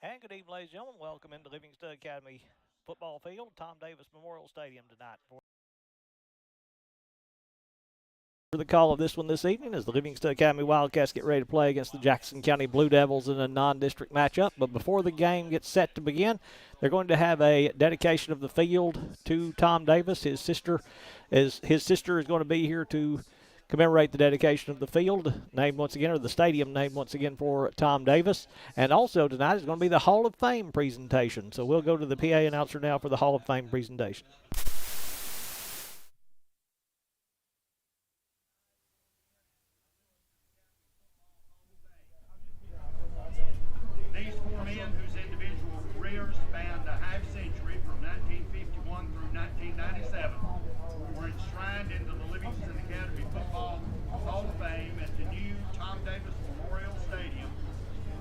And good evening, ladies and gentlemen. Welcome into Livingston Academy football field, Tom Davis Memorial Stadium tonight. For the call of this one this evening as the Livingston Academy Wildcats get ready to play against the Jackson County Blue Devils in a non-district matchup. But before the game gets set to begin, they're going to have a dedication of the field to Tom Davis. His sister is going to be here to commemorate the dedication of the field, named once again, or the stadium named once again for Tom Davis. And also tonight is going to be the Hall of Fame presentation. So we'll go to the PA announcer now for the Hall of Fame presentation. These four men, whose individual careers spanned a half century from 1951 through 1997, were enshrined into the Livingston Academy Football Hall of Fame at the new Tom Davis Memorial Stadium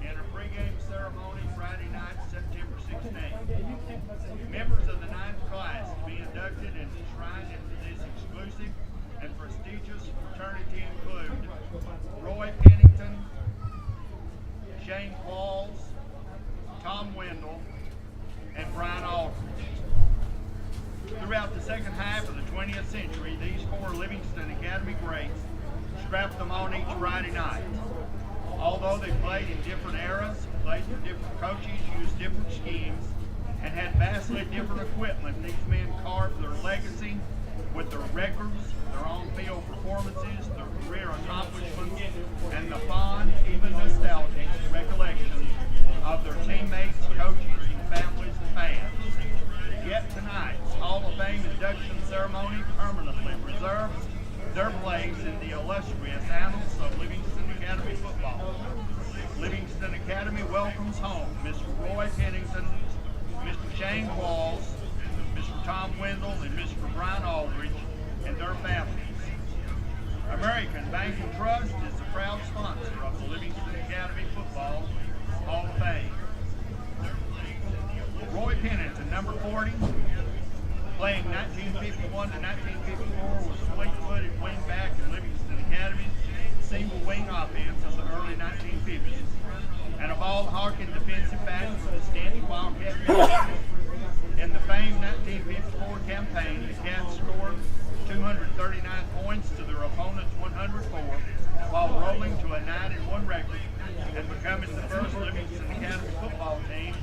in a pregame ceremony Friday night, September 16th. Members of the ninth class to be inducted and enshrined into this exclusive and prestigious fraternity include Roy Pennington, Shane Qualls, Tom Wendell, and Brian Aldridge. Throughout the second half of the 20th century, these four Livingston Academy greats strapped them on each Friday night. Although they played in different eras, played for different coaches, used different schemes, and had vastly different equipment, these men carved their legacy with their records, their on-field performances, their career accomplishments, and the fond, even nostalgic recollections of their teammates, coaches, and families and fans. Yet tonight's Hall of Fame induction ceremony permanently preserves their place in the illustrious annals of Livingston Academy football. Livingston Academy welcomes home Mr. Roy Pennington, Mr. Shane Qualls, Mr. Tom Wendell, and Mr. Brian Aldridge and their families. American Bank and Trust is the proud sponsor of the Livingston Academy Football Hall of Fame. Roy Pennington, number 40, playing 1951 to 1954, was a fleet-footed wingback in Livingston Academy's single-wing offense of the early 1950s, and a ball-hawking defensive back for the Stanley Wildcat. In the famed 1954 campaign, the Cats scored 239 points to their opponent's 104, while rolling to a 9-1 record and becoming the first Livingston Academy football team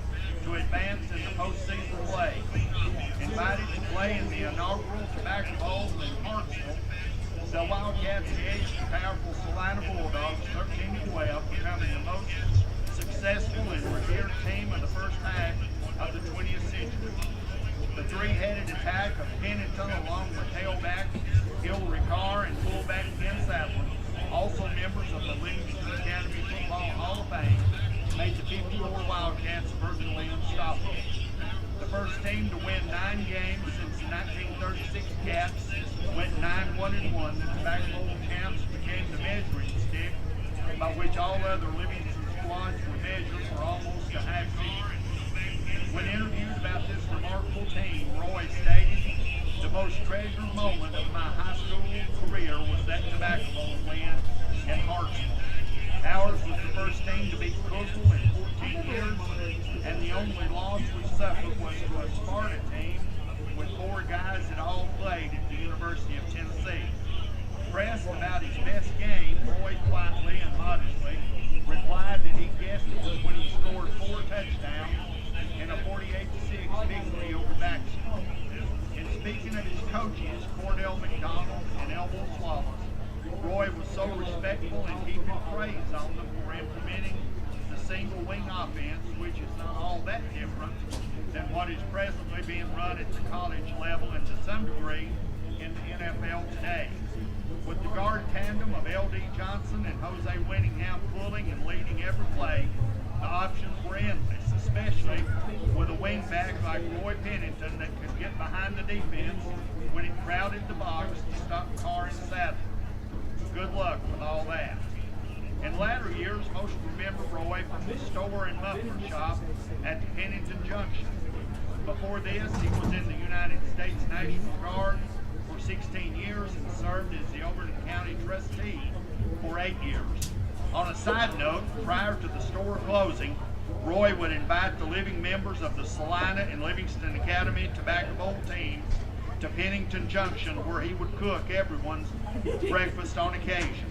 to advance in the postseason play. Invited to play in the inaugural Tobacco Bowl in Hartsville, the Wildcats edged the powerful Salina Bulldogs 13-12, becoming the most successful and revered team of the first half of the 20th century. The three-headed attack of Pennington, along with tailback Hillary Carr and fullback Ken Sadler, also members of the Livingston Academy Football Hall of Fame, made the 54 Wildcats virtually unstoppable. The first team to win 9 games since the 1936 Cats went 9-1-1. The Tobacco Bowl champs became the measuring stick by which all other Livingston squads were measured for almost a half century. When interviewed about this remarkable team, Roy stated, "The most treasured moment of my high school career was that Tobacco Bowl win in Hartsville. Ours was the first team to beat Cookville in 14 years, and the only loss we suffered was to a Sparta team with 4 guys that all played at the University of Tennessee." Pressed about his best game, Roy quietly and modestly replied that he guessed it was when he scored 4 touchdowns in a 48-6 victory over Baxter. In speaking of his coaches, Cordell McDonald and Elmo Wallace, Roy was so respectful and heaping praise on them for implementing the single wing offense, which is not all that different than what is presently being run at the college level and to some degree in the NFL today. With the guard tandem of L.D. Johnson and Jose Winningham pulling and leading every play, the options were endless, especially with a wingback like Roy Pennington that could get behind the defense when it crowded the box to stop Carr and Sadler. Good luck with all that. In latter years, most remember Roy from the store and muffler shop at the Pennington Junction. Before this, he was in the United States National Guard for 16 years and served as the Overton County trustee for 8 years. On a side note, prior to the store closing, Roy would invite the living members of the Salina and Livingston Academy Tobacco Bowl teams to Pennington Junction, where he would cook everyone's breakfast on occasion.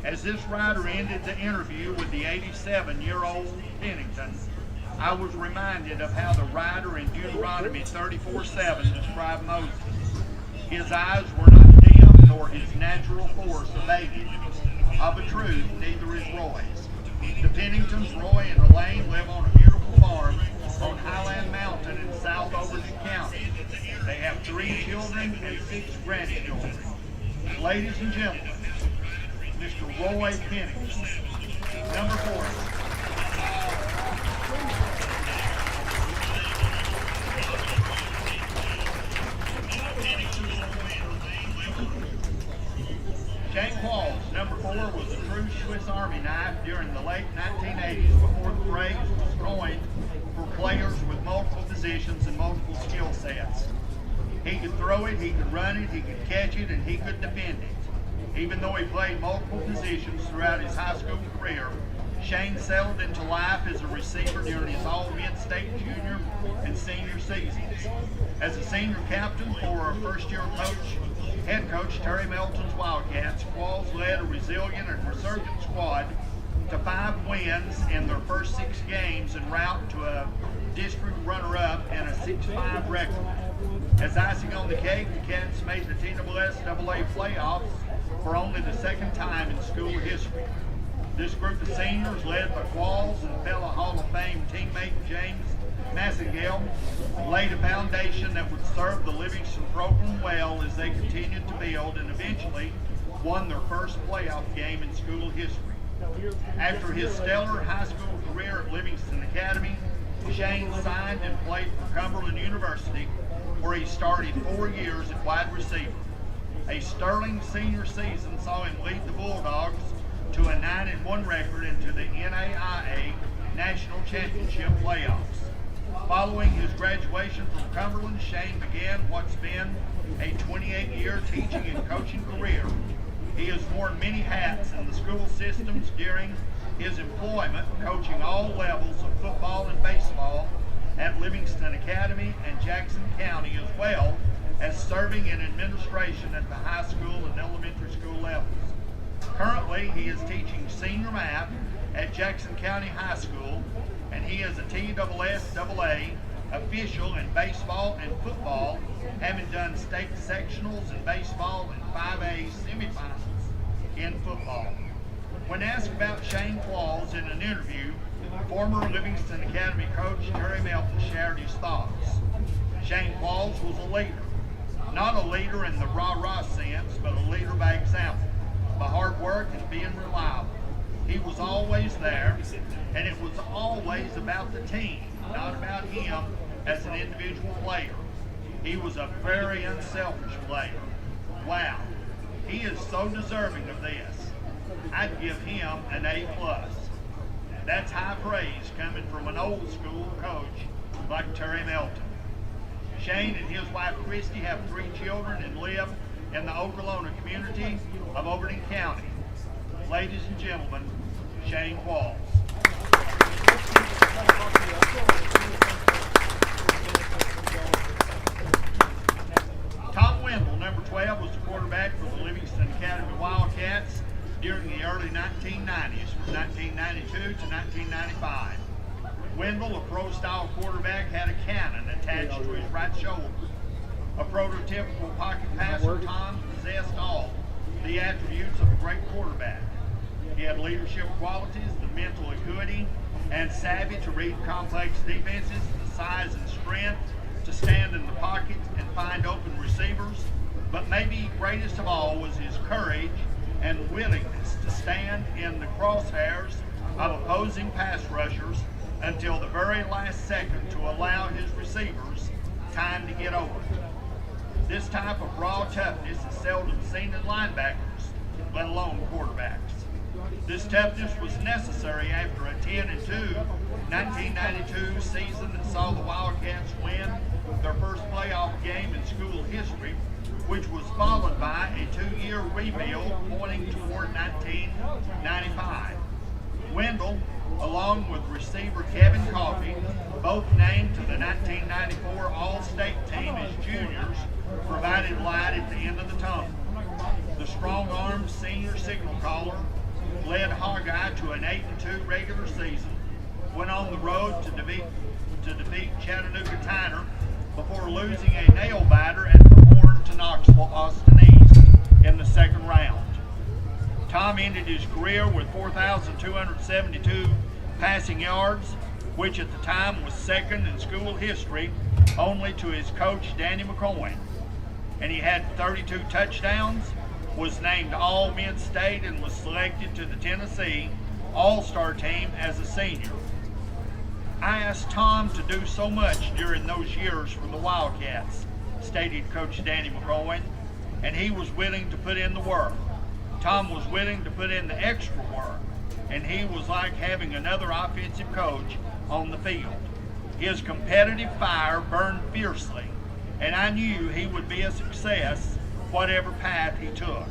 As this rider ended the interview with the 87-year-old Pennington, I was reminded of how the writer in Deuteronomy 34:7 described Moses. His eyes were not dim, nor his natural force abated. Of a truth, neither is Roy's. The Penningtons, Roy and Elaine, live on a beautiful farm on Highland Mountain in South Overton County. They have 3 children and 6 grandchildren. Ladies and gentlemen, Mr. Roy Pennington, number 40. Shane Qualls, number 4, was a true Swiss Army knife during the late 1980s before the phrase was coined for players with multiple positions and multiple skill sets. He could throw it, he could run it, he could catch it, and he could defend it. Even though he played multiple positions throughout his high school career, Shane settled into life as a receiver during his all-mid-state junior and senior seasons. As a senior captain for our first-year head coach Terry Melton's Wildcats, Qualls led a resilient and resurgent squad to 5 wins in their first 6 games en route to a district runner-up and a 6-5 record. As icing on the cake, the Cats made the NCAA playoffs for only the 2nd time in school history. This group of seniors, led by Qualls and fellow Hall of Fame teammate James Massengale, laid a foundation that would serve the Livingston program well as they continued to build and eventually won their first playoff game in school history. After his stellar high school career at Livingston Academy, Shane signed and played for Cumberland University, where he started 4 years at wide receiver. A sterling senior season saw him lead the Bulldogs to a 9-1 record into the NAIA National Championship playoffs. Following his graduation from Cumberland, Shane began what's been a 28-year teaching and coaching career. He has worn many hats in the school systems during his employment, coaching all levels of football and baseball at Livingston Academy and Jackson County, as well as serving in administration at the high school and elementary school levels. Currently, he is teaching senior math at Jackson County High School, and he is a TSSAA official in baseball and football, having done state sectionals in baseball and 5A semifinals in football. When asked about Shane Qualls in an interview, former Livingston Academy coach Terry Melton shared his thoughts. Shane Qualls was a leader. Not a leader in the rah-rah sense, but a leader by example, by hard work and being reliable. He was always there, and it was always about the team, not about him as an individual player. He was a very unselfish player. Wow, he is so deserving of this. I'd give him an A+. That's high praise coming from an old school coach like Terry Melton. Shane and his wife Christy have 3 children and live in the Oglala community of Overton County. Ladies and gentlemen, Shane Qualls. Tom Wendell, number 12, was the quarterback for the Livingston Academy Wildcats during the early 1990s, from 1992 to 1995. Wendell, a pro-style quarterback, had a cannon attached to his right shoulder. A prototypical pocket passer, Tom possessed all the attributes of a great quarterback. He had leadership qualities, the mental acuity and savvy to read complex defenses, the size and strength to stand in the pocket and find open receivers, but maybe greatest of all was his courage and willingness to stand in the crosshairs of opposing pass rushers until the very last second to allow his receivers time to get over. This type of raw toughness is seldom seen in linebackers, let alone quarterbacks. This toughness was necessary after a 10-2 1992 season that saw the Wildcats win their first playoff game in school history, which was followed by a 2-year rebuild pointing toward 1995. Wendell along with receiver Kevin Coffey, both named to the 1994 All-State team as juniors, provided light at the end of the tunnel. The strong-armed senior signal caller led Hogeye to an 8-2 regular season, went on the road to defeat Chattanooga Tyner before losing a nail-biter at the Horn to Knoxville Austin East in the second round. Tom ended his career with 4,272 passing yards, which at the time was second in school history only to his coach Danny McCoy. And he had 32 touchdowns, was named All-Mid-State, and was selected to the Tennessee All-Star team as a senior. I asked Tom to do so much during those years for the Wildcats, stated Coach Danny McCoy, and he was willing to put in the work. Tom was willing to put in the extra work, and he was like having another offensive coach on the field. His competitive fire burned fiercely, and I knew he would be a success whatever path he took.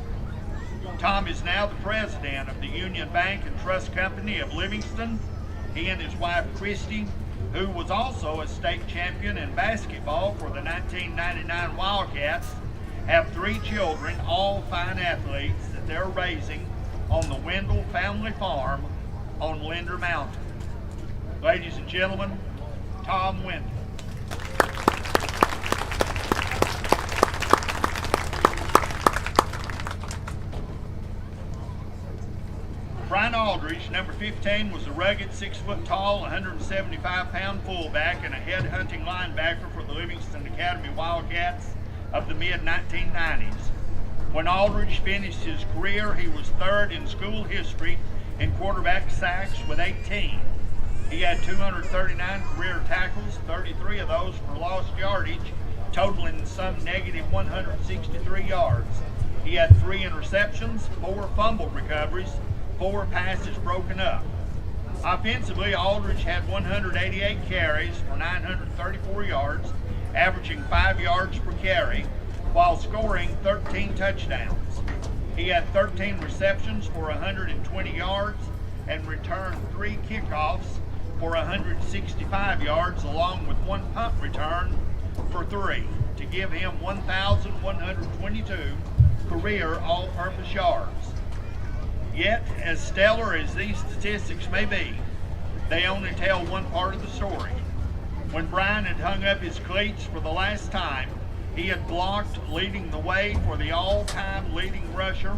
Tom is now the president of the Union Bank and Trust Company of Livingston. He and his wife Christy, who was also a state champion in basketball for the 1999 Wildcats, have 3 children, all fine athletes that they're raising on the Wendell family farm on Linder Mountain. Ladies and gentlemen, Tom Wendell. Brian Aldridge, number 15, was a rugged 6-foot-tall, 175-pound fullback and a head-hunting linebacker for the Livingston Academy Wildcats of the mid-1990s. When Aldridge finished his career, he was third in school history in quarterback sacks with 18. He had 239 career tackles, 33 of those for lost yardage, totaling some negative 163 yards. He had 3 interceptions, 4 fumble recoveries, 4 passes broken up. Offensively, Aldridge had 188 carries for 934 yards, averaging 5 yards per carry, while scoring 13 touchdowns. He had 13 receptions for 120 yards and returned 3 kickoffs for 165 yards, along with 1 punt return for 3, to give him 1,122 career all-purpose yards. Yet, as stellar as these statistics may be, they only tell one part of the story. When Brian had hung up his cleats for the last time, he had blocked, leading the way for the all-time leading rusher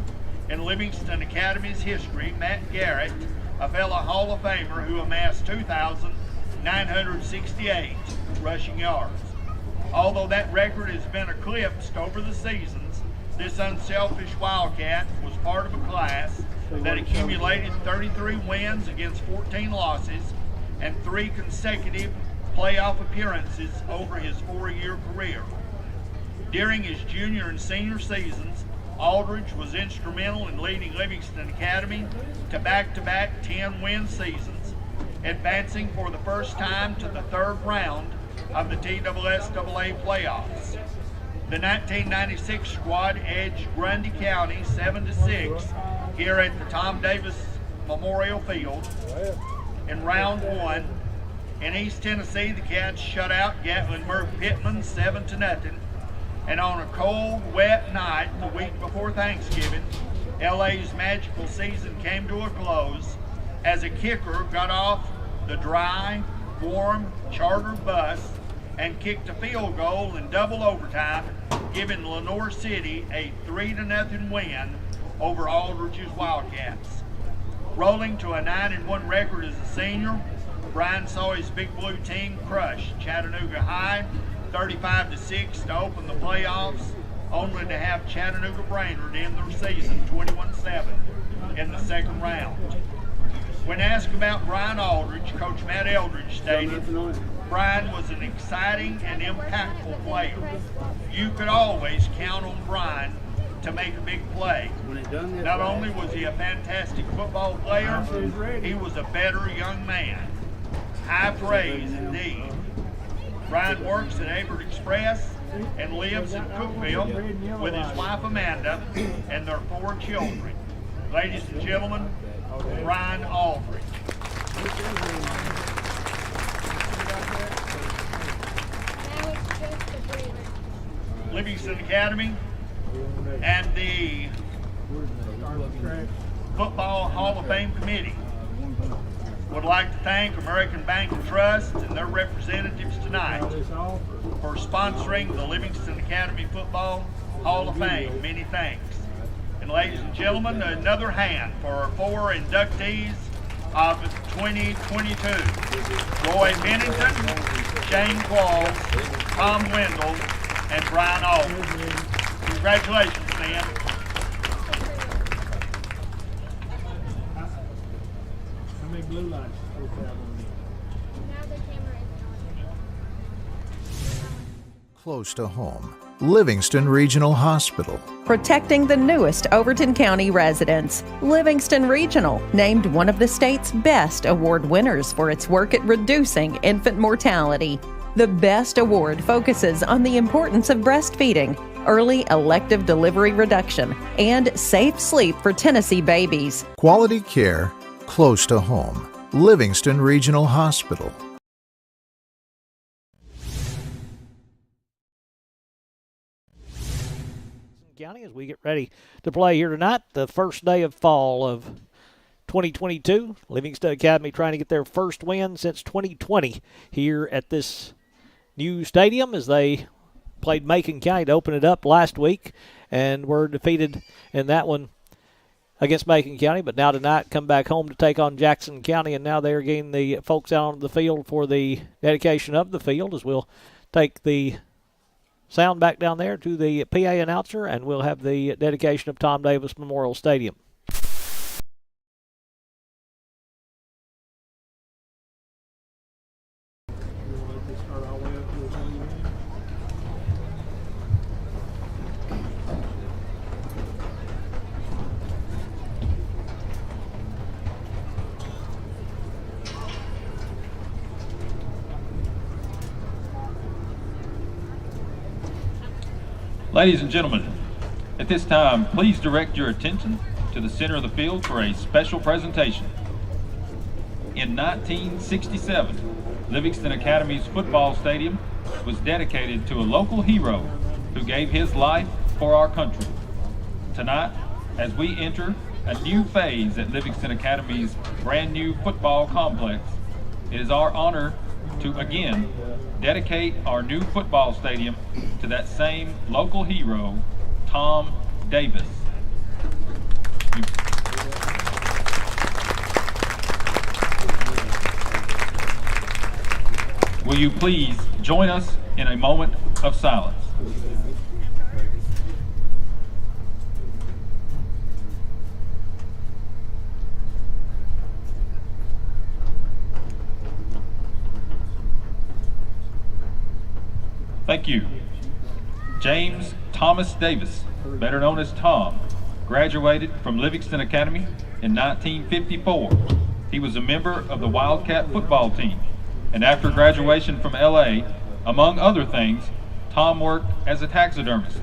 in Livingston Academy's history, Matt Garrett, a fellow Hall of Famer who amassed 2,968 rushing yards. Although that record has been eclipsed over the seasons, this unselfish Wildcat was part of a class that accumulated 33 wins against 14 losses and 3 consecutive playoff appearances over his 4-year career. During his junior and senior seasons, Aldridge was instrumental in leading Livingston Academy to back-to-back 10-win seasons, advancing for the first time to the 3rd round of the TSSAA playoffs. The 1996 squad edged Grundy County 7-6 here at the Tom Davis Memorial Field in round 1. In East Tennessee, the Cats shut out Gatlin Murph Pittman 7-0. And on a cold, wet night the week before Thanksgiving, LA's magical season came to a close as a kicker got off the dry, warm charter bus and kicked a field goal in double overtime, giving Lenoir City a 3-0 win over Aldridge's Wildcats. Rolling to a 9-1 record as a senior, Brian saw his Big Blue team crush Chattanooga High 35-6 to open the playoffs, only to have Chattanooga Brainerd end their season 21-7 in the second round. When asked about Brian Aldridge, Coach Matt Eldridge stated, Brian was an exciting and impactful player. You could always count on Brian to make a big play. Not only was he a fantastic football player, he was a better young man. High praise indeed. Brian works at Avert Express and lives in Cookville with his wife Amanda and their 4 children. Ladies and gentlemen, Brian Aldridge. Livingston Academy and the Football Hall of Fame Committee would like to thank American Bank and Trust and their representatives tonight for sponsoring the Livingston Academy Football Hall of Fame. Many thanks. And ladies and gentlemen, another hand for our 4 inductees of 2022. Roy Bennington, Shane Qualls, Tom Wendell, and Brian Aldridge. Congratulations, man. How many blue lights do we have on there? Now the camera is on. Close to home. Livingston Regional Hospital. Protecting the newest Overton County residents. Livingston Regional, named one of the state's best award winners for its work at reducing infant mortality. The BEST Award focuses on the importance of breastfeeding, early elective delivery reduction, and safe sleep for Tennessee babies. Quality care close to home. Livingston Regional Hospital. County, as we get ready to play here tonight, the first day of fall of 2022. Livingston Academy trying to get their first win since 2020 here at this new stadium as they played Macon County to open it up last week and were defeated in that one against Macon County, but now tonight come back home to take on Jackson County, and now they're getting the folks out on the field for the dedication of the field, as we'll take the sound back down there to the PA announcer, and we'll have the dedication of Tom Davis Memorial Stadium. Ladies and gentlemen, at this time, please direct your attention to the center of the field for a special presentation. In 1967, Livingston Academy's football stadium was dedicated to a local hero who gave his life for our country. Tonight, as we enter a new phase at Livingston Academy's brand new football complex, it is our honor to again dedicate our new football stadium to that same local hero, Tom Davis. Will you please join us in a moment of silence? Thank you. James Thomas Davis, better known as Tom, graduated from Livingston Academy in 1954. He was a member of the Wildcat football team, and after graduation from LA, among other things, Tom worked as a taxidermist.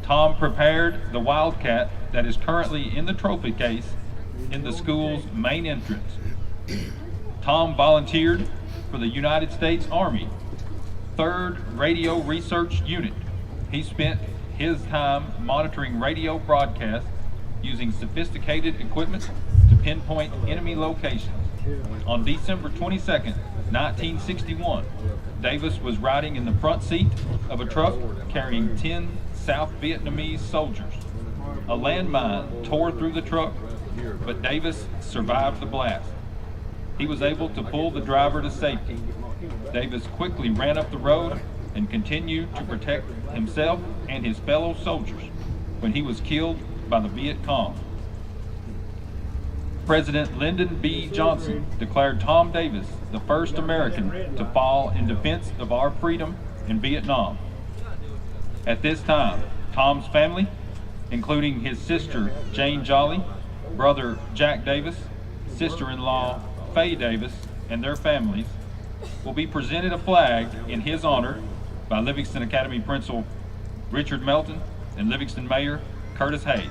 Tom prepared the Wildcat that is currently in the trophy case in the school's main entrance. Tom volunteered for the United States Army 3rd Radio Research Unit. He spent his time monitoring radio broadcasts using sophisticated equipment to pinpoint enemy locations. On December 22nd, 1961, Davis was riding in the front seat of a truck carrying 10 South Vietnamese soldiers. A landmine tore through the truck, but Davis survived the blast. He was able to pull the driver to safety. Davis quickly ran up the road and continued to protect himself and his fellow soldiers when he was killed by the Viet Cong. President Lyndon B. Johnson declared Tom Davis the first American to fall in defense of our freedom in Vietnam. At this time, Tom's family, including his sister Jane Jolly, brother Jack Davis, sister-in-law Faye Davis, and their families, will be presented a flag in his honor by Livingston Academy Principal Richard Melton and Livingston Mayor Curtis Hayes.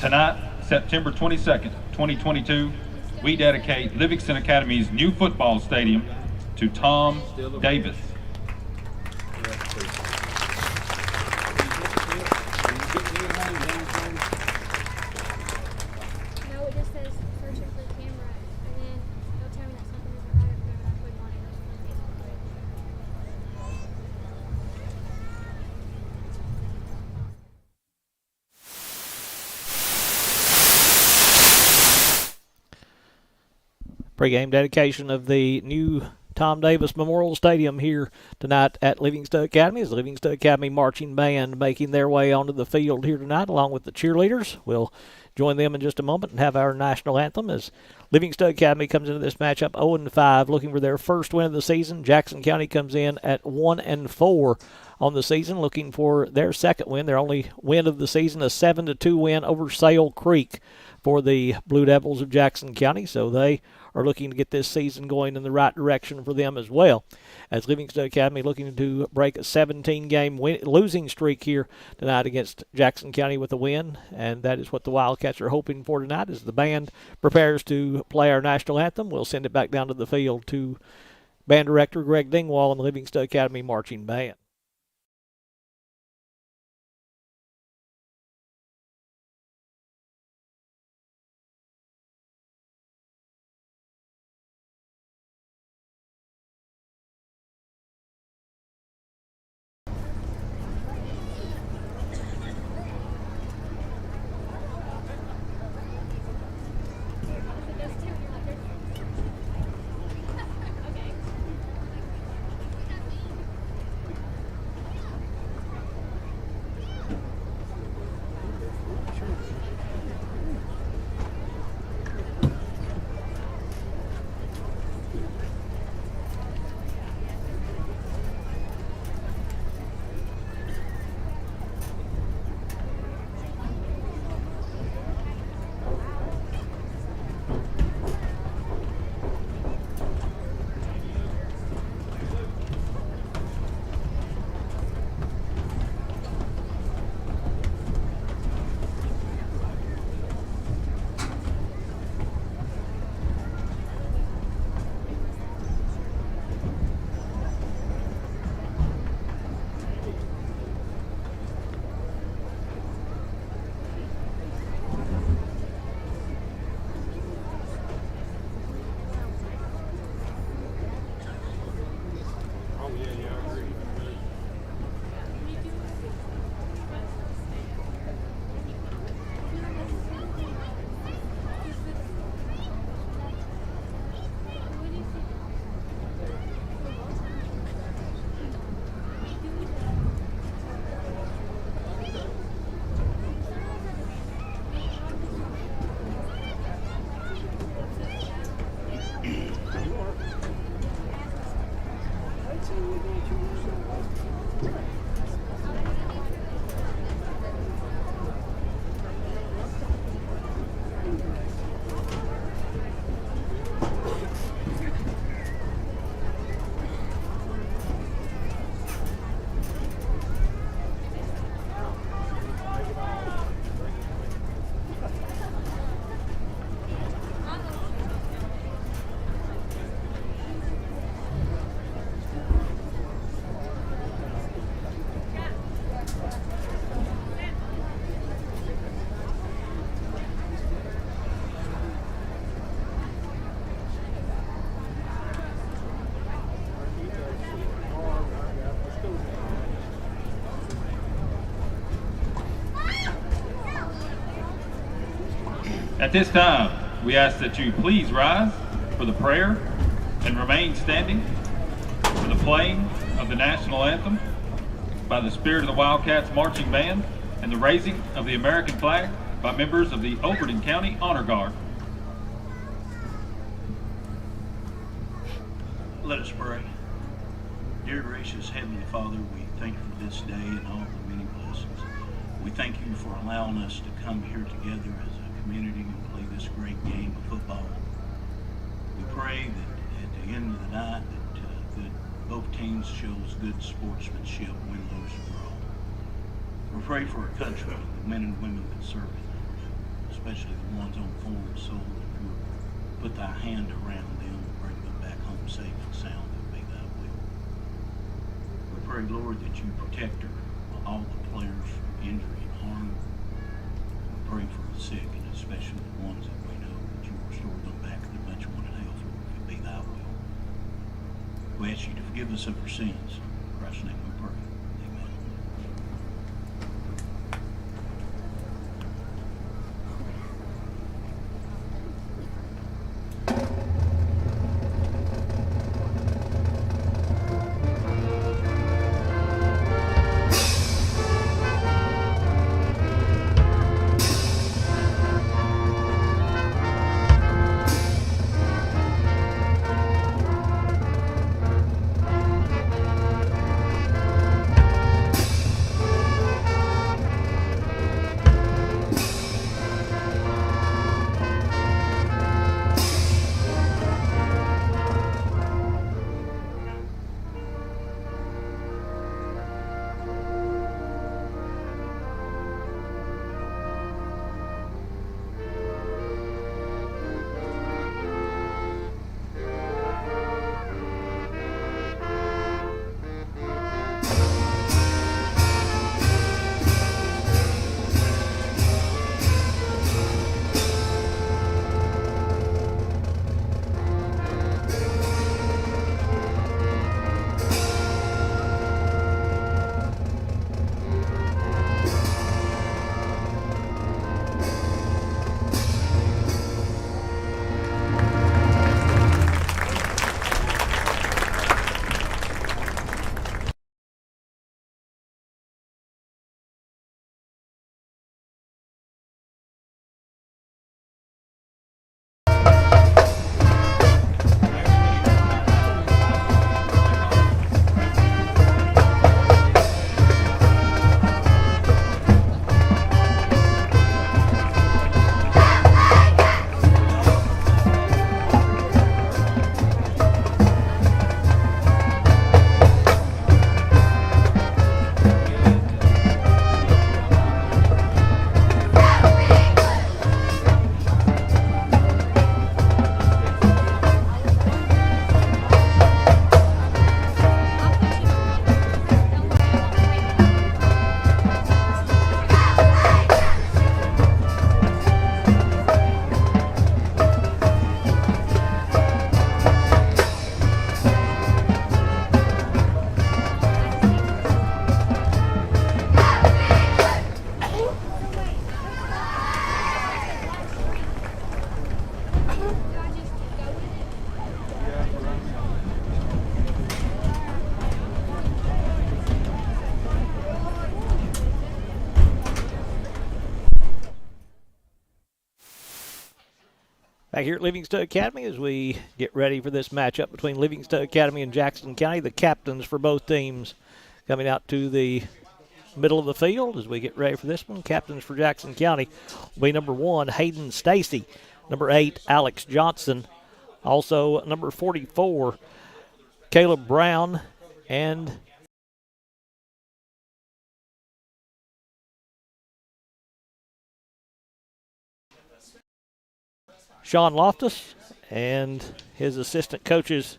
Tonight, September 22nd, 2022, we dedicate Livingston Academy's new football stadium to Tom Davis. No, it just says searching for the camera, and then they'll tell me that something isn't right up there, and I click on it, and it's Pre-game dedication of the new Tom Davis Memorial Stadium here tonight at Livingston Academy as the Livingston Academy Marching Band making their way onto the field here tonight along with the cheerleaders. We'll join them in just a moment and have our national anthem as Livingston Academy comes into this matchup 0-5, looking for their first win of the season. Jackson County comes in at 1-4 on the season, looking for their second win, their only win of the season, a 7-2 win over Sale Creek for the Blue Devils of Jackson County. So they are looking to get this season going in the right direction for them as well. As Livingston Academy looking to break a 17-game losing streak here tonight against Jackson County with a win, and that is what the Wildcats are hoping for tonight as the band prepares to play our national anthem. We'll send it back down to the field to Band Director Greg Dingwall and the Livingston Academy Marching Band. At this time, we ask that you please rise for the prayer and remain standing for the playing of the national anthem by the Spirit of the Wildcats Marching Band and the raising of the American flag by members of the Overton County Honor Guard. Let us pray. Dear gracious Heavenly Father, we thank you for this day and all the many blessings. We thank you for allowing us to come here together as a community and play this great game of football. We pray that at the end of the night that both teams shows good sportsmanship, win, lose, or draw. We pray for our country, the men and women that serve it. especially the ones on foreign soil, if you would put thy hand around them and bring them back home safe and sound, that be thy will. We pray, Lord, that you protect all the players from injury and harm. We pray for the sick, and especially the ones that we know that you restore them back to their much wanted health, Lord, if it be thy will. We ask you to forgive us of our sins. In Christ's name we pray. Amen. Back here at Livingston Academy as we get ready for this matchup between Livingston Academy and Jackson County. The captains for both teams coming out to the middle of the field as we get ready for this one. Captains for Jackson County will be number 1, Hayden Stacy, number 8, Alex Johnson, also number 44, Caleb Brown, and Sean Loftus, and his assistant coaches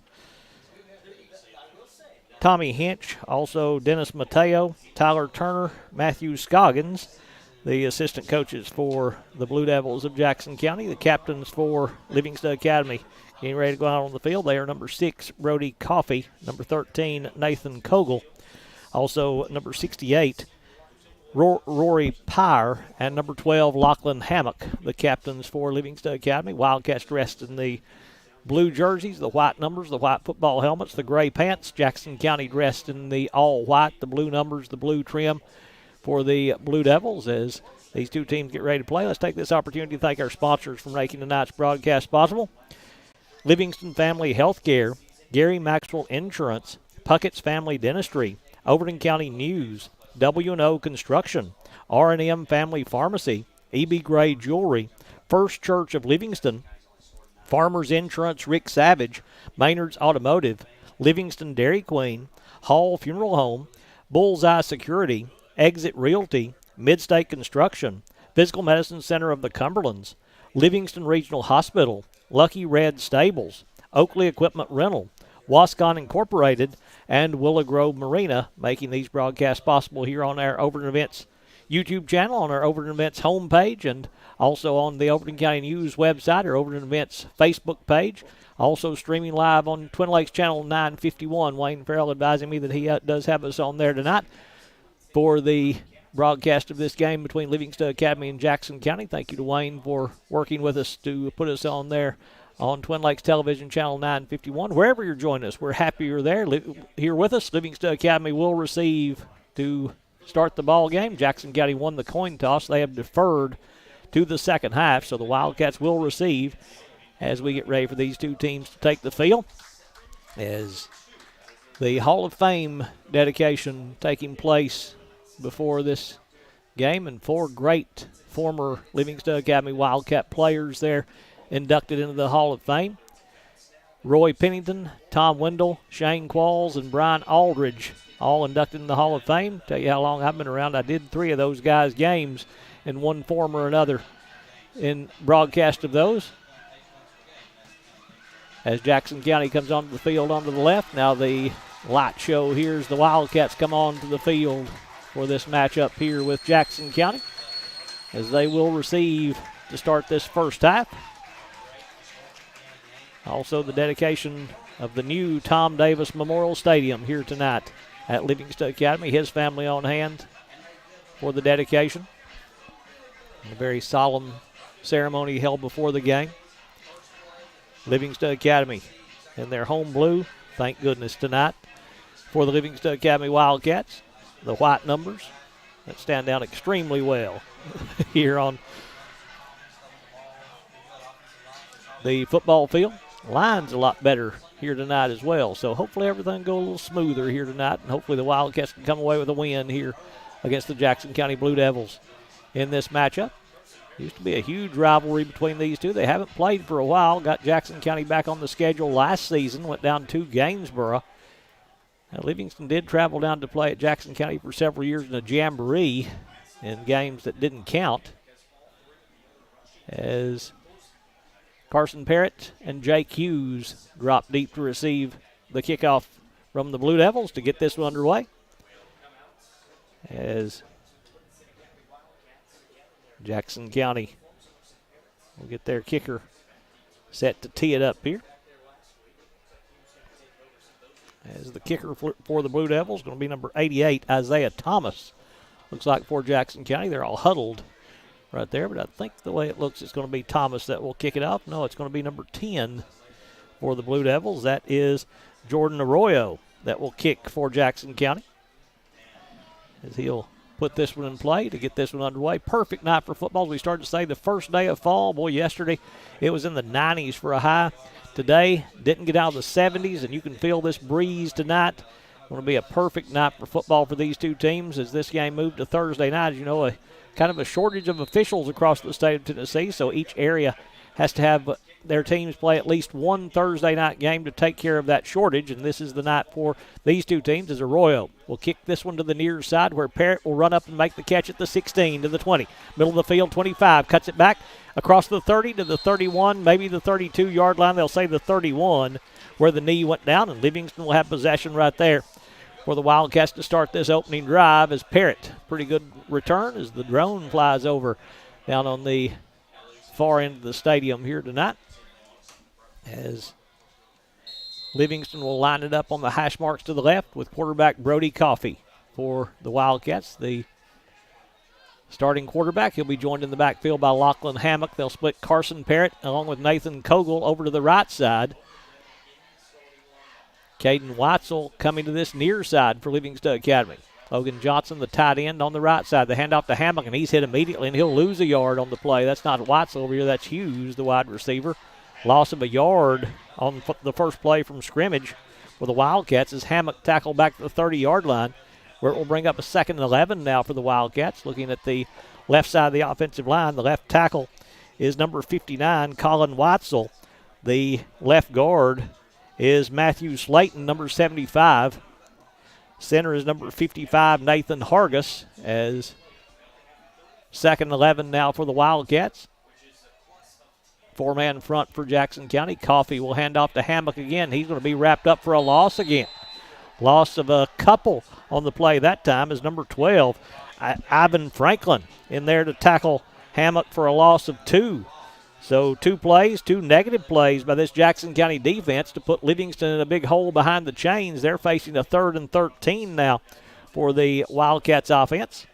Tommy Hinch, also Dennis Mateo, Tyler Turner, Matthew Scoggins, the assistant coaches for the Blue Devils of Jackson County. The captains for Livingston Academy getting ready to go out on the field. They are number 6, Brody Coffey, number 13, Nathan Kogel, also number 68, Rory Pyre, and number 12, Lachlan Hammock, the captains for Livingston Academy. Wildcats dressed in the blue jerseys, the white numbers, the white football helmets, the gray pants. Jackson County dressed in the all white, the blue numbers, the blue trim for the Blue Devils as these two teams get ready to play. Let's take this opportunity to thank our sponsors for making tonight's broadcast possible. Livingston Family Healthcare, Gary Maxwell Insurance, Puckett's Family Dentistry, Overton County News, W&O Construction, R&M Family Pharmacy, E.B. Gray Jewelry, First Church of Livingston, Farmers Insurance Rick Savage, Maynard's Automotive, Livingston Dairy Queen, Hall Funeral Home, Bullseye Security, Exit Realty, Midstate Construction, Physical Medicine Center of the Cumberlands, Livingston Regional Hospital, Lucky Red Stables, Oakley Equipment Rental, Wascon Incorporated, and Willow Grove Marina, making these broadcasts possible here on our Overton Events YouTube channel, on our Overton Events homepage, and also on the Overton County News website, or Overton Events Facebook page. Also streaming live on Twin Lakes Channel 951. Wayne Farrell advising me that he does have us on there tonight for the broadcast of this game between Livingston Academy and Jackson County. Thank you to Wayne for working with us to put us on there on Twin Lakes Television Channel 951. Wherever you're joining us, we're happy you're there. Here with us, Livingston Academy will receive to start the ball game. Jackson County won the coin toss. They have deferred to the second half, so the Wildcats will receive as we get ready for these two teams to take the field. As the Hall of Fame dedication taking place before this game, and 4 great former Livingston Academy Wildcat players there inducted into the Hall of Fame. Roy Pennington, Tom Wendell, Shane Qualls, and Brian Aldridge all inducted in the Hall of Fame. Tell you how long I've been around. I did 3 of those guys' games in one form or another in broadcast of those. As Jackson County comes onto the field onto the left, now the light show here as the Wildcats come onto the field for this matchup here with Jackson County, as they will receive to start this first half. Also the dedication of the new Tom Davis Memorial Stadium here tonight at Livingston Academy. His family on hand for the dedication. A very solemn ceremony held before the game. Livingston Academy in their home blue, thank goodness, tonight for the Livingston Academy Wildcats. The white numbers that stand out extremely well here on the football field. Line's a lot better here tonight as well, so hopefully everything go a little smoother here tonight, and hopefully the Wildcats can come away with a win here against the Jackson County Blue Devils in this matchup. Used to be a huge rivalry between these two. They haven't played for a while. Got Jackson County back on the schedule last season. Went down to Gainsboro. Now, Livingston did travel down to play at Jackson County for several years in a jamboree in games that didn't count. As Carson Parrott and Jake Hughes drop deep to receive the kickoff from the Blue Devils to get this one underway. As Jackson County will get their kicker set to tee it up here. As the kicker for the Blue Devils is going to be number 88, Isaiah Thomas. Looks like for Jackson County, they're all huddled right there, but I think the way it looks, it's going to be Thomas that will kick it off. No, it's going to be number 10 for the Blue Devils. That is Jordan Arroyo that will kick for Jackson County, as he'll put this one in play to get this one underway. Perfect night for football. As we started to say, the first day of fall. Boy, yesterday it was in the 90s for a high. Today didn't get out of the 70s, and you can feel this breeze tonight. Going to be a perfect night for football for these two teams as this game moved to Thursday night. As you know, a kind of a shortage of officials across the state of Tennessee, so each area has to have their teams play at least one Thursday night game to take care of that shortage, and this is the night for these two teams as Arroyo will kick this one to the near side where Parrott will run up and make the catch at the 16 to the 20. Middle of the field, 25, cuts it back across the 30 to the 31, maybe the 32-yard line. They'll say the 31 where the knee went down, and Livingston will have possession right there for the Wildcats to start this opening drive as Parrott, pretty good return as the drone flies over down on the far end of the stadium here tonight. As Livingston will line it up on the hash marks to the left with quarterback Brody Coffey for the Wildcats. The starting quarterback, he'll be joined in the backfield by Lachlan Hammock. They'll split Carson Parrott along with Nathan Kogel over to the right side. Caden Watzel coming to this near side for Livingston Academy. Logan Johnson, the tight end, on the right side. The handoff to Hammock, and he's hit immediately, and he'll lose a yard on the play. That's not Watzel over here. That's Hughes, the wide receiver. Loss of a yard on the first play from scrimmage for the Wildcats as Hammock tackled back to the 30-yard line, where it will bring up a 2nd and 11 now for the Wildcats. Looking at the left side of the offensive line, the left tackle is number 59, Colin Watzel. The left guard is Matthew Slayton, number 75. Center is number 55, Nathan Hargis, as Second 11 now for the Wildcats. Four-man front for Jackson County. Coffee will hand off to Hammock again. He's going to be wrapped up for a loss again. Loss of a couple on the play that time is number 12, Ivan Franklin, in there to tackle Hammock for a loss of 2. So 2 plays, 2 negative plays by this Jackson County defense to put Livingston in a big hole behind the chains. They're facing a 3rd and 13 now for the Wildcats offense.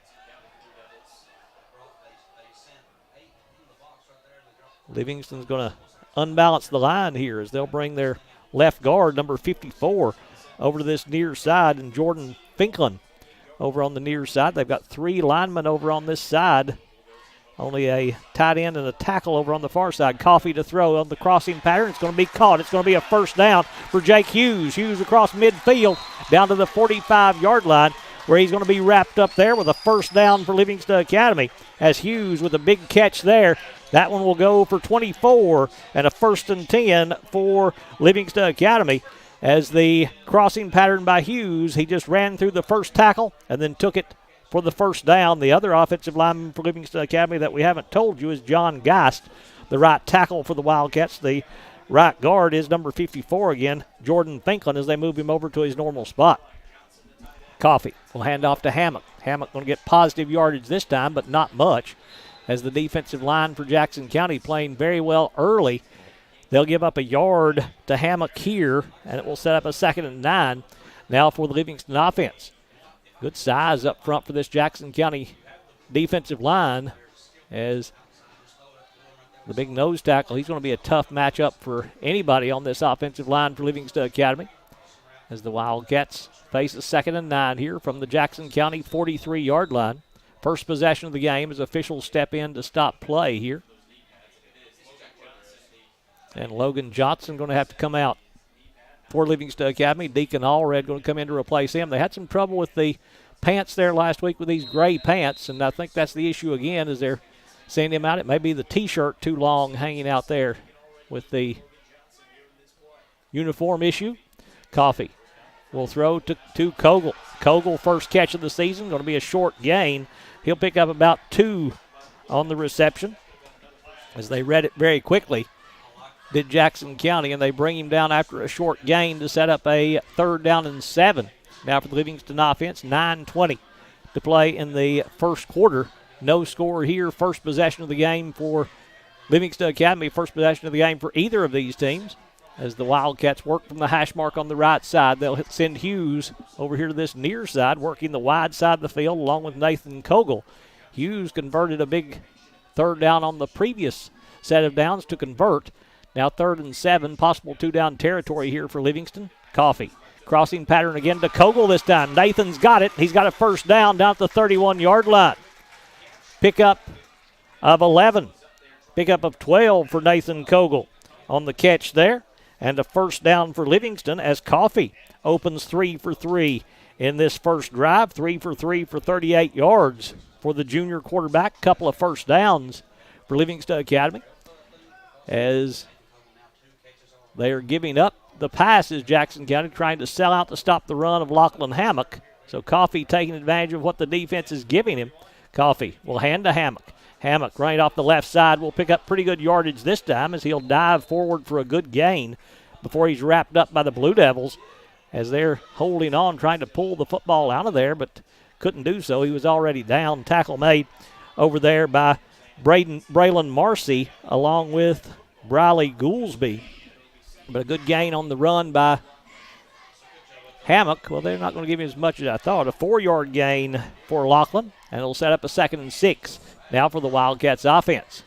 Livingston's going to unbalance the line here as they'll bring their left guard, number 54, over to this near side, and Jordan Finklin over on the near side. They've got 3 linemen over on this side. Only a tight end and a tackle over on the far side. Coffee to throw on the crossing pattern. It's going to be caught. It's going to be a first down for Jake Hughes. Hughes across midfield down to the 45-yard line, where he's going to be wrapped up there with a first down for Livingston Academy. As Hughes with a big catch there. That one will go for 24 and a 1st and 10 for Livingston Academy. As the crossing pattern by Hughes, he just ran through the first tackle and then took it for the first down. The other offensive lineman for Livingston Academy that we haven't told you is John Geist, the right tackle for the Wildcats. The right guard is number 54 again, Jordan Finklin, as they move him over to his normal spot. Coffee will hand off to Hammock. Hammock going to get positive yardage this time, but not much, as the defensive line for Jackson County playing very well early. They'll give up a yard to Hammock here, and it will set up a 2nd and 9 now for the Livingston offense. Good size up front for this Jackson County defensive line, as the big nose tackle, he's going to be a tough matchup for anybody on this offensive line for Livingston Academy, as the Wildcats face a 2nd and 9 here from the Jackson County 43-yard line. First possession of the game as officials step in to stop play here. And Logan Johnson going to have to come out for Livingston Academy. Deacon Allred going to come in to replace him. They had some trouble with the pants there last week with these gray pants, and I think that's the issue again as they're sending him out. It may be the T-shirt too long hanging out there with the uniform issue. Coffee will throw to Kogel. Kogel, first catch of the season, going to be a short gain. He'll pick up about 2 on the reception, as they read it very quickly, did Jackson County, and they bring him down after a short gain to set up a 3rd down and 7. Now for the Livingston offense, 9:20 to play in the first quarter. No score here. First possession of the game for Livingston Academy. First possession of the game for either of these teams, as the Wildcats work from the hash mark on the right side. They'll send Hughes over here to this near side, working the wide side of the field along with Nathan Kogel. Hughes converted a big 3rd down on the previous set of downs to convert. Now 3rd and 7, possible 2-down territory here for Livingston. Coffee. Crossing pattern again to Kogel this time. Nathan's got it. He's got a first down at the 31-yard line. Pickup of 11. Pickup of 12 for Nathan Kogel on the catch there. And a first down for Livingston as Coffee opens 3 for 3 in this first drive. 3 for 3 for 38 yards for the junior quarterback. Couple of first downs for Livingston Academy, as they are giving up the passes. Jackson County trying to sell out to stop the run of Lachlan Hammock. So Coffee taking advantage of what the defense is giving him. Coffee will hand to Hammock. Hammock right off the left side will pick up pretty good yardage this time, as he'll dive forward for a good gain before he's wrapped up by the Blue Devils, as they're holding on, trying to pull the football out of there, but couldn't do so. He was already down. Tackle made over there by Braylon Marcy along with Briley Goolsby. But a good gain on the run by Hammock. Well, they're not going to give him as much as I thought. A 4-yard gain for Lachlan, and it'll set up a 2nd and 6 now for the Wildcats offense.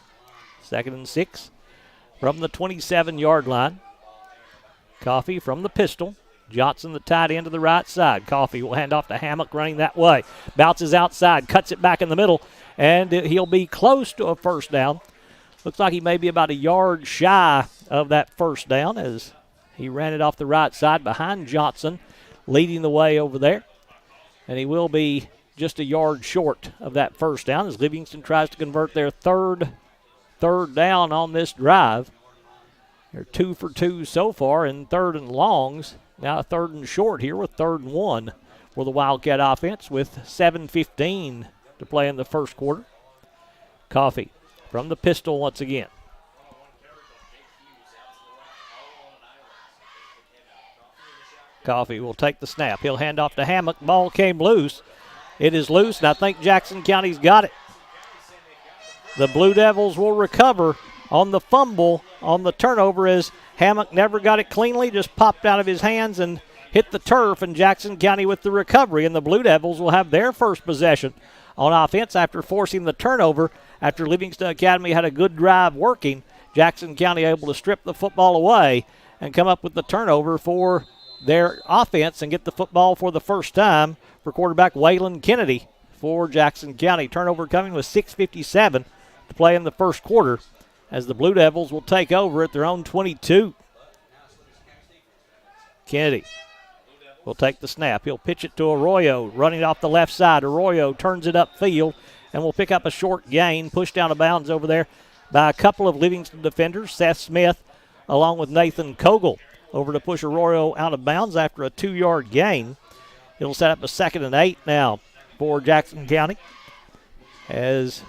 2nd and 6 from the 27-yard line. Coffee from the pistol. Johnson, the tight end, to the right side. Coffee will hand off to Hammock running that way. Bounces outside, cuts it back in the middle, and he'll be close to a first down. Looks like he may be about a yard shy of that first down, as he ran it off the right side behind Johnson, leading the way over there. And he will be just a yard short of that first down as Livingston tries to convert their third down on this drive. They're 2 for 2 so far in 3rd and longs. Now a 3rd and short here with 3rd and 1 for the Wildcat offense with 7:15 to play in the first quarter. Coffee from the pistol once again. Coffee will take the snap. He'll hand off to Hammock. Ball came loose. It is loose, and I think Jackson County's got it. The Blue Devils will recover on the fumble on the turnover as Hammock never got it cleanly, just popped out of his hands and hit the turf, and Jackson County with the recovery, and the Blue Devils will have their first possession on offense after forcing the turnover after Livingston Academy had a good drive working. Jackson County able to strip the football away and come up with the turnover for their offense and get the football for the first time for quarterback Waylon Kennedy for Jackson County. Turnover coming with 6:57 to play in the first quarter as the Blue Devils will take over at their own 22. Kennedy will take the snap. He'll pitch it to Arroyo, running off the left side. Arroyo turns it upfield and will pick up a short gain, pushed down of bounds over there by a couple of Livingston defenders, Seth Smith along with Nathan Kogel, over to push Arroyo out of bounds after a 2-yard gain. It'll set up a 2nd and 8 now for Jackson County as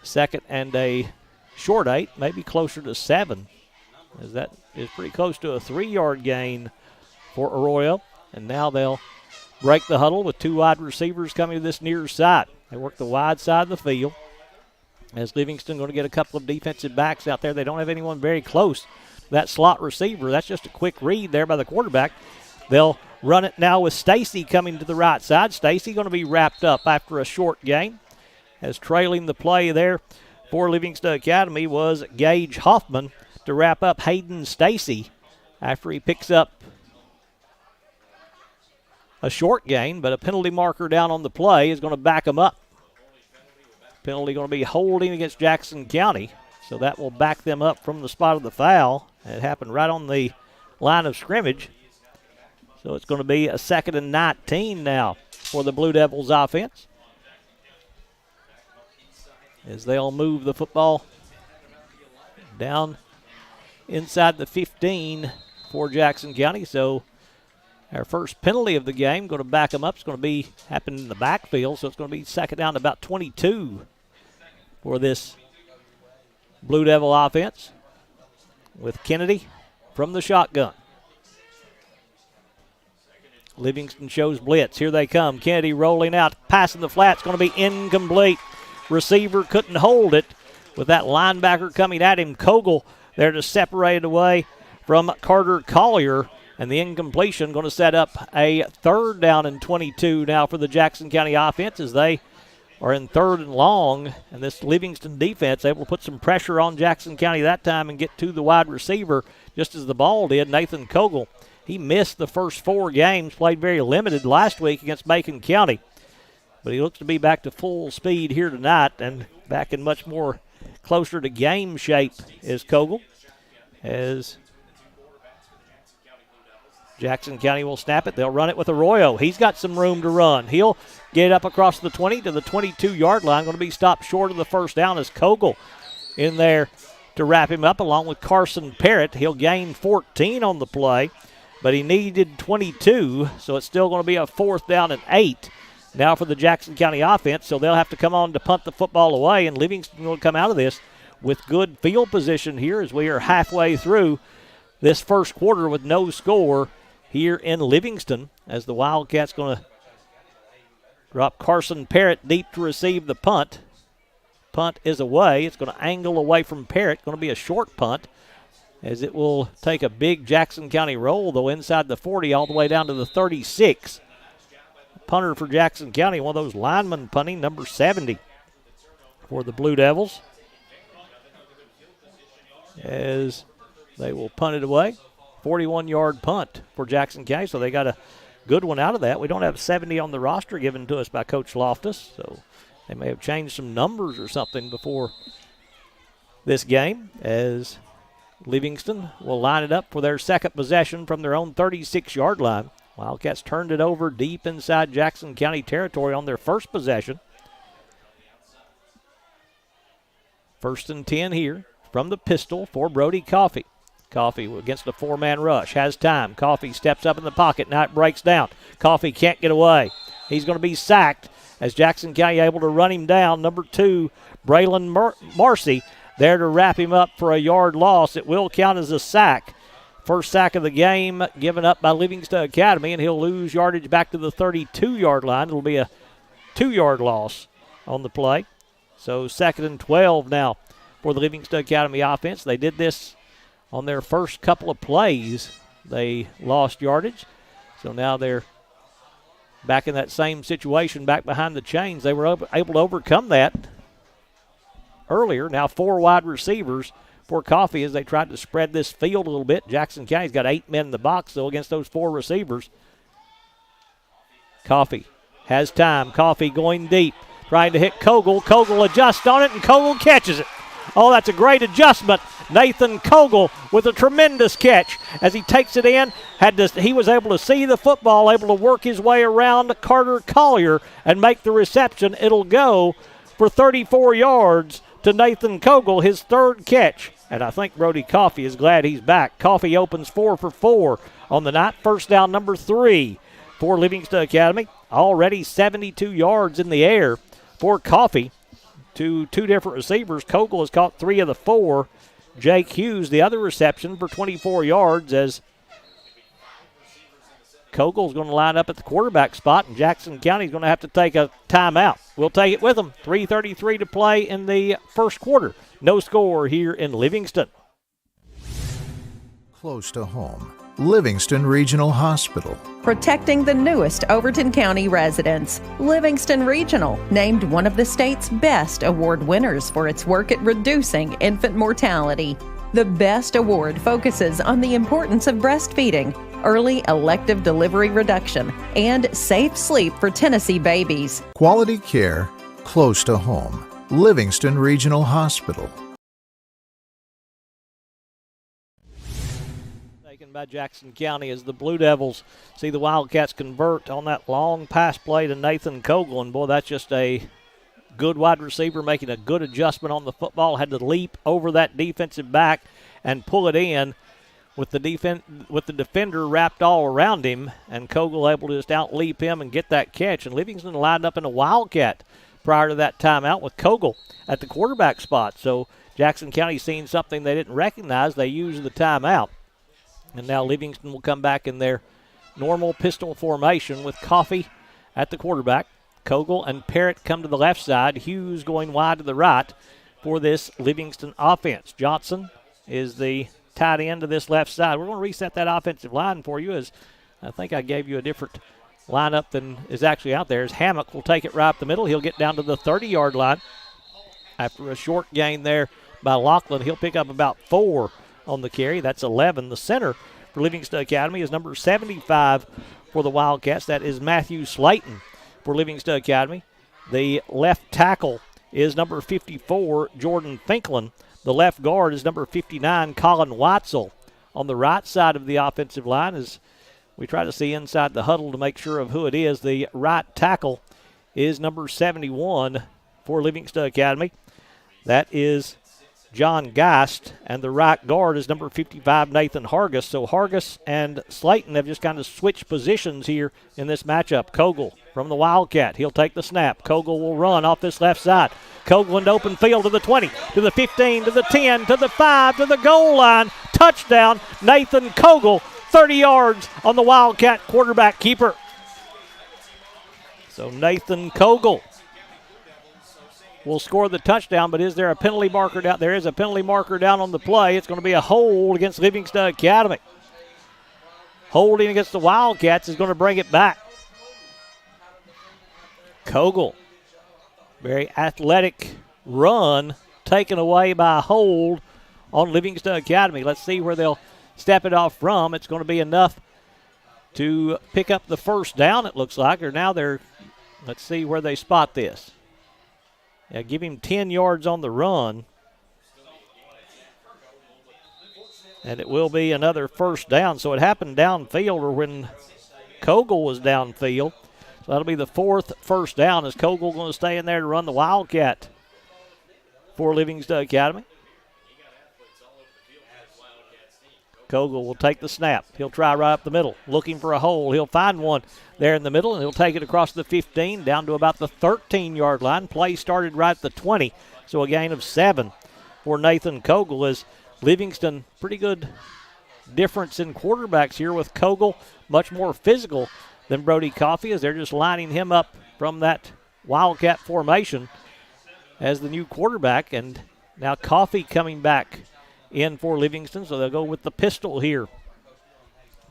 2nd and a short 8, maybe closer to 7, as that is pretty close to a 3-yard gain for Arroyo. And now they'll break the huddle with 2 wide receivers coming to this near side. They work the wide side of the field as Livingston going to get a couple of defensive backs out there. They don't have anyone very close to that slot receiver. That's just a quick read there by the quarterback. They'll run it now with Stacy coming to the right side. Stacy going to be wrapped up after a short gain, as trailing the play there for Livingston Academy was Gage Hoffman to wrap up Hayden Stacy after he picks up a short gain, but a penalty marker down on the play is going to back him up. Penalty going to be holding against Jackson County, so that will back them up from the spot of the foul. It happened right on the line of scrimmage. So it's going to be a 2nd and 19 now for the Blue Devils offense, as they'll move the football down inside the 15 for Jackson County. So our first penalty of the game going to back them up. It's going to be happening in the backfield, so it's going to be 2nd down to about 22 for this Blue Devil offense with Kennedy from the shotgun. Livingston shows blitz. Here they come. Kennedy rolling out, passing the flat. It's going to be incomplete. Receiver couldn't hold it with that linebacker coming at him. Kogel there to separate it away from Carter Collier. And the incompletion going to set up a 3rd down and 22 now for the Jackson County offense, as they are in 3rd and long. And this Livingston defense able to put some pressure on Jackson County that time and get to the wide receiver just as the ball did. Nathan Kogel, he missed the first 4 games, played very limited last week against Macon County. But he looks to be back to full speed here tonight and back in much more closer to game shape is Kogel, as Jackson County will snap it. They'll run it with Arroyo. He's got some room to run. He'll get up across the 20 to the 22-yard line. Going to be stopped short of the first down as Kogel in there to wrap him up along with Carson Parrott. He'll gain 14 on the play, but he needed 22, so it's still going to be a 4th down and 8 now for the Jackson County offense. So they'll have to come on to punt the football away, and Livingston will come out of this with good field position here as we are halfway through this first quarter with no score here in Livingston, as the Wildcats going to drop Carson Parrott deep to receive the punt. Punt is away. It's going to angle away from Parrott. Going to be a short punt, as it will take a big Jackson County roll, though, inside the 40 all the way down to the 36. Punter for Jackson County, one of those linemen punting, number 70 for the Blue Devils, as they will punt it away. 41-yard punt for Jackson County, so they got a good one out of that. We don't have 70 on the roster given to us by Coach Loftus, so they may have changed some numbers or something before this game, as Livingston will line it up for their second possession from their own 36-yard line. Wildcats turned it over deep inside Jackson County territory on their first possession. 1st and 10 here from the pistol for Brody Coffee. Coffee against a 4-man rush, has time. Coffee steps up in the pocket, now it breaks down. Coffee can't get away. He's going to be sacked as Jackson County able to run him down. Number 2, Braylon Marcy, there to wrap him up for a yard loss. It will count as a sack. First sack of the game given up by Livingston Academy, and he'll lose yardage back to the 32-yard line. It'll be a 2-yard loss on the play. So 2nd and 12 now for the Livingston Academy offense. They did this on their first couple of plays. They lost yardage. So now they're back in that same situation, back behind the chains. They were able to overcome that earlier. Now 4 wide receivers for Coffee as they tried to spread this field a little bit. Jackson County's got 8 men in the box, though, against those 4 receivers. Coffee has time. Coffee going deep, trying to hit Kogel. Kogel adjusts on it, and Kogel catches it. Oh, that's a great adjustment. Nathan Kogel with a tremendous catch as he takes it in. He was able to see the football, able to work his way around Carter Collier and make the reception. It'll go for 34 yards to Nathan Kogel, his 3rd catch. And I think Brody Coffee is glad he's back. Coffee opens 4 for 4 on the night. First down number 3 for Livingston Academy. Already 72 yards in the air for Coffee to 2 different receivers. Kogel has caught 3 of the 4. Jake Hughes, the other reception for 24 yards, as Kogel's going to line up at the quarterback spot, and Jackson County's going to have to take a timeout. We'll take it with them. 3:33 to play in the first quarter. No score here in Livingston. Close to home. Livingston Regional Hospital. Protecting the newest Overton County residents. Livingston Regional, named one of the state's best award winners for its work at reducing infant mortality. The BEST Award focuses on the importance of breastfeeding, early elective delivery reduction, and safe sleep for Tennessee babies. Quality care close to home. Livingston Regional Hospital. Taken by Jackson County as the Blue Devils see the Wildcats convert on that long pass play to Nathan Kogel. And boy, that's just a good wide receiver making a good adjustment on the football. Had to leap over that defensive back and pull it in with the defender wrapped all around him, and Kogel able to just out-leap him and get that catch. And Livingston lined up in a Wildcat prior to that timeout with Kogel at the quarterback spot. So Jackson County seen something they didn't recognize. They used the timeout. And now Livingston will come back in their normal pistol formation with Coffee at the quarterback. Kogel and Parrott come to the left side. Hughes going wide to the right for this Livingston offense. Johnson is the tight end to this left side. We're going to reset that offensive line for you, as I think I gave you a different lineup than is actually out there. As Hammock will take it right up the middle. He'll get down to the 30-yard line. After a short gain there by Lachlan, he'll pick up about 4 on the carry. That's 11. The center for Livingston Academy is number 75 for the Wildcats. That is Matthew Slayton for Livingston Academy. The left tackle is number 54, Jordan Finklin. The left guard is number 59, Colin Watzel. On the right side of the offensive line, as we try to see inside the huddle to make sure of who it is, the right tackle is number 71 for Livingston Academy. That is John Geist, and the right guard is number 55, Nathan Hargis. So Hargis and Slayton have just kind of switched positions here in this matchup. Kogel from the Wildcat. He'll take the snap. Kogel will run off this left side. Kogel into open field to the 20, to the 15, to the 10, to the 5, to the goal line. Touchdown, Nathan Kogel, 30 yards on the Wildcat quarterback keeper. So Nathan Kogel will score the touchdown, but is there a penalty marker down? There is a penalty marker down on the play. It's going to be a hold against Livingston Academy. Holding against the Wildcats is going to bring it back. Kogel, very athletic run, taken away by a hold on Livingston Academy. Let's see where they'll step it off from. It's going to be enough to pick up the first down, it looks like. Or now let's see where they spot this. Yeah, give him 10 yards on the run. And it will be another first down. So it happened downfield, or when Kogel was downfield. So that'll be the 4th first down, as Kogel going to stay in there to run the Wildcat for Livingston Academy. Kogel will take the snap. He'll try right up the middle, looking for a hole. He'll find one there in the middle, and he'll take it across the 15 down to about the 13-yard line. Play started right at the 20, so a gain of 7 for Nathan Kogel as Livingston, pretty good difference in quarterbacks here with Kogel, much more physical than Brody Coffey as they're just lining him up from that Wildcat formation as the new quarterback. And now Coffey coming back in for Livingston, so they'll go with the pistol here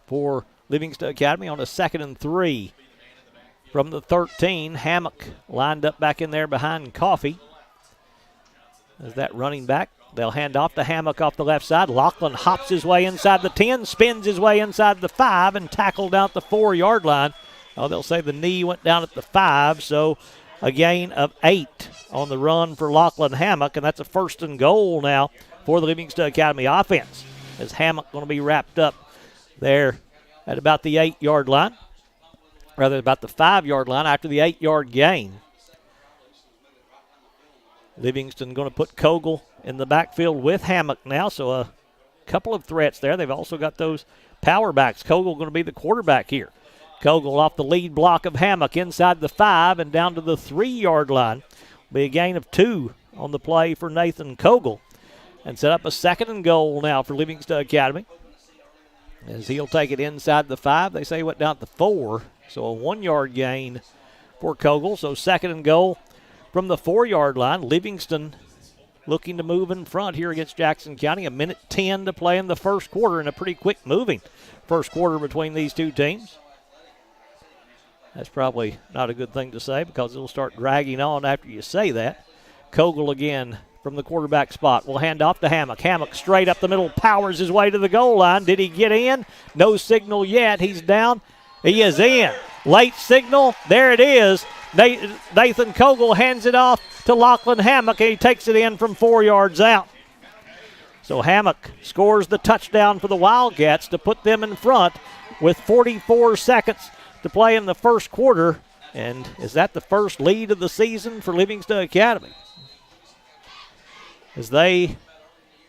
for Livingston Academy on a 2nd and 3 from the 13. Hammock lined up back in there behind Coffey as that running back. They'll hand off to Hammock off the left side. Lachlan hops his way inside the 10, spins his way inside the 5, and tackled out the 4-yard line. Oh, they'll say the knee went down at the 5, so a gain of 8 on the run for Lachlan Hammock, and that's a 1st and goal now for the Livingston Academy offense as Hammock going to be wrapped up there at about the 8-yard line, rather about the 5-yard line after the 8-yard gain. Livingston going to put Kogel in the backfield with Hammock now, so a couple of threats there. They've also got those power backs. Kogel going to be the quarterback here. Kogel off the lead block of Hammock inside the 5 and down to the 3-yard line. Be a gain of 2 on the play for Nathan Kogel and set up a 2nd and goal now for Livingston Academy as he'll take it inside the 5. They say he went down to the 4, so a 1-yard gain for Kogel. So 2nd and goal from the 4-yard line. Livingston looking to move in front here against Jackson County. 1:10 to play in the first quarter, and a pretty quick moving first quarter between these two teams. That's probably not a good thing to say because it'll start dragging on after you say that. Kogel again from the quarterback spot. Will hand off to Hammock. Hammock straight up the middle, powers his way to the goal line. Did he get in? No signal yet. He's down. He is in. Late signal. There it is. Nathan Kogel hands it off to Lachlan Hammock, and he takes it in from 4 yards out. So Hammock scores the touchdown for the Wildcats to put them in front with 44 seconds to play in the first quarter. And is that the first lead of the season for Livingston Academy? As they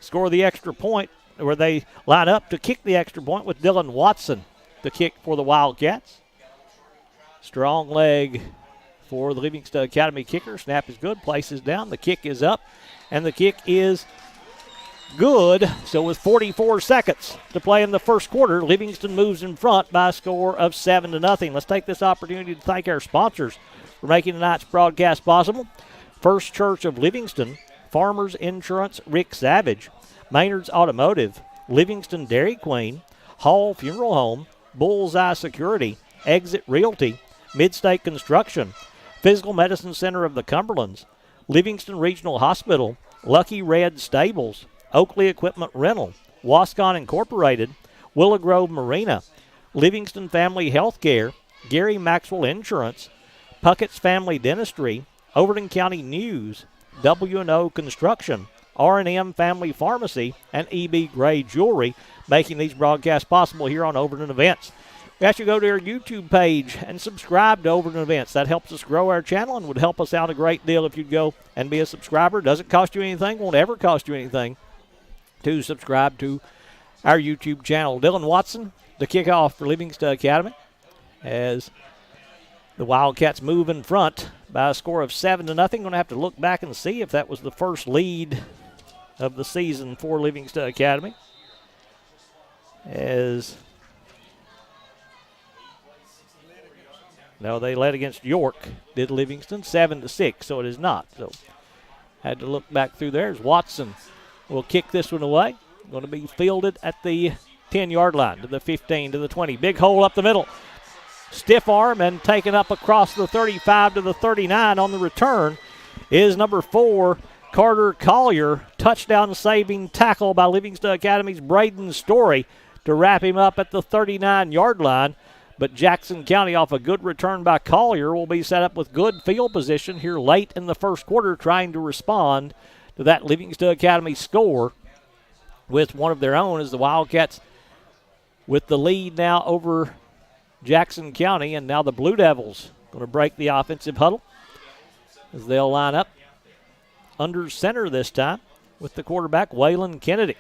score the extra point, where they line up to kick the extra point with Dylan Watson to kick for the Wildcats. Strong leg for the Livingston Academy kicker. Snap is good, places down, the kick is up, and the kick is good. So with 44 seconds to play in the first quarter, Livingston moves in front by a score of 7-0. Let's take this opportunity to thank our sponsors for making tonight's broadcast possible. First Church of Livingston, Farmers Insurance, Rick Savage, Maynard's Automotive, Livingston Dairy Queen, Hall Funeral Home, Bullseye Security, Exit Realty, Midstate Construction, Physical Medicine Center of the Cumberlands, Livingston Regional Hospital, Lucky Red Stables, Oakley Equipment Rental, Wascon Incorporated, Willow Grove Marina, Livingston Family Healthcare, Gary Maxwell Insurance, Puckett's Family Dentistry, Overton County News, W&O Construction, R&M Family Pharmacy, and E.B. Gray Jewelry, making these broadcasts possible here on Overton Events. We ask you to go to our YouTube page and subscribe to Overton Events. That helps us grow our channel and would help us out a great deal if you'd go and be a subscriber. Doesn't cost you anything, won't ever cost you anything to subscribe to our YouTube channel. Dylan Watson, the kickoff for Livingston Academy, as the Wildcats move in front by a score of 7-0. Going to have to look back and see if that was the first lead of the season for Livingston Academy. No, they led against York, did Livingston, 7-6, so it is not. So had to look back through there as Watson will kick this one away. Going to be fielded at the 10-yard line, to the 15, to the 20. Big hole up the middle. Stiff arm and taken up across the 35 to the 39 on the return is number 4, Carter Collier. Touchdown saving tackle by Livingston Academy's Braden Story to wrap him up at the 39-yard line. But Jackson County, off a good return by Collier, will be set up with good field position here late in the first quarter, trying to respond to that Livingston Academy score with one of their own, as the Wildcats with the lead now over Jackson County. And now the Blue Devils going to break the offensive huddle as they'll line up under center this time with the quarterback, Waylon Kennedy.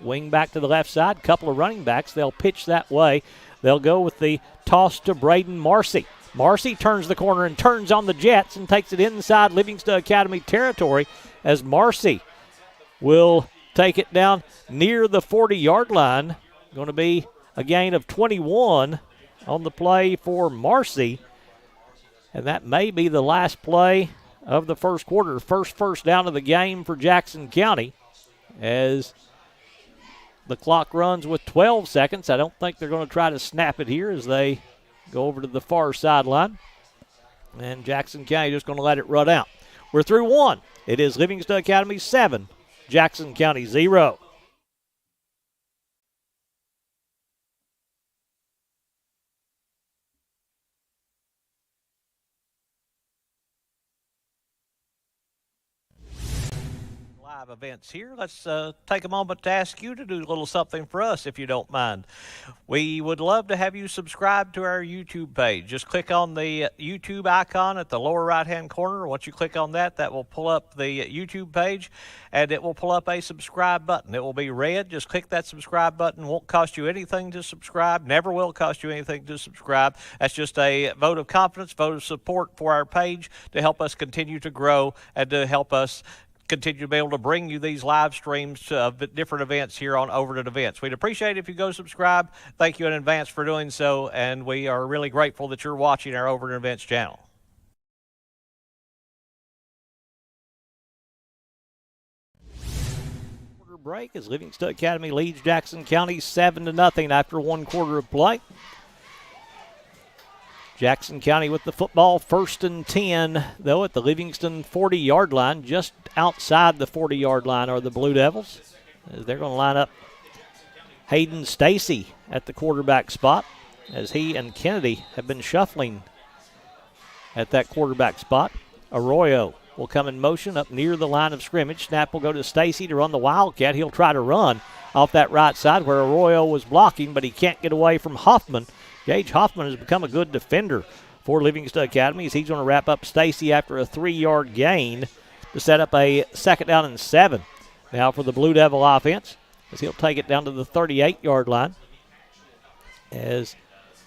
Wing back to the left side. Couple of running backs. They'll pitch that way. They'll go with the toss to Braden Marcy. Marcy turns the corner and turns on the Jets and takes it inside Livingston Academy territory as Marcy will take it down near the 40-yard line. Going to be a gain of 21 on the play for Marcy. And that may be the last play of the first quarter. First down of the game for Jackson County as the clock runs with 12 seconds. I don't think they're going to try to snap it here as they go over to the far sideline. And Jackson County just going to let it run out. We're through one. It is Livingston Academy 7, Jackson County 0. Live events here. Let's take a moment to ask you to do a little something for us if you don't mind. We would love to have you subscribe to our YouTube page. Just click on the YouTube icon at the lower right hand corner. Once you click on that, that will pull up the YouTube page and it will pull up a subscribe button. It will be red. Just click that subscribe button. Won't cost you anything to subscribe. Never will cost you anything to subscribe. That's just a vote of confidence, vote of support for our page to help us continue to grow and to help us continue to be able to bring you these live streams of different events here on Overton Events. We'd appreciate it if you go subscribe. Thank you in advance for doing so, and we are really grateful that you're watching our Overton Events channel. Quarter break as Livingston Academy leads Jackson County 7-0 after 1 quarter of play. Jackson County with the football, 1st and 10, though, at the Livingston 40-yard line. Just outside the 40-yard line are the Blue Devils. They're going to line up Hayden Stacy at the quarterback spot as he and Kennedy have been shuffling at that quarterback spot. Arroyo will come in motion up near the line of scrimmage. Snap will go to Stacy to run the Wildcat. He'll try to run off that right side where Arroyo was blocking, but he can't get away from Hoffman. Gage Hoffman has become a good defender for Livingston Academy as he's going to wrap up Stacy after a 3-yard gain to set up a 2nd down and 7. Now for the Blue Devil offense as he'll take it down to the 38-yard line as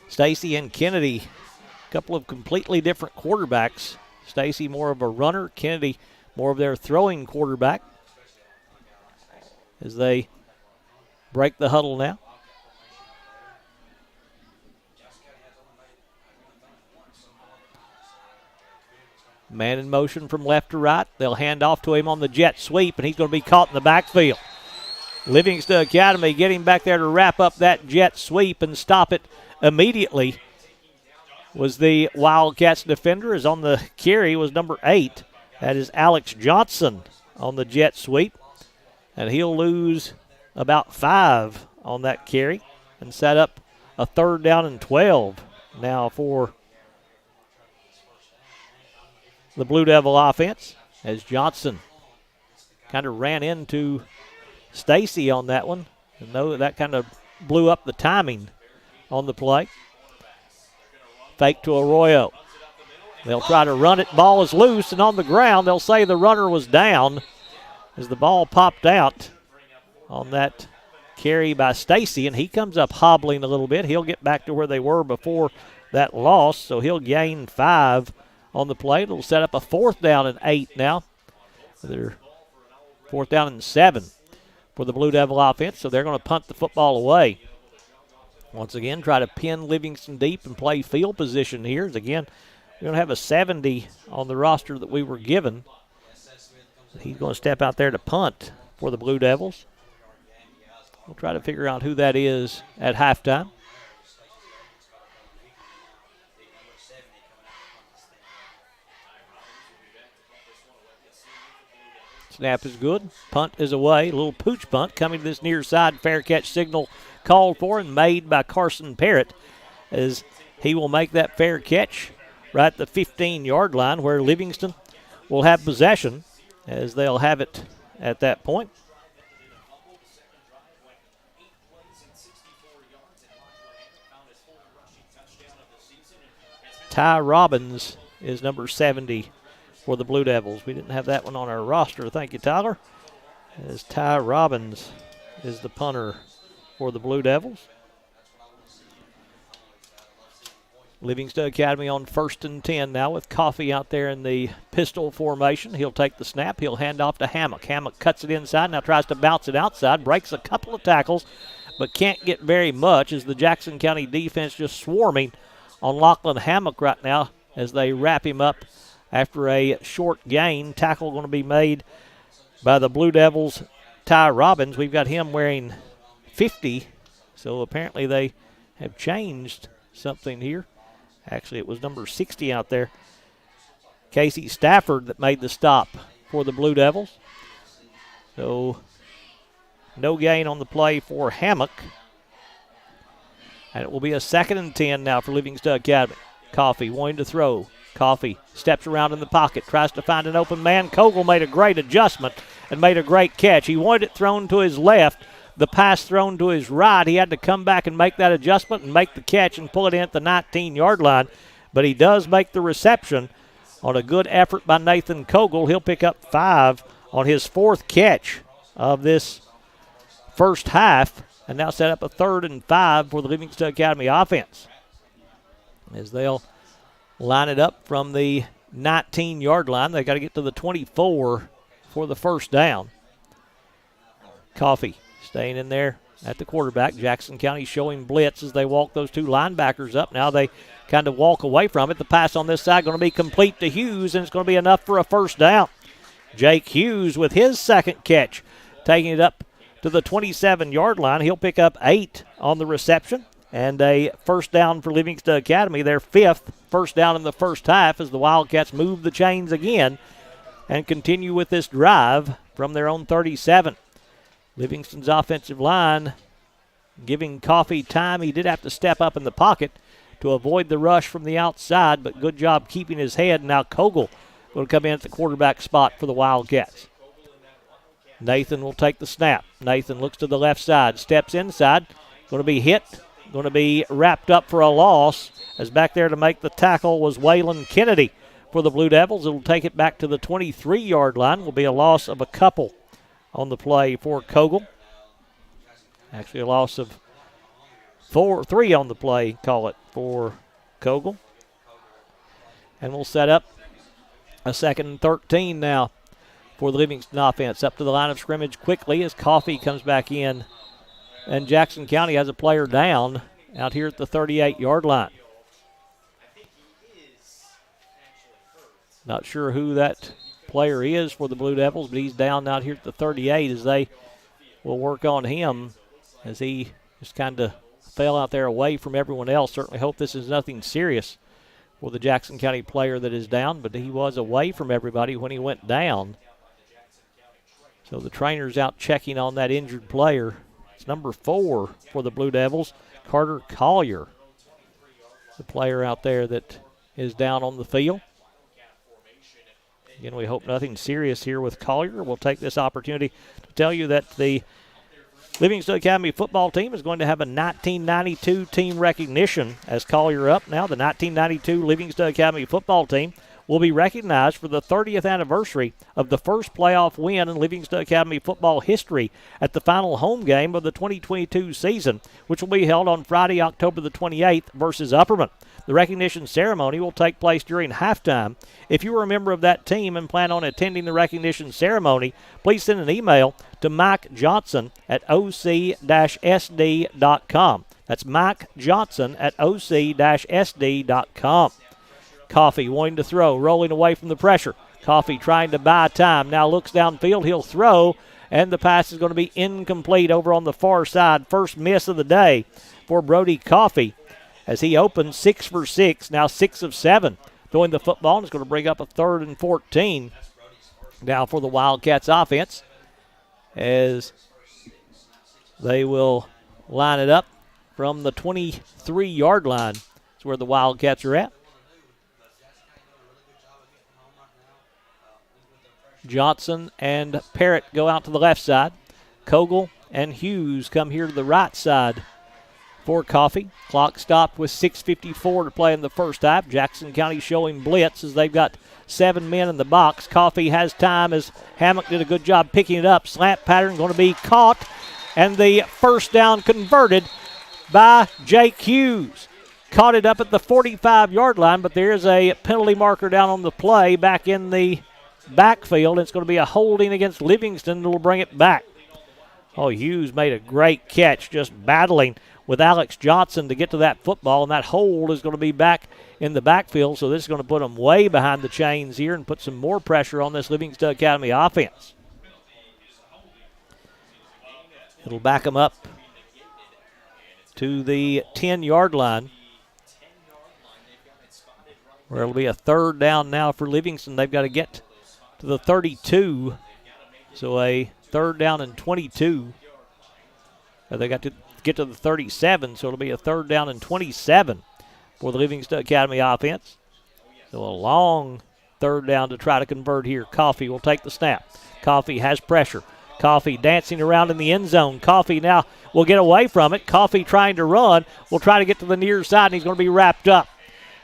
Stacy and Kennedy, a couple of completely different quarterbacks. Stacy more of a runner, Kennedy more of their throwing quarterback as they break the huddle now. Man in motion from left to right. They'll hand off to him on the jet sweep, and he's going to be caught in the backfield. Livingston Academy getting back there to wrap up that jet sweep and stop it immediately was the Wildcats defender. As on the carry was number 8. That is Alex Johnson on the jet sweep. And he'll lose about 5 on that carry and set up a 3rd down and 12 now for the Blue Devil offense as Johnson kind of ran into Stacy on that one. And that kind of blew up the timing on the play. Fake to Arroyo. They'll try to run it. Ball is loose and on the ground. They'll say the runner was down as the ball popped out on that carry by Stacy, and he comes up hobbling a little bit. He'll get back to where they were before that loss, so he'll gain 5 on the play. It'll set up a 4th down and 8 now. They're 4th down and 7 for the Blue Devil offense, so they're going to punt the football away. Once again, try to pin Livingston deep and play field position here. Again, we're going to have a 70 on the roster that we were given. He's going to step out there to punt for the Blue Devils. We'll try to figure out who that is at halftime. Snap is good. Punt is away. A little pooch punt coming to this near side. Fair catch signal called for and made by Carson Parrott as he will make that fair catch right at the 15-yard line where Livingston will have possession as they'll have it at that point. Ty Robbins is number 70 for the Blue Devils. We didn't have that one on our roster. Thank you, Tyler. As Ty Robbins is the punter for the Blue Devils. Livingston Academy on 1st and 10 now with Coffee out there in the pistol formation. He'll take the snap. He'll hand off to Hammock. Hammock cuts it inside, now tries to bounce it outside, breaks a couple of tackles, but can't get very much as the Jackson County defense just swarming on Lachlan Hammock right now as they wrap him up after a short gain. Tackle going to be made by the Blue Devils, Ty Robbins. We've got him wearing 50, so apparently they have changed something here. Actually, it was number 60 out there. Casey Stafford that made the stop for the Blue Devils. So, no gain on the play for Hammock. And it will be a 2nd and 10 now for Livingston Academy. Coffee wanting to throw. Coffee steps around in the pocket, tries to find an open man. Kogel made a great adjustment and made a great catch. He wanted it thrown to his left. The pass thrown to his right. He had to come back and make that adjustment and make the catch and pull it in at the 19-yard line. But he does make the reception on a good effort by Nathan Kogel. He'll pick up 5 on his 4th catch of this first half, and now set up a 3rd and 5 for the Livingston Academy offense as they'll line it up from the 19-yard line. They got to get to the 24 for the first down. Coffee staying in there at the quarterback. Jackson County showing blitz as they walk those 2 linebackers up. Now they kind of walk away from it. The pass on this side going to be complete to Hughes, and it's going to be enough for a first down. Jake Hughes with his 2nd catch, taking it up to the 27-yard line. He'll pick up 8 on the reception, and a first down for Livingston Academy, their 5th first down in the first half as the Wildcats move the chains again and continue with this drive from their own 37. Livingston's offensive line giving Coffee time. He did have to step up in the pocket to avoid the rush from the outside, but good job keeping his head. Now Kogel will come in at the quarterback spot for the Wildcats. Nathan will take the snap. Nathan looks to the left side, steps inside, going to be hit, going to be wrapped up for a loss, as back there to make the tackle was Waylon Kennedy for the Blue Devils. It'll take it back to the 23-yard line. Will be a loss of a couple on the play for Kogel. Actually a loss of 3 on the play, call it, for Kogel. And we'll set up a 2nd and 13 now for the Livingston offense. Up to the line of scrimmage quickly as Coffee comes back in. And Jackson County has a player down out here at the 38-yard line. Not sure who that player is for the Blue Devils, but he's down out here at the 38 as they will work on him as he just kind of fell out there away from everyone else. Certainly hope this is nothing serious for the Jackson County player that is down, but he was away from everybody when he went down. So the trainer's out checking on that injured player. It's number 4 for the Blue Devils, Carter Collier, the player out there that is down on the field. Again, we hope nothing serious here with Collier. We'll take this opportunity to tell you that the Livingston Academy football team is going to have a 1992 team recognition as Collier up. Now the 1992 Livingston Academy football team will be recognized for the 30th anniversary of the first playoff win in Livingston Academy football history at the final home game of the 2022 season, which will be held on Friday, October the 28th versus Upperman. The recognition ceremony will take place during halftime. If you are a member of that team and plan on attending the recognition ceremony, please send an email to Mike Johnson at oc-sd.com. That's Mike Johnson at oc-sd.com. Coffee wanting to throw, rolling away from the pressure. Coffee trying to buy time. Now looks downfield. He'll throw, and the pass is going to be incomplete over on the far side. First miss of the day for Brody Coffee as he opens 6 for 6, now 6 of 7. Throwing the football, and it's going to bring up a 3rd and 14 now for the Wildcats offense as they will line it up from the 23-yard line. That's where the Wildcats are at. Johnson and Parrott go out to the left side. Kogel and Hughes come here to the right side for Coffee. Clock stopped with 6:54 to play in the first half. Jackson County showing blitz as they've got 7 men in the box. Coffee has time as Hammock did a good job picking it up. Slant pattern going to be caught And the first down converted by Jake Hughes. Caught it up at the 45-yard line, but there's a penalty marker down on the play back in the backfield. It's going to be a holding against Livingston that will bring it back. Oh, Hughes made a great catch, just battling with Alex Johnson to get to that football, and that hold is going to be back in the backfield, so this is going to put them way behind the chains here and put some more pressure on this Livingston Academy offense. It'll back them up to the 10-yard line, where it'll be a third down now for Livingston. They've got to get to the 32, so a third down and 22. They got to get to the 37, so it'll be a third down and 27 for the Livingston Academy offense. So a long third down to try to convert here. Coffee will take the snap. Coffee has pressure. Coffee dancing around in the end zone. Coffee now will get away from it. Coffee trying to run. Will try to get to the near side, and he's going to be wrapped up.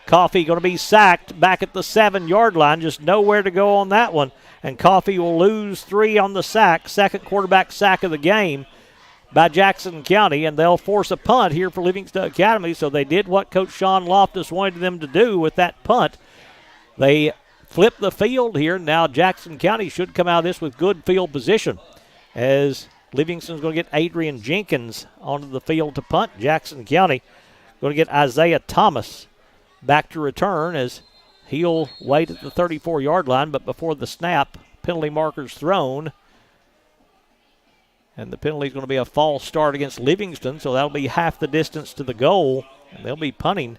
Coffee going to be sacked back at the 7-yard line. Just nowhere to go on that one. And Coffee will lose 3 on the sack. Second quarterback sack of the game by Jackson County, and they'll force a punt here for Livingston Academy. So they did what Coach Sean Loftus wanted them to do with that punt. They flipped the field here. Now Jackson County should come out of this with good field position, as Livingston's going to get Adrian Jenkins onto the field to punt. Jackson County going to get Isaiah Thomas back to return, as he'll wait at the 34-yard line, but before the snap, penalty markers thrown. And the penalty is going to be a false start against Livingston, so that'll be half the distance to the goal, and they'll be punting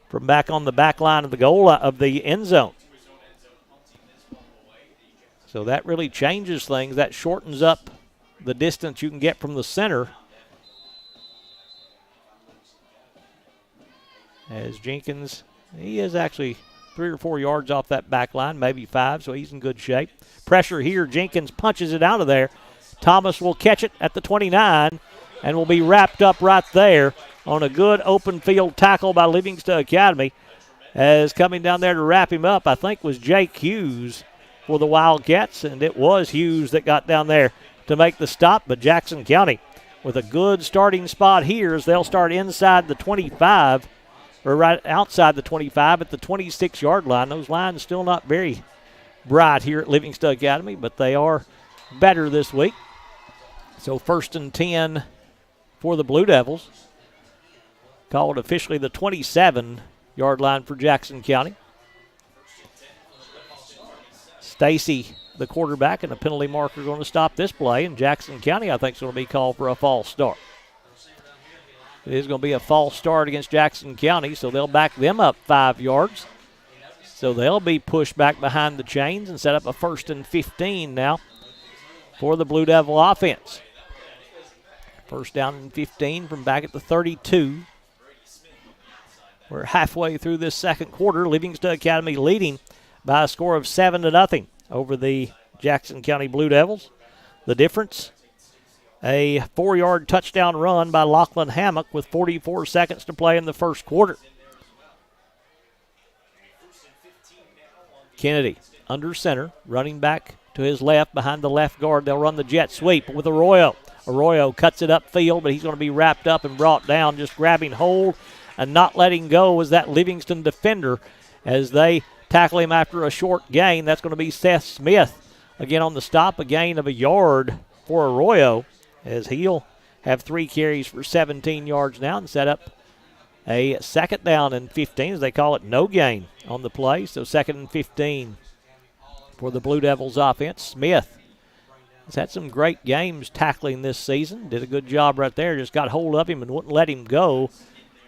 from back on the back line of the goal of the end zone. So that really changes things. That shortens up the distance you can get from the center. As Jenkins, he is actually 3 or 4 yards off that back line, maybe 5, so he's in good shape. Pressure here. Jenkins punches it out of there. Thomas will catch it at the 29 and will be wrapped up right there on a good open field tackle by Livingston Academy. As coming down there to wrap him up, I think, was Jake Hughes for the Wildcats, and it was Hughes that got down there to make the stop. But Jackson County with a good starting spot here, as they'll start inside the 25, or right outside the 25 at the 26-yard line. Those lines still not very bright here at Livingston Academy, but they are better this week. So 1st and 10 for the Blue Devils. Called officially the 27-yard line for Jackson County. Stacy, the quarterback, and a penalty marker going to stop this play. And Jackson County, I think, is going to be called for a false start. It is going to be a false start against Jackson County, so they'll back them up 5 yards. So they'll be pushed back behind the chains and set up a 1st and 15 now for the Blue Devil offense. First down and 15 from back at the 32. We're halfway through this second quarter. Livingston Academy leading by a score of 7-0 over the Jackson County Blue Devils. The difference, a 4-yard touchdown run by Lachlan Hammock with 44 seconds to play in the first quarter. Kennedy under center, running back to his left behind the left guard. They'll run the jet sweep with Arroyo. Arroyo cuts it upfield, but he's going to be wrapped up and brought down. Just grabbing hold and not letting go was that Livingston defender as they tackle him after a short gain. That's going to be Seth Smith again on the stop, a gain of a yard for Arroyo, as he'll have 3 carries for 17 yards now and set up a 2nd down and 15, as they call it, no gain on the play. So 2nd and 15 for the Blue Devils offense. Smith has had some great games tackling this season. Did a good job right there. Just got hold of him and wouldn't let him go.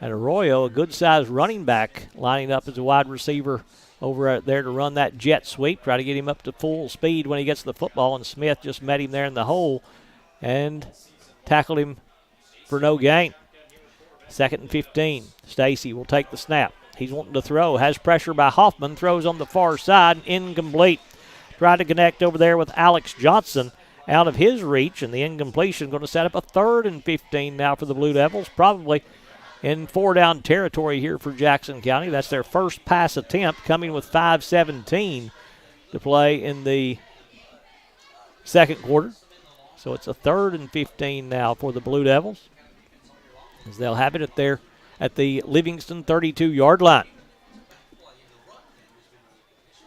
And Arroyo, a good-sized running back, lining up as a wide receiver over there to run that jet sweep, try to get him up to full speed when he gets the football, and Smith just met him there in the hole and tackled him for no gain. 2nd and 15. Stacy will take the snap. He's wanting to throw. Has pressure by Hoffman. Throws on the far side. Incomplete. Tried to connect over there with Alex Johnson out of his reach, and the incompletion going to set up a 3rd and 15 now for the Blue Devils. Probably in 4-down territory here for Jackson County. That's their first pass attempt, coming with 5:17 to play in the second quarter. So it's a 3rd and 15 now for the Blue Devils, as they'll have it at the Livingston 32-yard line.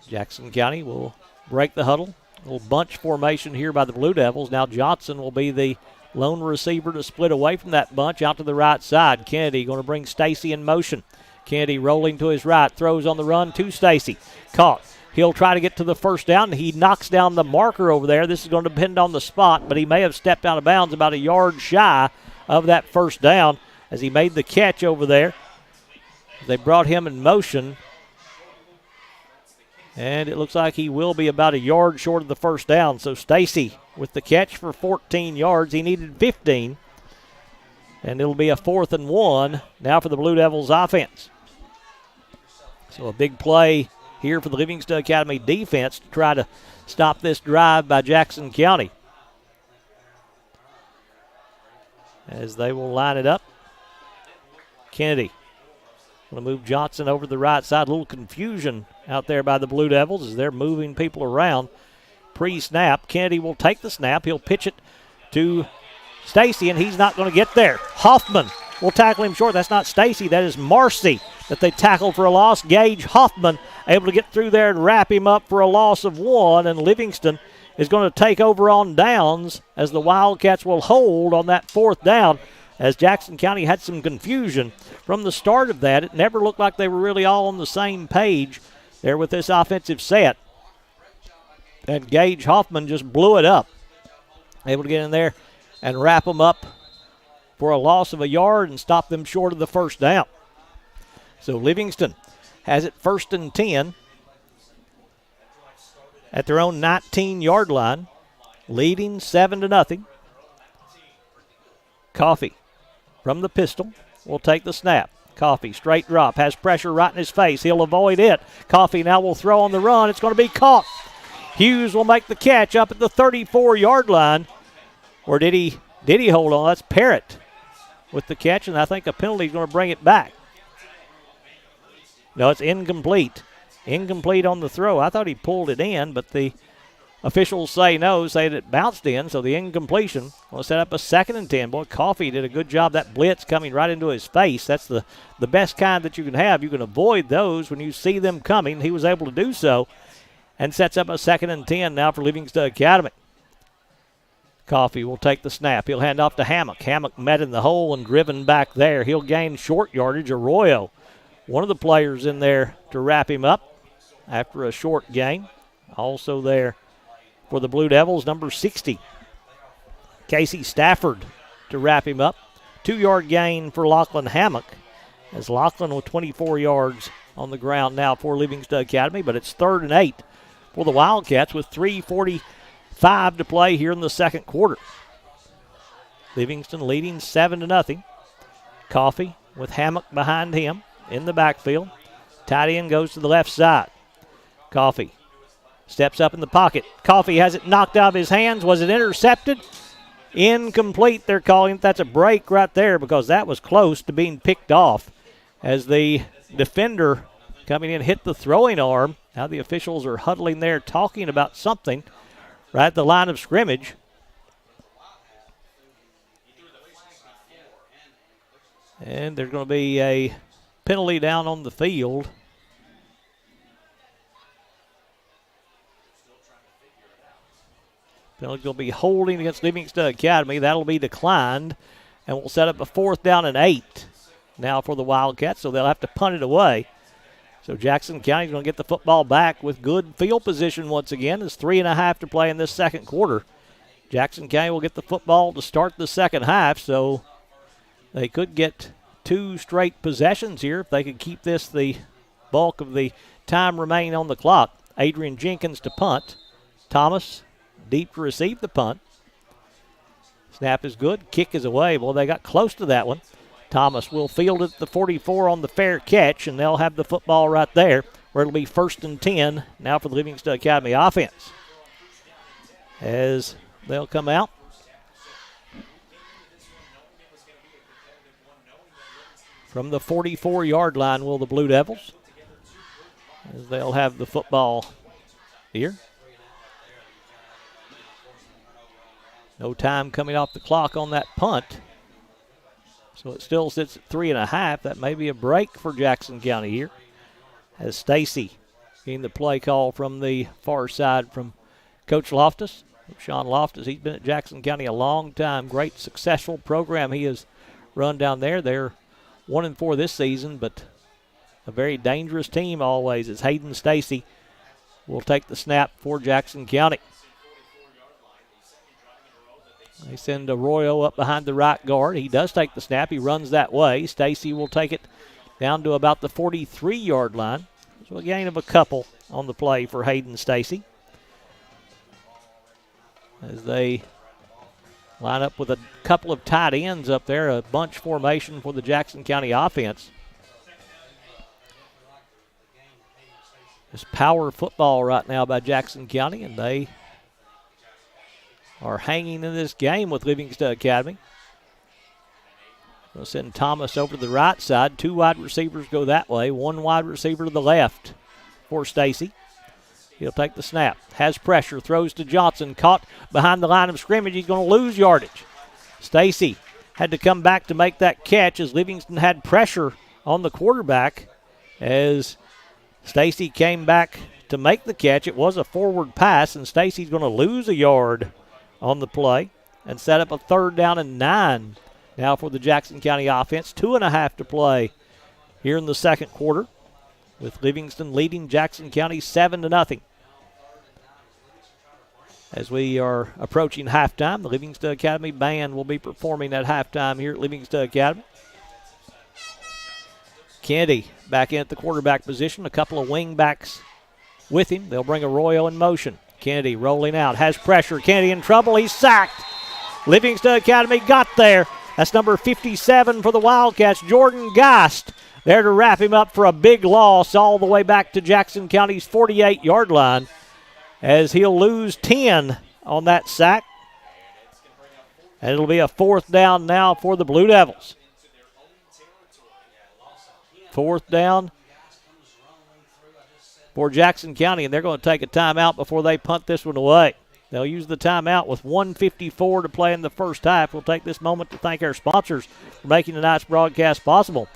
Jackson County will break the huddle. A little bunch formation here by the Blue Devils. Now Johnson will be the lone receiver to split away from that bunch out to the right side. Kennedy going to bring Stacy in motion. Kennedy rolling to his right, throws on the run to Stacy. Caught. He'll try to get to the first down. He knocks down the marker over there. This is going to depend on the spot, but he may have stepped out of bounds about a yard shy of that first down as he made the catch over there. They brought him in motion, and it looks like he will be about a yard short of the first down. So Stacy with the catch for 14 yards. He needed 15, and it'll be a 4th and 1 now for the Blue Devils offense. So a big play here for the Livingston Academy defense to try to stop this drive by Jackson County, as they will line it up. Kennedy going to move Johnson over to the right side. A little confusion out there by the Blue Devils as they're moving people around pre-snap. Kennedy will take the snap. He'll pitch it to Stacy, and he's not going to get there. Hoffman will tackle him short. That's not Stacy. That is Marcy that they tackled for a loss. Gage Hoffman able to get through there and wrap him up for a loss of 1, and Livingston is going to take over on downs as the Wildcats will hold on that 4th down, as Jackson County had some confusion from the start of that. It never looked like they were really all on the same page there with this offensive set. And Gage Hoffman just blew it up, able to get in there and wrap them up for a loss of a yard and stop them short of the first down. So Livingston has it 1st and 10 at their own 19-yard line, leading 7-0. Coffee from the pistol will take the snap. Coffee, straight drop, has pressure right in his face. He'll avoid it. Coffee now will throw on the run. It's going to be caught. Hughes will make the catch up at the 34-yard line. Or did he hold on? That's Parrott with the catch, and I think a penalty is going to bring it back. No, it's incomplete. Incomplete on the throw. I thought he pulled it in, but the officials say no, say that it bounced in, so the incompletion will set up a 2nd and 10. Boy, Coffee did a good job. That blitz coming right into his face. That's the best kind that you can have. You can avoid those when you see them coming. He was able to do so and sets up a 2nd and 10 now for Livingston Academy. Coffee will take the snap. He'll hand off to Hammock. Hammock met in the hole and driven back there. He'll gain short yardage. Arroyo, one of the players in there to wrap him up after a short gain. Also there for the Blue Devils, number 60, Casey Stafford to wrap him up. 2-yard gain for Lachlan Hammock, as Lachlan with 24 yards on the ground now for Livingston Academy, but it's 3rd and 8 for the Wildcats with 3:45 to play here in the second quarter. Livingston leading 7-0. Coffee with Hammock behind him in the backfield. Tight end goes to the left side. Coffee steps up in the pocket. Coffee has it knocked out of his hands. Was it intercepted? Incomplete, they're calling it. That's a break right there because that was close to being picked off as the defender coming in hit the throwing arm. Now the officials are huddling there talking about something right at the line of scrimmage. And there's going to be a penalty down on the field. Penalty's going to be holding against Livingston Academy. That'll be declined, and we'll set up a 4th down and 8 now for the Wildcats, so they'll have to punt it away. So Jackson County's going to get the football back with good field position once again. There's 3.5 to play in this second quarter. Jackson County will get the football to start the second half, so they could get 2 straight possessions here if they could keep this the bulk of the time remaining on the clock. Adrian Jenkins to punt. Thomas deep to receive the punt. Snap is good. Kick is away. Well, they got close to that one. Thomas will field it at the 44 on the fair catch, and they'll have the football right there where it'll be 1st and 10 now for the Livingston Academy offense. As they'll come out. From the 44-yard line will the Blue Devils, as they'll have the football here. No time coming off the clock on that punt. So it still sits at 3.5. That may be a break for Jackson County here. As Stacy getting the play call from the far side from Coach Loftus. Sean Loftus, he's been at Jackson County a long time. Great successful program he has run down there. They're 1-4 this season, but a very dangerous team always, as Hayden Stacy will take the snap for Jackson County. They send Arroyo up behind the right guard. He does take the snap. He runs that way. Stacy will take it down to about the 43-yard line. So a gain of a couple on the play for Hayden Stacy, as they line up with a couple of tight ends up there, a bunch formation for the Jackson County offense. It's power football right now by Jackson County, and they are hanging in this game with Livingston Academy. We'll send Thomas over to the right side. 2 wide receivers go that way. 1 wide receiver to the left for Stacy. He'll take the snap. Has pressure. Throws to Johnson. Caught behind the line of scrimmage. He's going to lose yardage. Stacy had to come back to make that catch as Livingston had pressure on the quarterback. As Stacy came back to make the catch, it was a forward pass, and Stacy's going to lose a yard on the play and set up a 3rd down and 9 now for the Jackson County offense. 2.5 to play here in the second quarter, with Livingston leading Jackson County 7-0. As we are approaching halftime, the Livingston Academy band will be performing at halftime here at Livingston Academy. Kennedy back in at the quarterback position, a couple of wing backs with him. They'll bring Arroyo in motion. Kennedy rolling out, has pressure. Kennedy in trouble. He's sacked. Livingston Academy got there. That's number 57 for the Wildcats, Jordan Geist, there to wrap him up for a big loss all the way back to Jackson County's 48-yard line, as he'll lose 10 on that sack. And it'll be a 4th down now for the Blue Devils. 4th down for Jackson County, and they're going to take a timeout before they punt this one away. They'll use the timeout with 1:54 to play in the first half. We'll take this moment to thank our sponsors for making tonight's broadcast possible.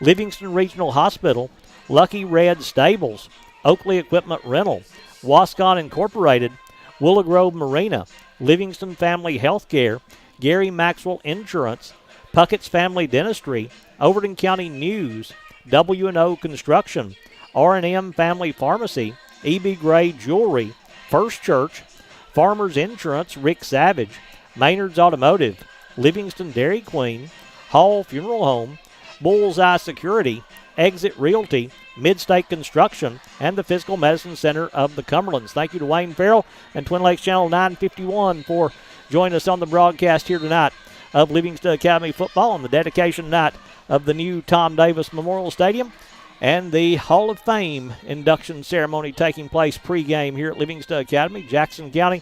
Livingston Regional Hospital, Lucky Red Stables, Oakley Equipment Rental, Wascon Incorporated, Willow Grove Marina, Livingston Family Healthcare, Gary Maxwell Insurance, Puckett's Family Dentistry, Overton County News, W&O Construction, R&M Family Pharmacy, E.B. Gray Jewelry, First Church, Farmers Insurance, Rick Savage, Maynard's Automotive, Livingston Dairy Queen, Hall Funeral Home, Bullseye Security, Exit Realty, Midstate Construction, and the Physical Medicine Center of the Cumberlands. Thank you to Wayne Farrell and Twin Lakes Channel 951 for joining us on the broadcast here tonight of Livingston Academy football on the dedication night of the new Tom Davis Memorial Stadium and the Hall of Fame induction ceremony taking place pregame here at Livingston Academy. Jackson County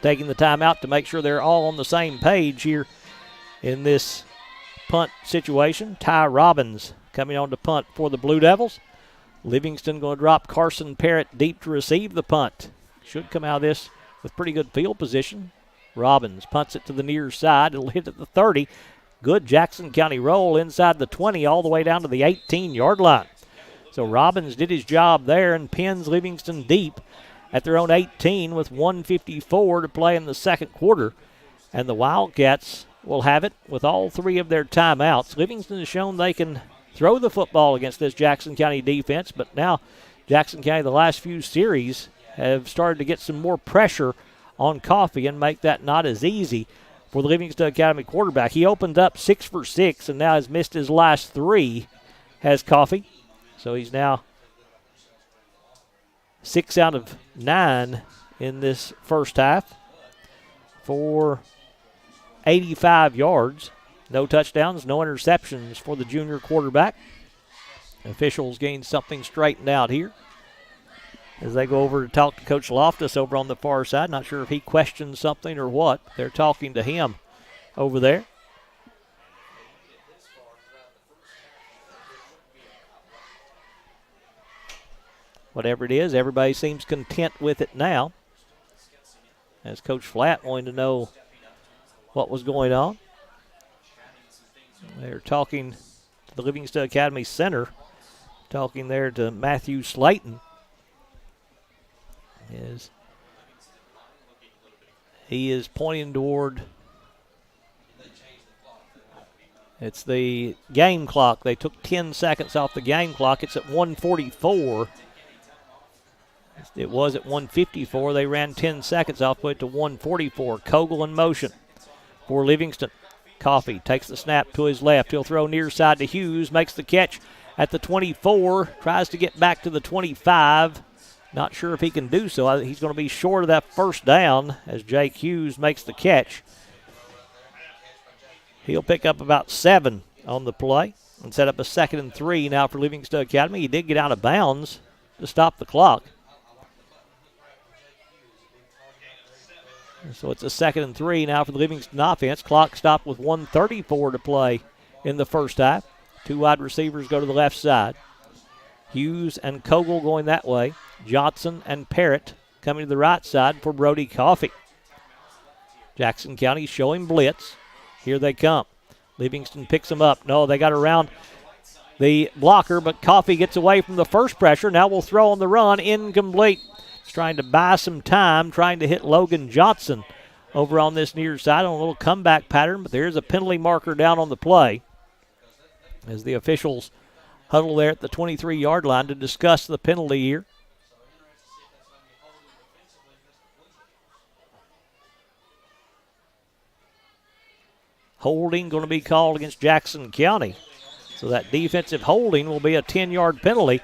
taking the time out to make sure they're all on the same page here in this punt situation. Ty Robbins coming on to punt for the Blue Devils. Livingston going to drop Carson Parrott deep to receive the punt. Should come out of this with pretty good field position. Robbins punts it to the near side. It'll hit at the 30. Good Jackson County roll inside the 20 all the way down to the 18-yard line. So Robbins did his job there and pins Livingston deep at their own 18 with 1:54 to play in the second quarter. And the Wildcats will have it with all 3 of their timeouts. Livingston has shown they can throw the football against this Jackson County defense, but now Jackson County, the last few series, have started to get some more pressure on Coffee and make that not as easy for the Livingston Academy quarterback. He opened up 6 for 6 and now has missed his last 3, has Coffee. So he's now 6 out of 9 in this first half for 85 yards. No touchdowns, no interceptions for the junior quarterback. Officials gain something straightened out here as they go over to talk to Coach Loftus over on the far side. Not sure if he questioned something or what. They're talking to him over there. Whatever it is, everybody seems content with it now, as Coach Flatt wanting to know what was going on. They were talking to the Livingston Academy Center, talking there to Matthew Slayton. He is pointing toward, it's the game clock. They took 10 seconds off the game clock. It's at 1:44. It was at 1:54. They ran 10 seconds off, put it to 1:44. Kogel in motion for Livingston. Coffee takes the snap to his left. He'll throw near side to Hughes, makes the catch at the 24, tries to get back to the 25. Not sure if he can do so. He's going to be short of that first down as Jake Hughes makes the catch. He'll pick up about 7 on the play and set up a 2nd and 3 now for Livingston Academy. He did get out of bounds to stop the clock. So it's a 2nd and 3 now for the Livingston offense. Clock stopped with 1:34 to play in the first half. 2 wide receivers go to the left side. Hughes and Kogel going that way. Johnson and Parrott coming to the right side for Brody Coffee. Jackson County showing blitz. Here they come. Livingston picks them up. No, they got around the blocker, but Coffee gets away from the first pressure. Now we'll throw on the run. Incomplete. He's trying to buy some time, trying to hit Logan Johnson over on this near side on a little comeback pattern, but there's a penalty marker down on the play as the officials huddle there at the 23-yard line to discuss the penalty here. Holding going to be called against Jackson County. So that defensive holding will be a 10-yard penalty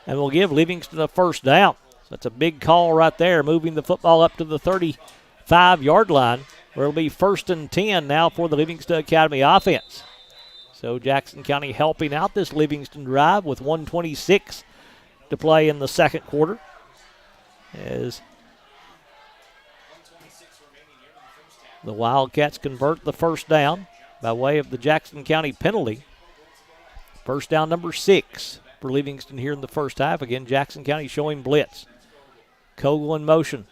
and will give Livingston a first down. So that's a big call right there, moving the football up to the 35-yard line, where it'll be 1st and 10 now for the Livingston Academy offense. So Jackson County helping out this Livingston drive with 1:26 to play in the second quarter. As the Wildcats convert the first down by way of the Jackson County penalty. First down number 6 for Livingston here in the first half. Again, Jackson County showing blitz. Kogel in motion.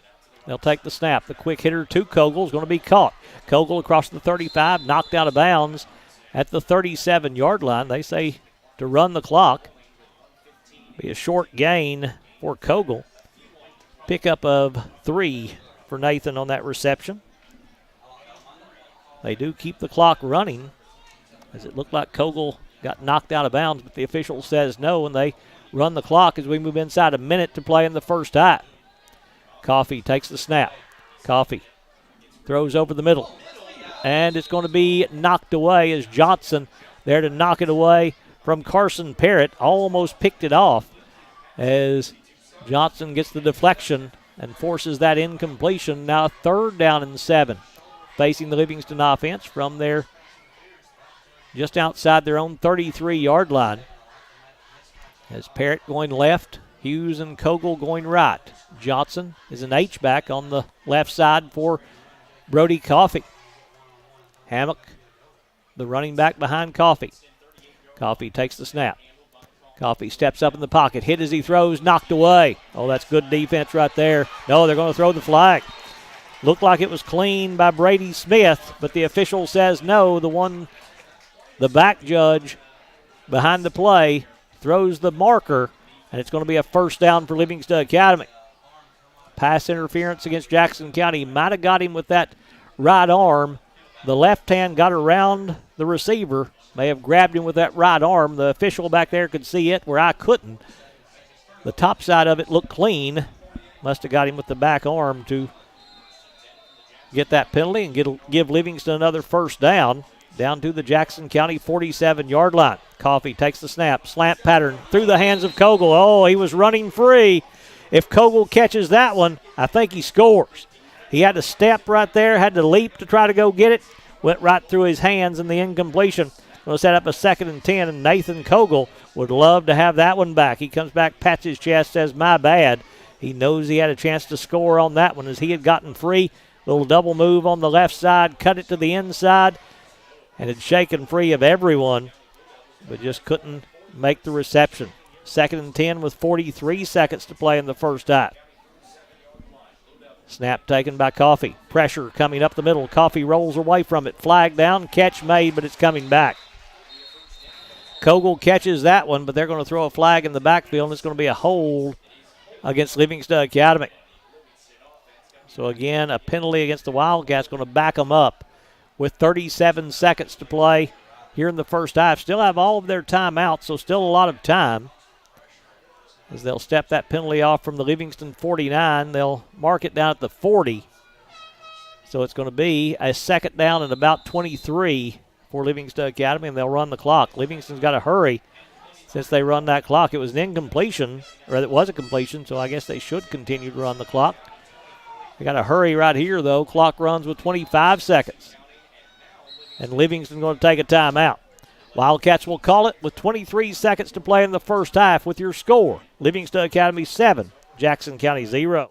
They'll take the snap. The quick hitter to Kogel is going to be caught. Kogel across the 35, knocked out of bounds at the 37-yard line. They say to run the clock. Be a short gain for Kogel. Pickup of 3 for Nathan on that reception. They do keep the clock running, as it looked like Kogel got knocked out of bounds, but the official says no, and they run the clock as we move inside a minute to play in the first half. Coffee takes the snap. Coffee throws over the middle, and it's going to be knocked away as Johnson there to knock it away from Carson Parrott. Almost picked it off as Johnson gets the deflection and forces that incompletion. Now 3rd down and 7. Facing the Livingston offense from there just outside their own 33-yard line. As Parrott going left, Hughes and Kogel going right. Johnson is an H-back on the left side for Brody Coffee. Hammock, the running back behind Coffee. Coffee takes the snap. Coffee steps up in the pocket, hit as he throws, knocked away. Oh, that's good defense right there. No, they're going to throw the flag. Looked like it was clean by Brady Smith, but the official says no. The back judge behind the play throws the marker, and it's going to be a first down for Livingston Academy. Pass interference against Jackson County. Might have got him with that right arm. The left hand got around the receiver. May have grabbed him with that right arm. The official back there could see it where I couldn't. The top side of it looked clean. Must have got him with the back arm to get that penalty and give Livingston another first down to the Jackson County 47-yard line. Coffee takes the snap. Slant pattern through the hands of Kogel. Oh, he was running free. If Kogel catches that one, I think he scores. He had to step right there, had to leap to try to go get it. Went right through his hands in the incompletion. Going to set up a 2nd and 10, and Nathan Kogel would love to have that one back. He comes back, pats his chest, says, my bad. He knows he had a chance to score on that one as he had gotten free. Little double move on the left side, cut it to the inside, and had shaken free of everyone, but just couldn't make the reception. 2nd and 10 with 43 seconds to play in the first half. Snap taken by Coffee. Pressure coming up the middle. Coffee rolls away from it. Flag down. Catch made, but it's coming back. Kogel catches that one, but they're going to throw a flag in the backfield, and it's going to be a hold against Livingston Academy. So again, a penalty against the Wildcats going to back them up with 37 seconds to play here in the first half. Still have all of their timeouts, so still a lot of time. As they'll step that penalty off from the Livingston 49, they'll mark it down at the 40. So it's going to be a second down and about 23 for Livingston Academy, and they'll run the clock. Livingston's got to hurry since they run that clock. It was an incompletion, or it was a completion, so I guess they should continue to run the clock. They got to hurry right here, though. Clock runs with 25 seconds. And Livingston's going to take a timeout. Wildcats will call it with 23 seconds to play in the first half with your score. Livingston Academy 7, Jackson County 0.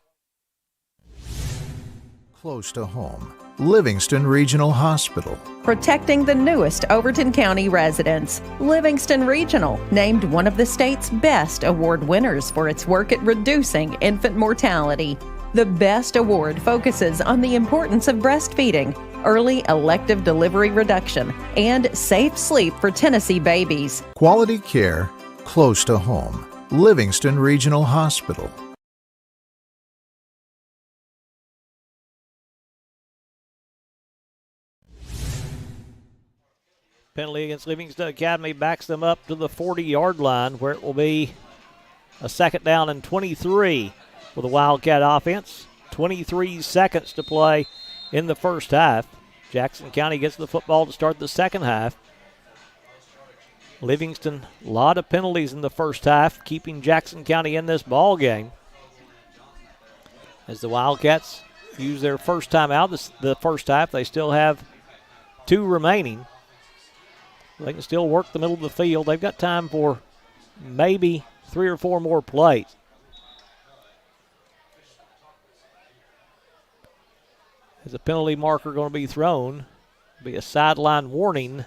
Close to home. Livingston Regional Hospital. Protecting the newest Overton County residents. Livingston Regional, named one of the state's best award winners for its work at reducing infant mortality. The BEST Award focuses on the importance of breastfeeding, early elective delivery reduction, and safe sleep for Tennessee babies. Quality care close to home. Livingston Regional Hospital. Penalty against Livingston Academy backs them up to the 40-yard line, where it will be a second down and 23 for the Wildcat offense. 23 seconds to play in the first half. Jackson County gets the football to start the second half. Livingston, a lot of penalties in the first half, keeping Jackson County in this ball game. As the Wildcats use their first time out the first half, they still have 2 remaining. They can still work the middle of the field. They've got time for maybe 3 or 4 more plays. As a penalty marker going to be thrown, it'll be a sideline warning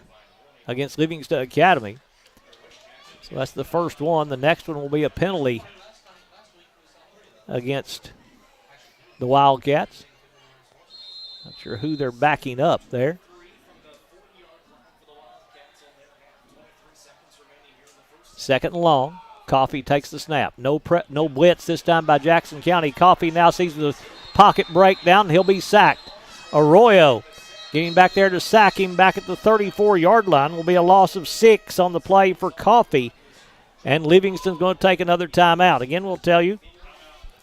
against Livingston Academy. So that's the first one. The next one will be a penalty against the Wildcats. Not sure who they're backing up there. Second and long. Coffee takes the snap. No blitz this time by Jackson County. Coffee now sees the pocket break down. He'll be sacked. Arroyo getting back there to sack him back at the 34-yard line. Will be a loss of 6 on the play for Coffee. And Livingston's going to take another timeout. Again, we'll tell you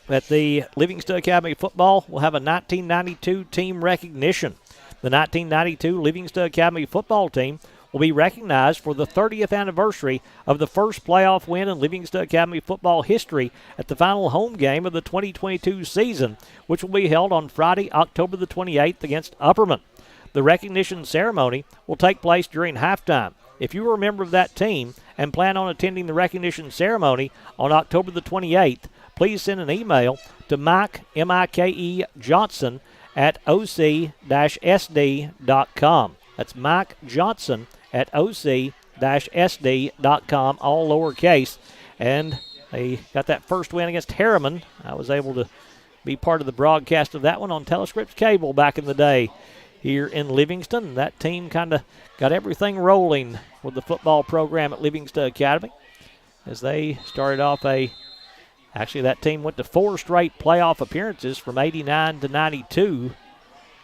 that the Livingston Academy football will have a 1992 team recognition. The 1992 Livingston Academy football team will be recognized for the 30th anniversary of the first playoff win in Livingston Academy football history at the final home game of the 2022 season, which will be held on Friday, October the 28th against Upperman. The recognition ceremony will take place during halftime. If you are a member of that team and plan on attending the recognition ceremony on October the 28th, please send an email to Mike, M-I-K-E, Johnson at oc-sd.com. That's Mike Johnson at oc-sd.com, all lowercase. And they got that first win against Harriman. I was able to be part of the broadcast of that one on Telescripts Cable back in the day here in Livingston. That team kind of got everything rolling with the football program at Livingston Academy as they started off actually that team went to 4 straight playoff appearances from 89 to 92.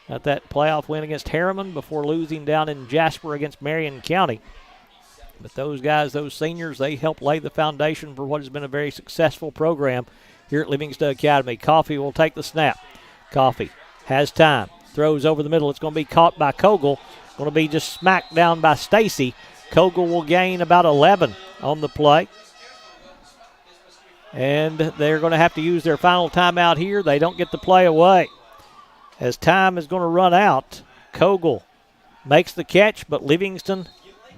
Got that playoff win against Harriman before losing down in Jasper against Marion County. But those guys, those seniors, they helped lay the foundation for what has been a very successful program here at Livingston Academy. Coffee will take the snap. Coffee has time. Throws over the middle. It's going to be caught by Kogel. Going to be just smacked down by Stacy. Kogel will gain about 11 on the play. And they're going to have to use their final timeout here. They don't get the play away. As time is going to run out, Kogel makes the catch, but Livingston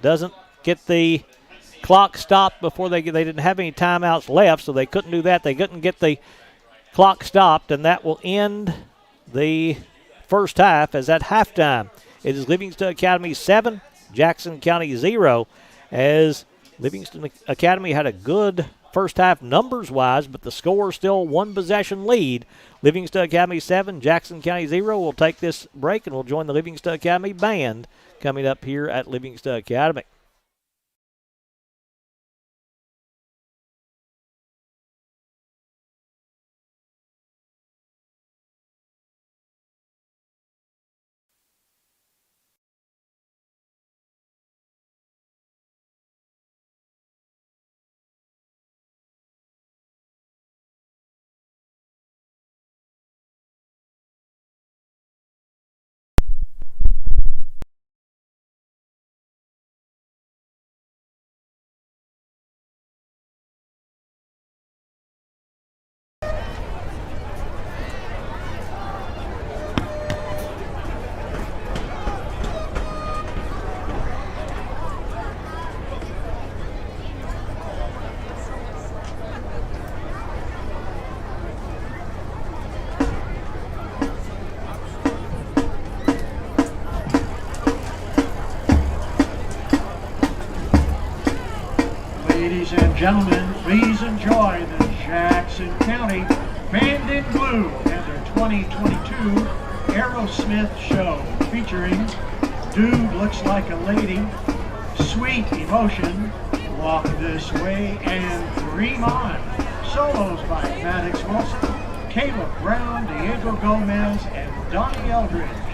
doesn't get the clock stopped before they didn't have any timeouts left, so they couldn't do that. They couldn't get the clock stopped, and that will end the first half as at halftime. It is Livingston Academy 7, Jackson County 0, as Livingston Academy had a good first half numbers-wise, but the score still one possession lead. Livingston Academy 7, Jackson County 0. We'll take this break, and we'll join the Livingston Academy band coming up here at Livingston Academy. Ladies and gentlemen, please enjoy the Jackson County Band in Blue and their 2022 Aerosmith show featuring Dude Looks Like a Lady, Sweet Emotion, Walk This Way, and Dream On. Solos by Maddox Wilson, Caleb Brown, Diego Gomez, and Donnie Eldridge.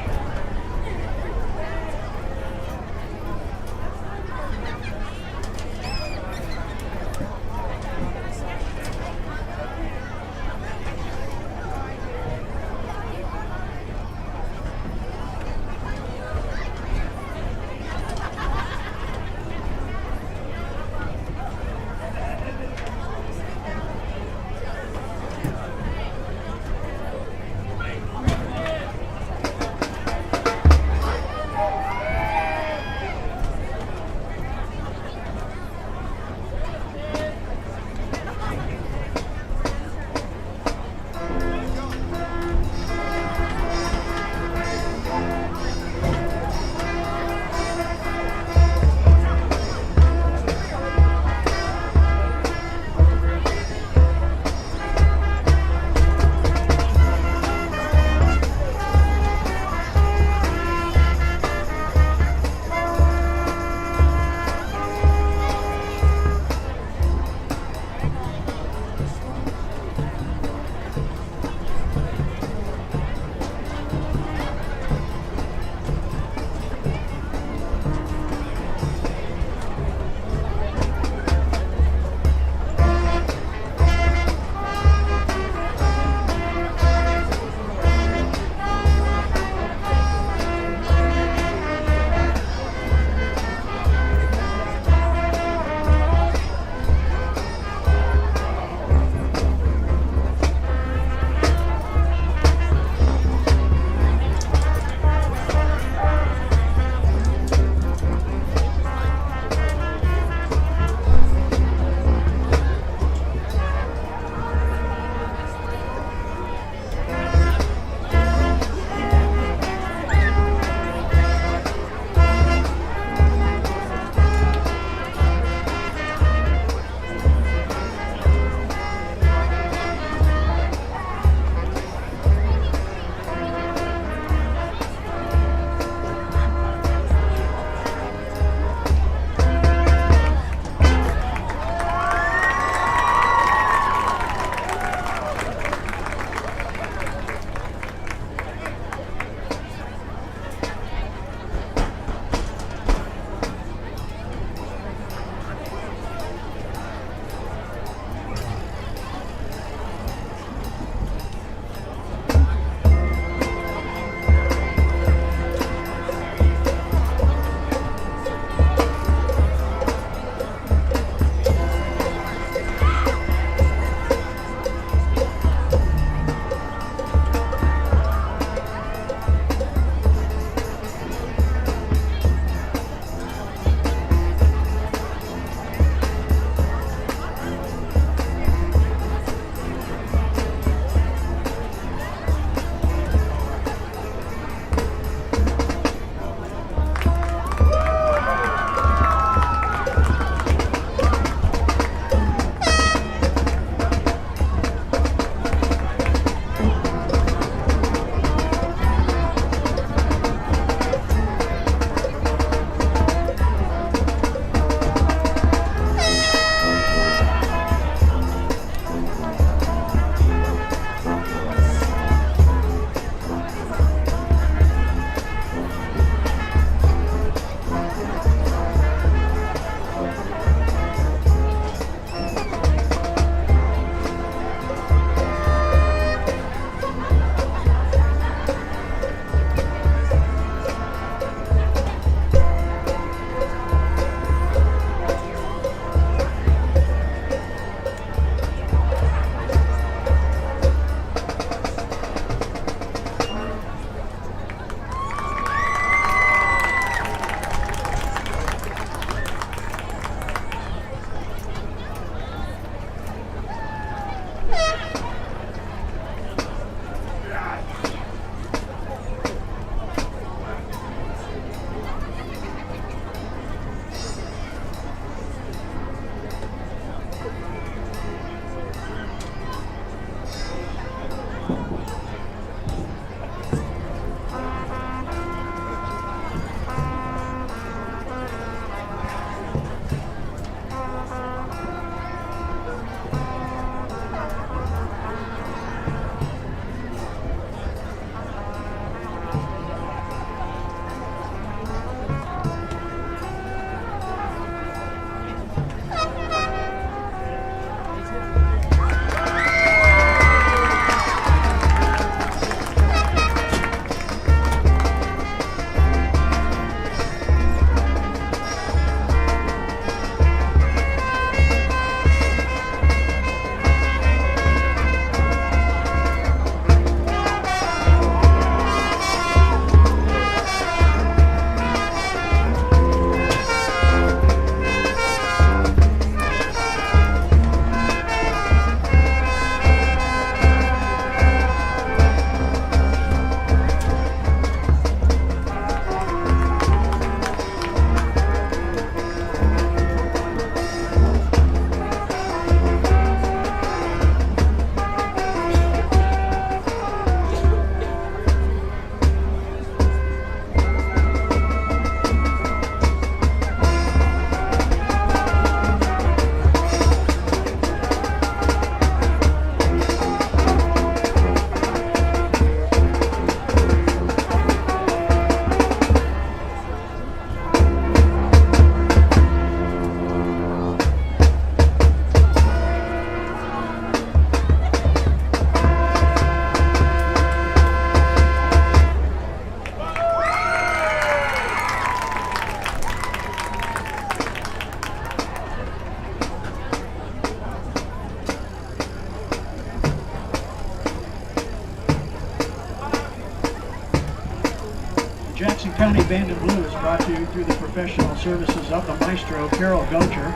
County Band and Blue is brought to you through the professional services of the maestro, Carol Gocher.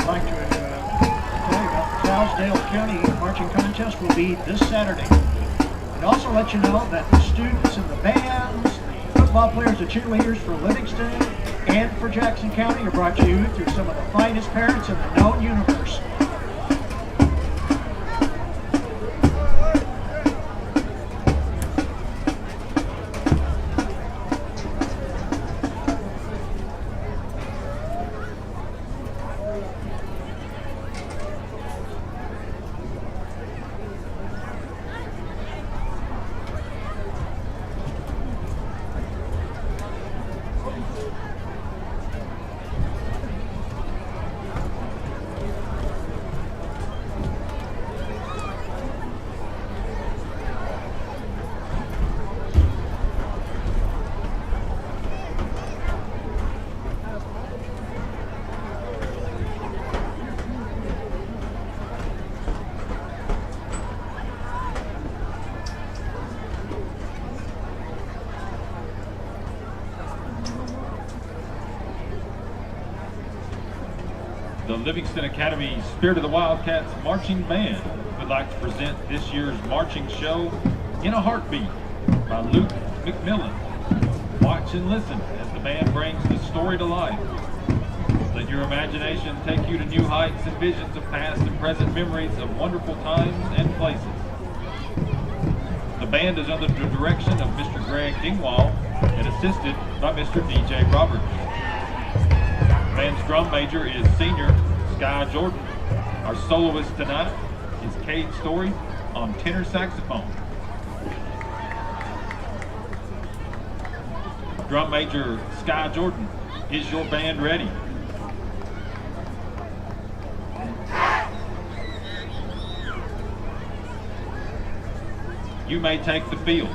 I'd like to tell you about the Trousdale County Marching Contest will be this Saturday. And also let you know that the students and the bands, the football players, the cheerleaders for Livingston and for Jackson County are brought to you through some of the finest parents in the known universe. The Livingston Academy Spirit of the Wildcats Marching Band would like to present this year's marching show, In a Heartbeat, by Luke McMillan. Watch and listen as the band brings the story to life. Let your imagination take you to new heights and visions of past and present memories of wonderful times and places. The band is under the direction of Mr. Greg Dingwall and assisted by Mr. DJ Roberts. The band's drum major is senior Sky Jordan. Our soloist tonight is Cade Story on tenor saxophone. Drum major Sky Jordan, is your band ready? You may take the field.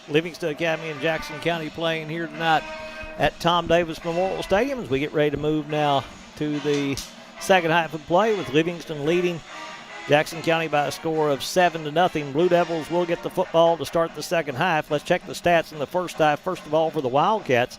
Livingston Academy and Jackson County playing here tonight at Tom Davis Memorial Stadium as we get ready to move now to the second half of play with Livingston leading Jackson County by a score of 7-0. Blue Devils will get the football to start the second half. Let's check the stats in the first half. First of all, for the Wildcats,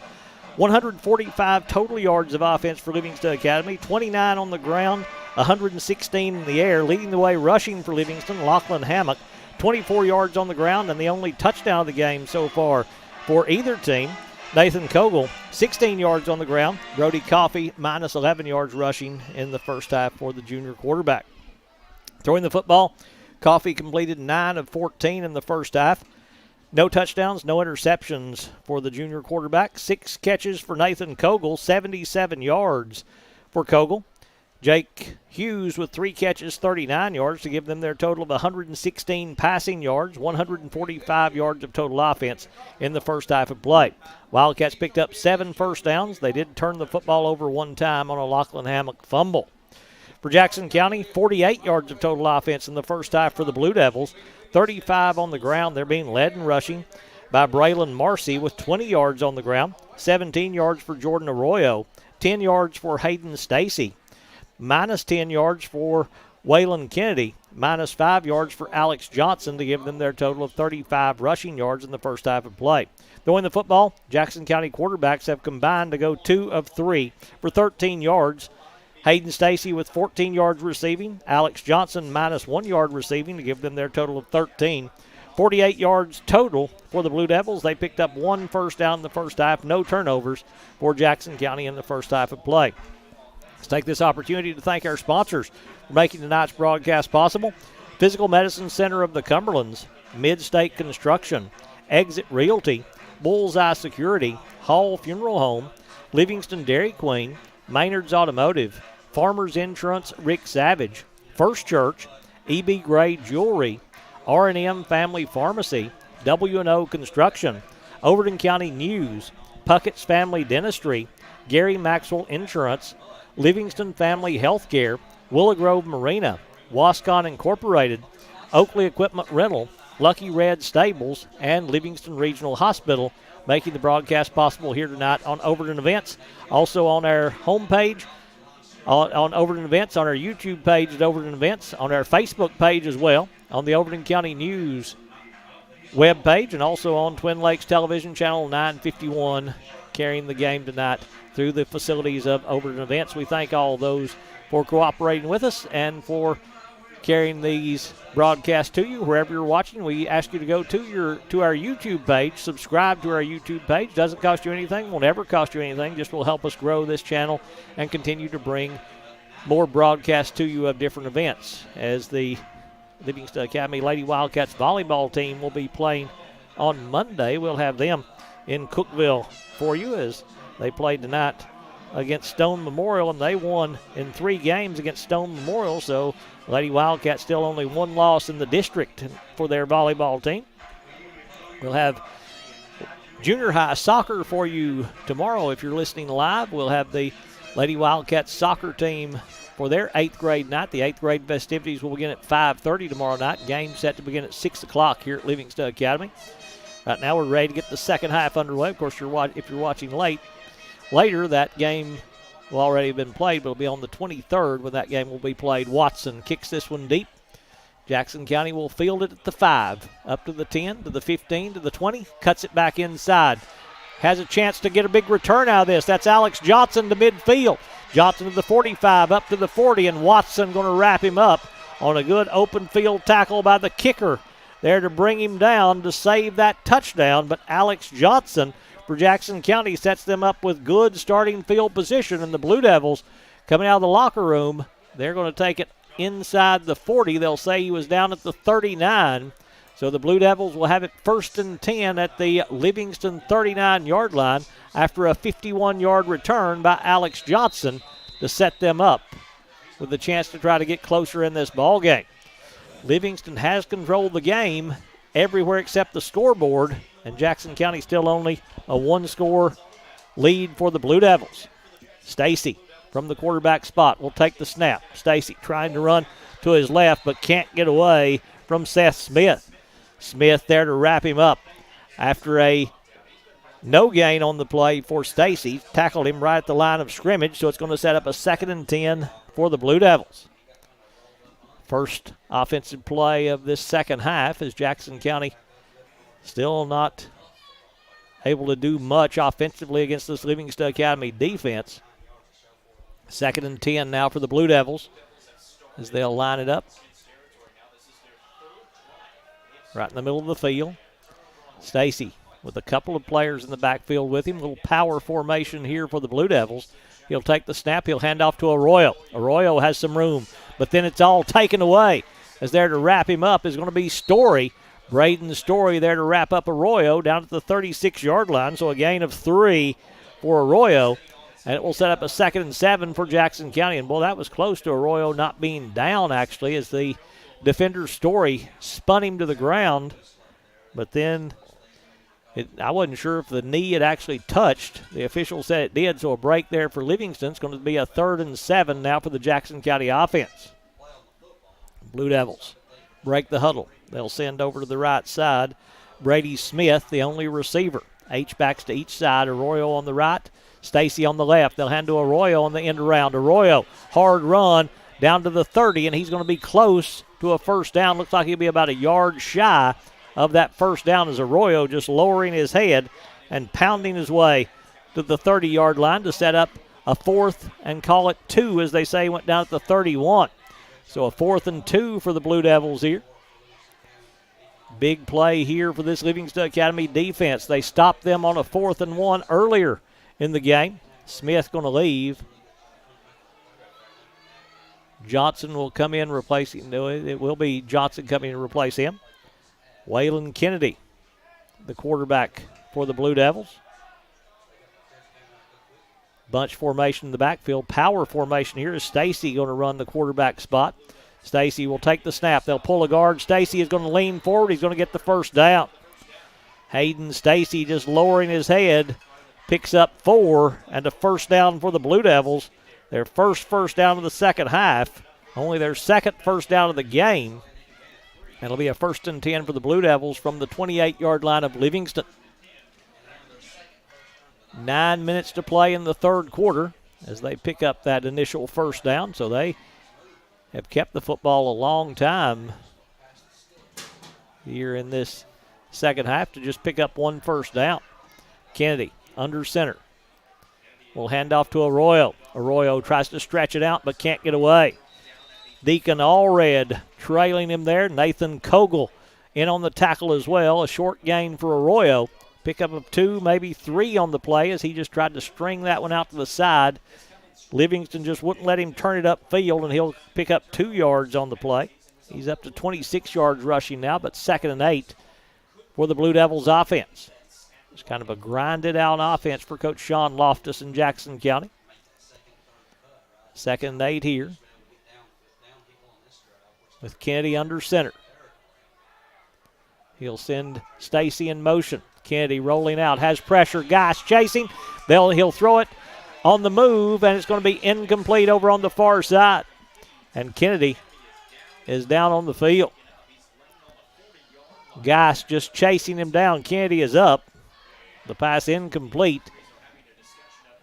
145 total yards of offense for Livingston Academy, 29 on the ground, 116 in the air. Leading the way rushing for Livingston, Lachlan Hammock, 24 yards on the ground, and the only touchdown of the game so far for either team. Nathan Kogel, 16 yards on the ground. Brody Coffey, minus 11 yards rushing in the first half for the junior quarterback. Throwing the football, Coffey completed 9 of 14 in the first half. No touchdowns, no interceptions for the junior quarterback. 6 catches for Nathan Kogel, 77 yards for Kogel. Jake Hughes with 3 catches, 39 yards to give them their total of 116 passing yards, 145 yards of total offense in the first half of play. Wildcats picked up 7 first downs. They did turn the football over one time on a Lachlan Hammock fumble. For Jackson County, 48 yards of total offense in the first half for the Blue Devils, 35 on the ground. They're being led in rushing by Braylon Marcy with 20 yards on the ground, 17 yards for Jordan Arroyo, 10 yards for Hayden Stacy, minus 10 yards for Waylon Kennedy, minus 5 yards for Alex Johnson to give them their total of 35 rushing yards in the first half of play. Throwing the football, Jackson County quarterbacks have combined to go 2 of 3 for 13 yards. Hayden Stacy with 14 yards receiving, Alex Johnson minus 1 yard receiving to give them their total of 13. 48 yards total for the Blue Devils. They picked up 1 first down in the first half, no turnovers for Jackson County in the first half of play. Let's take this opportunity to thank our sponsors for making tonight's broadcast possible. Physical Medicine Center of the Cumberlands, Mid-State Construction, Exit Realty, Bullseye Security, Hall Funeral Home, Livingston Dairy Queen, Maynard's Automotive, Farmers Insurance, Rick Savage, First Church, E.B. Gray Jewelry, R&M Family Pharmacy, W&O Construction, Overton County News, Puckett's Family Dentistry, Gary Maxwell Insurance, Livingston Family Healthcare, Willow Grove Marina, Wascon Incorporated, Oakley Equipment Rental, Lucky Red Stables, and Livingston Regional Hospital, making the broadcast possible here tonight on Overton Events. Also on our homepage, on Overton Events, on our YouTube page at Overton Events, on our Facebook page as well, on the Overton County News web page, and also on Twin Lakes Television Channel 951, carrying the game tonight through the facilities of Overton Events. We thank all those for cooperating with us and for carrying these broadcasts to you wherever you're watching. We ask you to go to our YouTube page, subscribe to our YouTube page. Doesn't cost you anything, will never cost you anything, just will help us grow this channel and continue to bring more broadcasts to you of different events. As the Livingston Academy Lady Wildcats volleyball team will be playing on Monday, we'll have them in Cookeville for you as they played tonight against Stone Memorial, and they won in 3 games against Stone Memorial, so Lady Wildcats still only 1 loss in the district for their volleyball team. We'll have junior high soccer for you tomorrow if you're listening live. We'll have the Lady Wildcats soccer team for their 8th grade night. The 8th grade festivities will begin at 5:30 tomorrow night. Game set to begin at 6 o'clock here at Livingston Academy. Right now we're ready to get the second half underway. Of course, if you're watching later, that game will already have been played, but it'll be on the 23rd when that game will be played. Watson kicks this one deep. Jackson County will field it at the 5, up to the 10, to the 15, to the 20, cuts it back inside. Has a chance to get a big return out of this. That's Alex Johnson to midfield. Johnson to the 45, up to the 40, and Watson going to wrap him up on a good open field tackle by the kicker there to bring him down to save that touchdown. But Alex Johnson for Jackson County sets them up with good starting field position, and the Blue Devils coming out of the locker room, they're going to take it inside the 40. They'll say he was down at the 39. So the Blue Devils will have it 1st and 10 at the Livingston 39-yard line after a 51-yard return by Alex Johnson to set them up with a chance to try to get closer in this ball game. Livingston has controlled the game everywhere except the scoreboard, and Jackson County still only a 1-score lead for the Blue Devils. Stacy from the quarterback spot will take the snap. Stacy trying to run to his left but can't get away from Seth Smith. Smith there to wrap him up after a no gain on the play for Stacy. Tackled him right at the line of scrimmage, so it's going to set up a 2nd and 10 for the Blue Devils. First offensive play of this second half as Jackson County still not able to do much offensively against this Livingston Academy defense. 2nd and 10 now for the Blue Devils as they'll line it up right in the middle of the field. Stacy with a couple of players in the backfield with him. A little power formation here for the Blue Devils. He'll take the snap. He'll hand off to Arroyo. Arroyo has some room, but then it's all taken away. As there to wrap him up is going to be Story. Braden Story there to wrap up Arroyo down at the 36-yard line. So a gain of 3 for Arroyo. And it will set up a 2nd and 7 for Jackson County. And, boy, that was close to Arroyo not being down, actually, as the defender Story spun him to the ground. But then I wasn't sure if the knee had actually touched. The official said it did, so a break there for Livingston. It's going to be a 3rd and 7 now for the Jackson County offense. Blue Devils break the huddle. They'll send over to the right side. Brady Smith, the only receiver. H-backs to each side. Arroyo on the right, Stacy on the left. They'll hand to Arroyo on the end around. Arroyo, hard run down to the 30, and he's going to be close to a first down. Looks like he'll be about a yard shy of that first down as Arroyo just lowering his head and pounding his way to the 30-yard line to set up a 4th and call it 2, as they say, went down at the 31. So a 4th and 2 for the Blue Devils here. Big play here for this Livingston Academy defense. They stopped them on a 4th and 1 earlier in the game. Smith going to leave. Johnson will come in replacing. It will be Johnson coming in to replace him. Waylon Kennedy, the quarterback for the Blue Devils. Bunch formation in the backfield. Power formation here is Stacy going to run the quarterback spot. Stacy will take the snap. They'll pull a guard. Stacy is going to lean forward. He's going to get the first down. Hayden Stacy just lowering his head, picks up 4, and a first down for the Blue Devils. Their first down of the second half. Only their 2nd first down of the game. It'll be a 1st and 10 for the Blue Devils from the 28-yard line of Livingston. 9 minutes to play in the 3rd quarter as they pick up that initial first down. So they have kept the football a long time here in this second half to just pick up 1 first down. Kennedy under center. Will hand off to Arroyo. Arroyo tries to stretch it out but can't get away. Deacon Allred trailing him there. Nathan Kogel in on the tackle as well. A short gain for Arroyo. Pickup of 2, maybe 3 on the play as he just tried to string that one out to the side. Livingston just wouldn't let him turn it upfield, and he'll pick up 2 yards on the play. He's up to 26 yards rushing now, but 2nd and 8 for the Blue Devils offense. It's kind of a grinded-out offense for Coach Sean Loftus in Jackson County. 2nd and 8 here with Kennedy under center. He'll send Stacy in motion. Kennedy rolling out, has pressure. Geis chasing. He'll throw it on the move, and it's going to be incomplete over on the far side. And Kennedy is down on the field. Geis just chasing him down. Kennedy is up. The pass incomplete.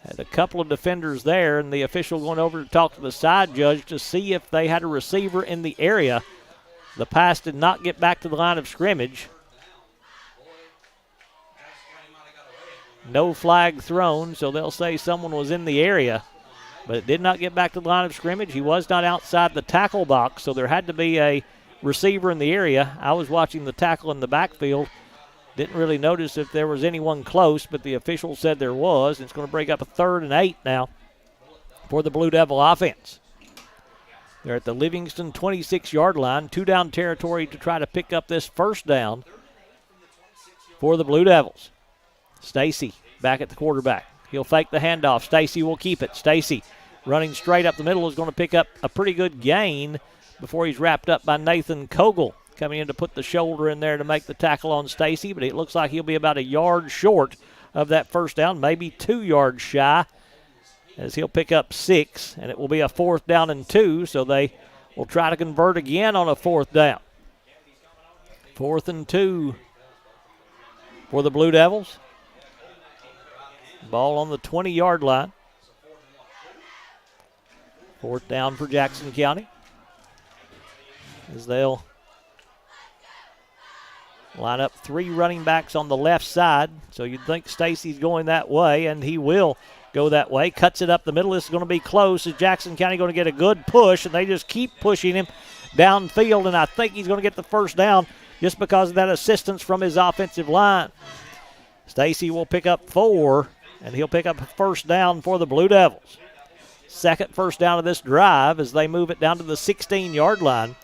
Had a couple of defenders there, and the official going over to talk to the side judge to see if they had a receiver in the area. The pass did not get back to the line of scrimmage. No flag thrown, so they'll say someone was in the area, but it did not get back to the line of scrimmage. He was not outside the tackle box, so there had to be a receiver in the area. I was watching the tackle in the backfield. Didn't really notice if there was anyone close, but the official said there was. It's going to break up a 3rd and 8 now for the Blue Devil offense. They're at the Livingston 26-yard line, 2-down territory to try to pick up this first down for the Blue Devils. Stacy back at the quarterback. He'll fake the handoff. Stacy will keep it. Stacy running straight up the middle is going to pick up a pretty good gain before he's wrapped up by Nathan Kogel, coming in to put the shoulder in there to make the tackle on Stacy, but it looks like he'll be about a yard short of that first down, maybe 2 yards shy, as he'll pick up 6, and it will be a 4th down and 2, so they will try to convert again on a 4th down. 4th and 2 for the Blue Devils. Ball on the 20-yard line. 4th down for Jackson County, as they'll line up 3 running backs on the left side. So you'd think Stacy's going that way, and he will go that way. Cuts it up the middle. This is going to be close. Is Jackson County going to get a good push? And they just keep pushing him downfield, and I think he's going to get the first down just because of that assistance from his offensive line. Stacy will pick up 4, and he'll pick up a first down for the Blue Devils. Second first down of this drive as they move it down to the 16-yard line,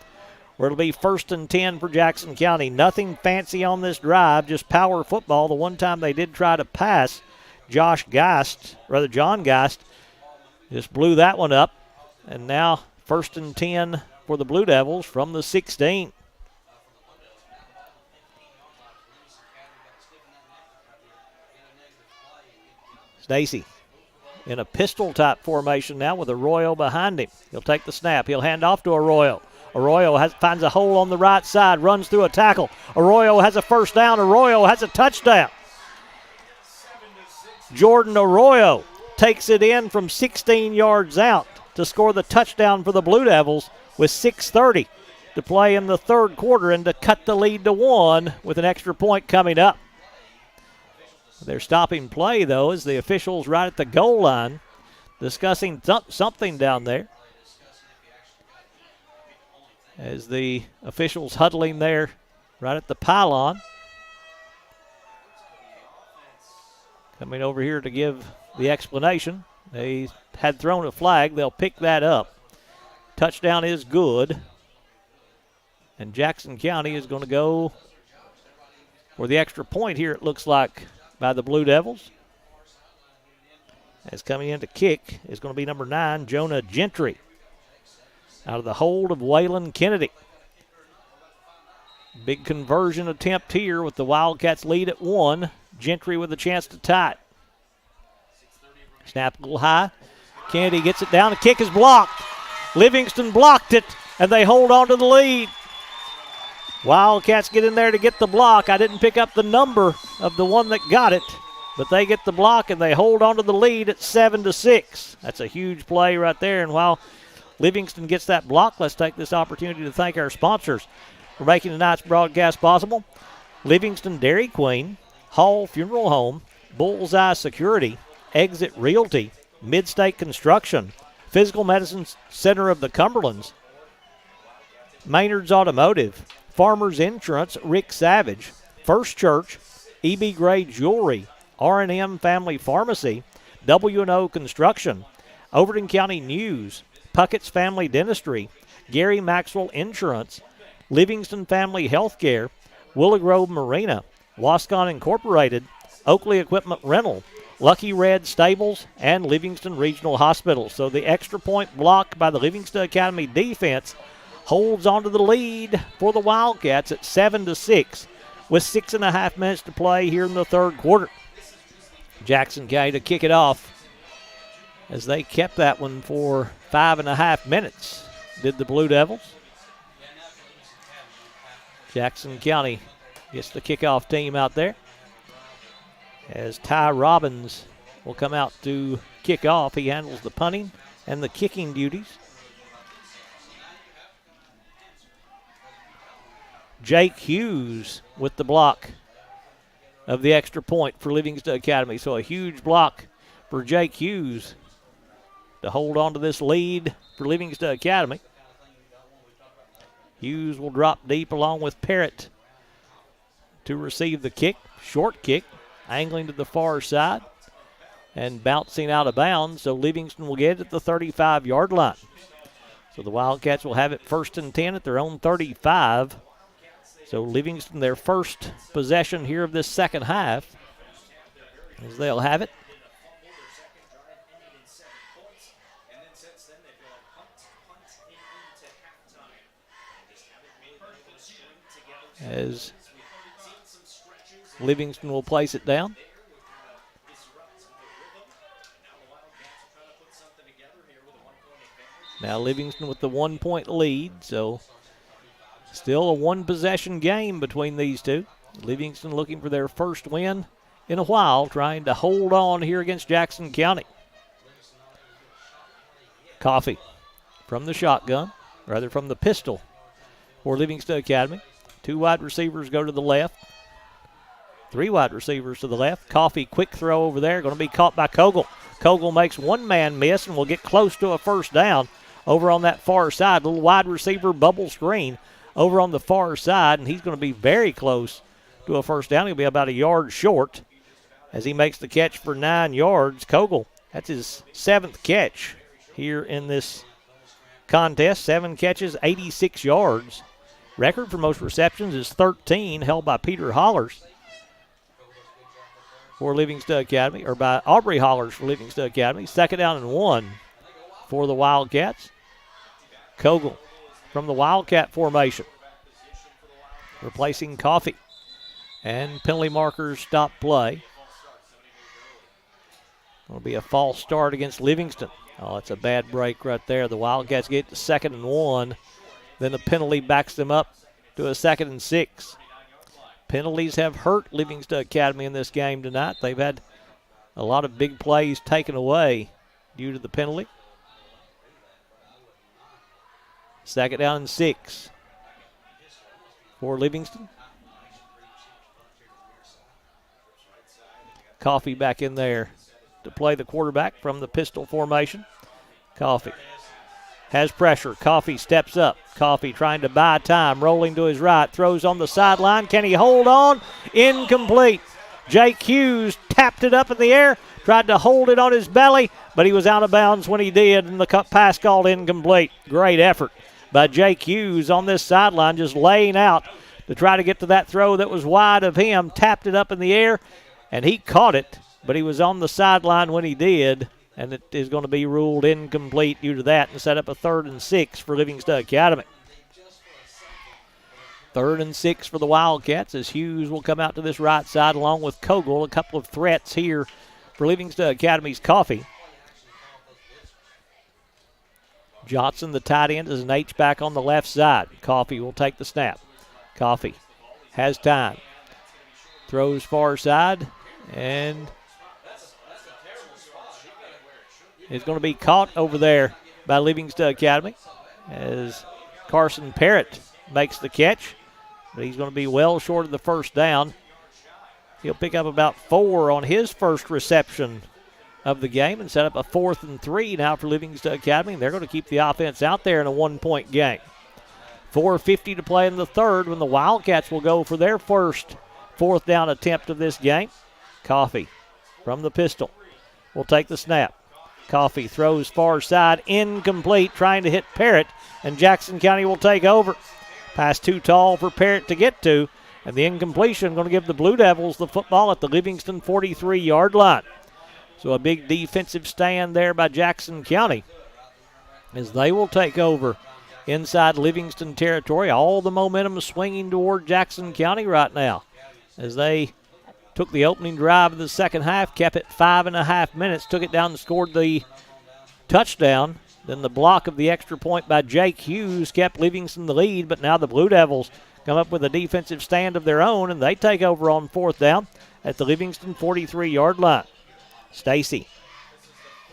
where it'll be 1st and 10 for Jackson County. Nothing fancy on this drive, just power football. The one time they did try to pass, John Geist just blew that one up. And now 1st and 10 for the Blue Devils from the 16. Stacy in a pistol-type formation now with Arroyo behind him. He'll take the snap. He'll hand off to Arroyo. Arroyo finds a hole on the right side, runs through a tackle. Arroyo has a first down. Arroyo has a touchdown. Jordan Arroyo takes it in from 16 yards out to score the touchdown for the Blue Devils with 6:30 to play in the third quarter and to cut the lead to 1 with an extra point coming up. They're stopping play, though, as the officials right at the goal line discussing something down there. As the officials huddling there right at the pylon. Coming over here to give the explanation. They had thrown a flag. They'll pick that up. Touchdown is good. And Jackson County is going to go for the extra point here, it looks like, by the Blue Devils. As coming in to kick is going to be number 9, Jonah Gentry, out of the hold of Waylon Kennedy. Big conversion attempt here with the Wildcats lead at 1. Gentry with a chance to tie it. Snap a little high. Kennedy gets it down. The kick is blocked. Livingston blocked it, and they hold on to the lead. Wildcats get in there to get the block. I didn't pick up the number of the one that got it, but they get the block, and they hold on to the lead at 7-6. That's a huge play right there, and while Livingston gets that block, let's take this opportunity to thank our sponsors for making tonight's broadcast possible. Livingston Dairy Queen, Hall Funeral Home, Bullseye Security, Exit Realty, Midstate Construction, Physical Medicine Center of the Cumberlands, Maynard's Automotive, Farmers Insurance, Rick Savage, First Church, EB Gray Jewelry, R&M Family Pharmacy, W&O Construction, Overton County News, Puckett's Family Dentistry, Gary Maxwell Insurance, Livingston Family Healthcare, Willow Grove Marina, Wascon Incorporated, Oakley Equipment Rental, Lucky Red Stables, and Livingston Regional Hospital. So the extra point block by the Livingston Academy defense holds on to the lead for the Wildcats at 7-6 with 6.5 minutes to play here in the third quarter. Jackson County to kick it off as they kept that one for 5.5 minutes, did the Blue Devils. Jackson County gets the kickoff team out there as Ty Robbins will come out to kick off. He handles the punting and the kicking duties. Jake Hughes with the block of the extra point for Livingston Academy. So a huge block for Jake Hughes to hold on to this lead for Livingston Academy. Hughes will drop deep along with Parrott to receive the kick. Short kick, angling to the far side and bouncing out of bounds. So Livingston will get it at the 35-yard line. So the Wildcats will have it 1st and 10 at their own 35. So Livingston, their first possession here of this second half, as they'll have it. As Livingston will place it down. Now Livingston with the 1-point lead, so still a one-possession game between these two. Livingston looking for their first win in a while, trying to hold on here against Jackson County. Coffee from the shotgun, rather from the pistol for Livingston Academy. 2 wide receivers go to the left. 3 wide receivers to the left. Coffee, quick throw over there, going to be caught by Kogel. Kogel makes one man miss and will get close to a first down over on that far side. Little wide receiver bubble screen over on the far side, and he's going to be very close to a first down. He'll be about a yard short as he makes the catch for 9 yards. Kogel, that's his 7th catch here in this contest. 7 catches, 86 yards. Record for most receptions is 13, held by Peter Hollers for Livingston Academy, or by Aubrey Hollers for Livingston Academy. 2nd down and 1 for the Wildcats. Kogel from the Wildcat formation, replacing Coffee. And penalty markers stop play. It'll be a false start against Livingston. Oh, it's a bad break right there. The Wildcats get to 2nd and 1. Then the penalty backs them up to a 2nd and 6. Penalties have hurt Livingston Academy in this game tonight. They've had a lot of big plays taken away due to the penalty. 2nd down and 6 for Livingston. Coffee back in there to play the quarterback from the pistol formation. Coffee has pressure. Coffee steps up. Coffee trying to buy time, rolling to his right, throws on the sideline. Can he hold on? Incomplete. Jake Hughes tapped it up in the air, tried to hold it on his belly, but he was out of bounds when he did, and the pass called incomplete. Great effort by Jake Hughes on this sideline, just laying out to try to get to that throw that was wide of him. Tapped it up in the air, and he caught it, but he was on the sideline when he did, and it is going to be ruled incomplete due to that and set up a 3rd and 6 for Livingston Academy. 3rd and 6 for the Wildcats as Hughes will come out to this right side along with Kogel. A couple of threats here for Livingston Academy's Coffee. Johnson, the tight end, is an H-back on the left side. Coffee will take the snap. Coffee has time. Throws far side, and it's going to be caught over there by Livingston Academy as Carson Parrott makes the catch, but he's going to be well short of the first down. He'll pick up about 4 on his first reception of the game and set up a 4th and 3 now for Livingston Academy. They're going to keep the offense out there in a 1-point game. 4:50 to play in the 3rd when the Wildcats will go for their first 4th down attempt of this game. Coffee from the pistol will take the snap. Coffee throws far side, incomplete, trying to hit Parrott, and Jackson County will take over. Pass too tall for Parrott to get to, and the incompletion going to give the Blue Devils the football at the Livingston 43-yard line. So a big defensive stand there by Jackson County as they will take over inside Livingston territory. All the momentum is swinging toward Jackson County right now as they took the opening drive of the second half, kept it 5.5 minutes, took it down and scored the touchdown. Then the block of the extra point by Jake Hughes kept Livingston the lead, but now the Blue Devils come up with a defensive stand of their own, and they take over on 4th down at the Livingston 43-yard line. Stacy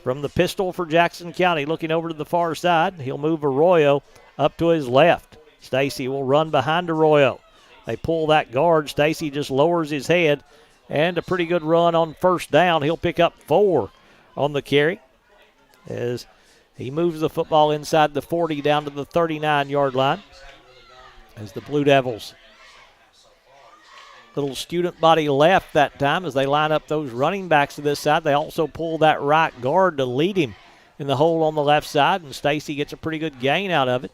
from the pistol for Jackson County, looking over to the far side. He'll move Arroyo up to his left. Stacy will run behind Arroyo. They pull that guard. Stacy just lowers his head, and a pretty good run on first down. He'll pick up 4 on the carry as he moves the football inside the 40 down to the 39-yard line as the Blue Devils, little student body left that time as they line up those running backs to this side. They also pull that right guard to lead him in the hole on the left side, and Stacy gets a pretty good gain out of it.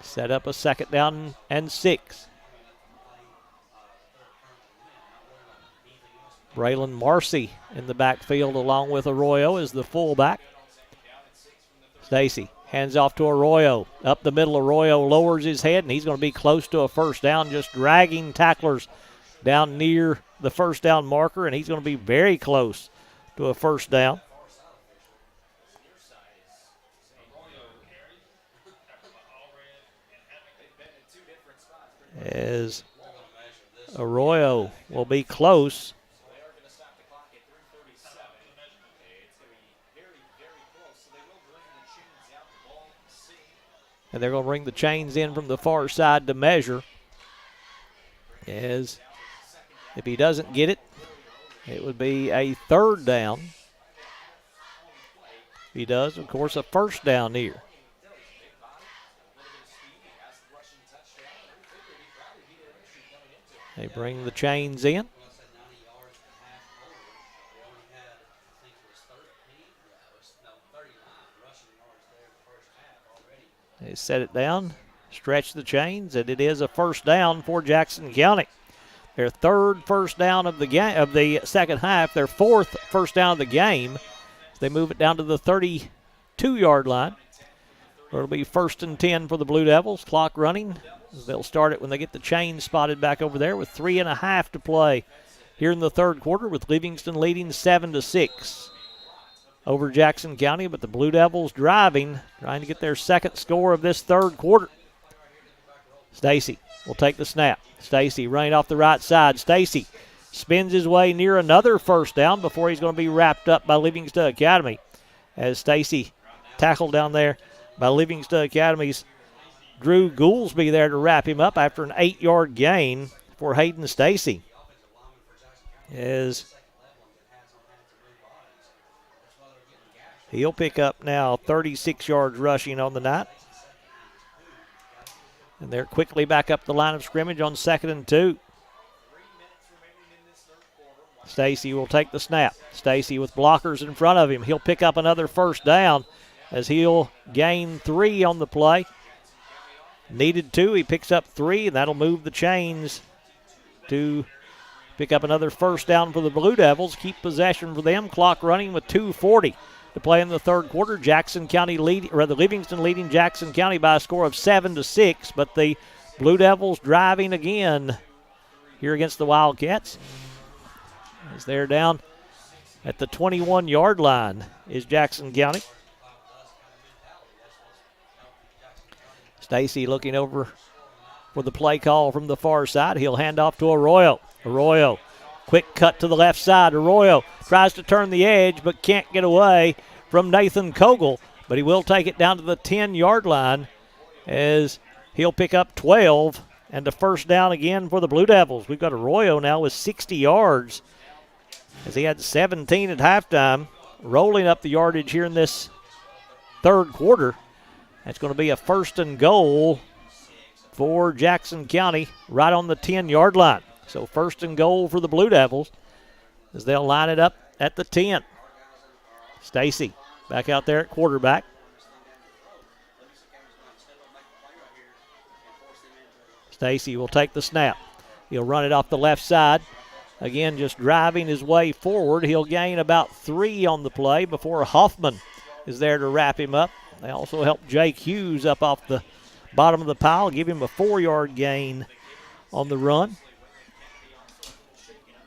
Set up a 2nd down and 6. Braylon Marcy in the backfield along with Arroyo as the fullback. Stacy hands off to Arroyo. Up the middle, Arroyo lowers his head, and he's going to be close to a first down, just dragging tacklers down near the first down marker, and he's going to be very close to a first down. As Arroyo will be close. And they're going to bring the chains in from the far side to measure. As if he doesn't get it, it would be a third down. If he does, of course, a first down here. They bring the chains in. They set it down, stretch the chains, and it is a first down for Jackson County. Their third first down of the game of the second half, their fourth first down of the game. They move it down to the 32-yard line. It'll be 1st and 10 for the Blue Devils. Clock running. They'll start it when they get the chain spotted back over there with 3.5 to play here in the third quarter, with Livingston leading 7-6 over Jackson County. But the Blue Devils driving, trying to get their second score of this third quarter. Stacy will take the snap. Stacy running off the right side. Stacy spins his way near another first down before he's going to be wrapped up by Livingston Academy. As Stacy tackled down there by Livingston Academy's Drew Goolsby there to wrap him up after an 8-yard gain for Hayden Stacy. As he'll pick up now 36 yards rushing on the night. And they're quickly back up the line of scrimmage on 2nd and 2. Stacy will take the snap. Stacy with blockers in front of him. He'll pick up another first down as he'll gain 3 on the play. Needed 2. He picks up 3, and that'll move the chains to pick up another first down for the Blue Devils. Keep possession for them. Clock running with 2:40 to play in the third quarter. Livingston leading Jackson County by a score of 7-6, but the Blue Devils driving again here against the Wildcats. As they're down at the 21-yard line is Jackson County. Stacy looking over for the play call from the far side. He'll hand off to Arroyo. Arroyo, quick cut to the left side. Arroyo tries to turn the edge but can't get away from Nathan Kogel, but he will take it down to the 10-yard line as he'll pick up 12 and a first down again for the Blue Devils. We've got Arroyo now with 60 yards as he had 17 at halftime, rolling up the yardage here in this third quarter. That's going to be a 1st and goal for Jackson County right on the 10-yard line. So 1st and goal for the Blue Devils as they'll line it up at the 10. Stacy back out there at quarterback. Stacy will take the snap. He'll run it off the left side. Again, just driving his way forward. He'll gain about 3 on the play before Hoffman is there to wrap him up. They also help Jake Hughes up off the bottom of the pile, give him a 4-yard gain on the run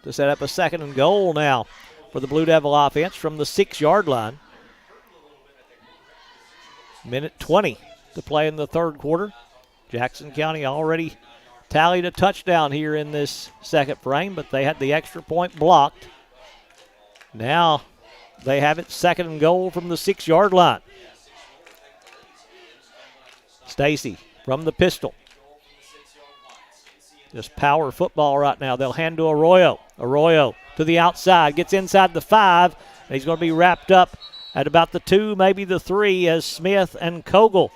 to set up a 2nd and goal now for the Blue Devil offense from the 6-yard line. Minute 20 to play in the third quarter. Jackson County already tallied a touchdown here in this second frame, but they had the extra point blocked. Now they have it 2nd and goal from the 6-yard line. Stacy from the pistol. Just power football right now. They'll hand to Arroyo. Arroyo to the outside, gets inside the 5, and he's going to be wrapped up at about the 2, maybe the 3, as Smith and Kogel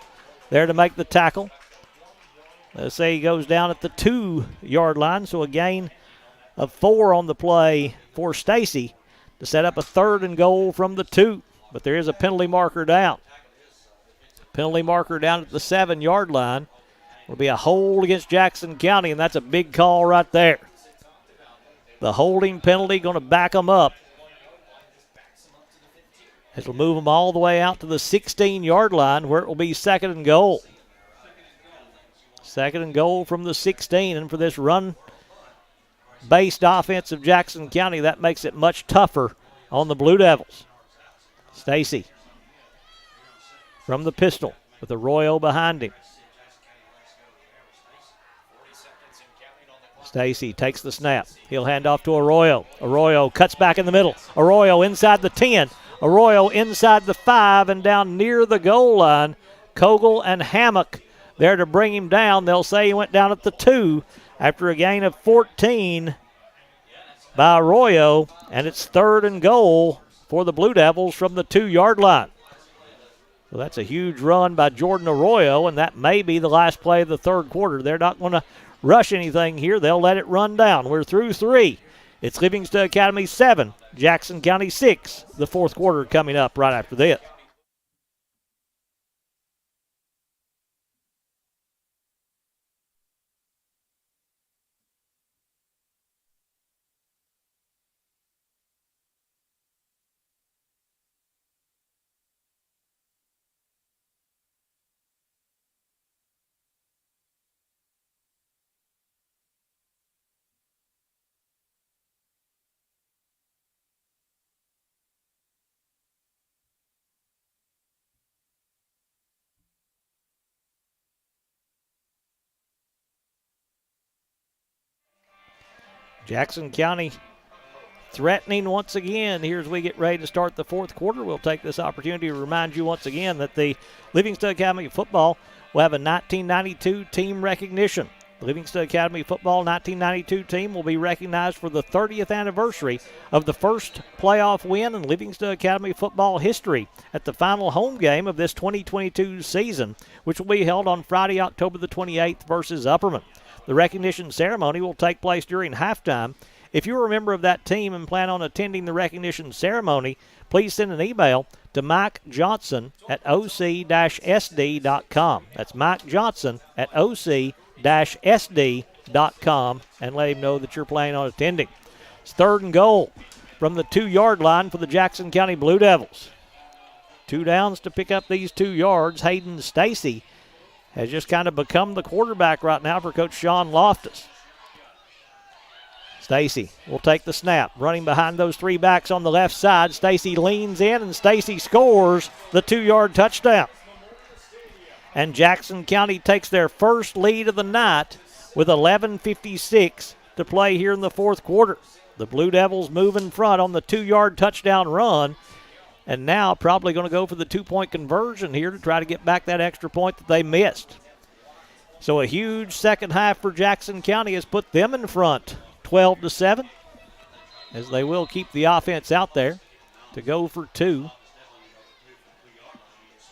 there to make the tackle. Let's say he goes down at the 2-yard line, so a gain of 4 on the play for Stacy to set up a 3rd and goal from the 2. But there is a penalty marker down. Penalty marker down at the 7-yard line. Will be a hold against Jackson County, and that's a big call right there. The holding penalty going to back them up. It'll move them all the way out to the 16-yard line where it will be 2nd and goal. 2nd and goal from the 16, and for this run-based offense of Jackson County, that makes it much tougher on the Blue Devils. Stacy from the pistol with Arroyo behind him. Stacy takes the snap. He'll hand off to Arroyo. Arroyo cuts back in the middle. Arroyo inside the 10. Arroyo inside the 5 and down near the goal line. Kogel and Hammock there to bring him down. They'll say he went down at the 2 after a gain of 14 by Arroyo, and it's 3rd and goal for the Blue Devils from the 2-yard line. So that's a huge run by Jordan Arroyo, and that may be the last play of the 3rd quarter. They're not going to rush anything here. They'll let it run down. We're through 3. It's Livingston Academy 7, Jackson County 6. The 4th quarter coming up right after this. Jackson County threatening once again here as we get ready to start the 4th quarter. We'll take this opportunity to remind you once again that the Livingston Academy football will have a 1992 team recognition. The Livingston Academy football 1992 team will be recognized for the 30th anniversary of the first playoff win in Livingston Academy football history at the final home game of this 2022 season, which will be held on Friday, October the 28th versus Upperman. The recognition ceremony will take place during halftime. If you're a member of that team and plan on attending the recognition ceremony, please send an email to Mike Johnson at oc-sd.com. That's Mike Johnson at oc-sd.com, and let him know that you're planning on attending. It's 3rd and goal from the 2-yard line for the Jackson County Blue Devils. 2 downs to pick up these 2 yards. Hayden Stacy has just kind of become the quarterback right now for Coach Sean Loftus. Stacy will take the snap, running behind those 3 backs on the left side. Stacy leans in, and Stacy scores the 2-yard touchdown. And Jackson County takes their first lead of the night with 11:56 to play here in the 4th quarter. The Blue Devils move in front on the 2-yard touchdown run, and now probably going to go for the 2-point conversion here to try to get back that extra point that they missed. So a huge second half for Jackson County has put them in front 12-7, as they will keep the offense out there to go for 2.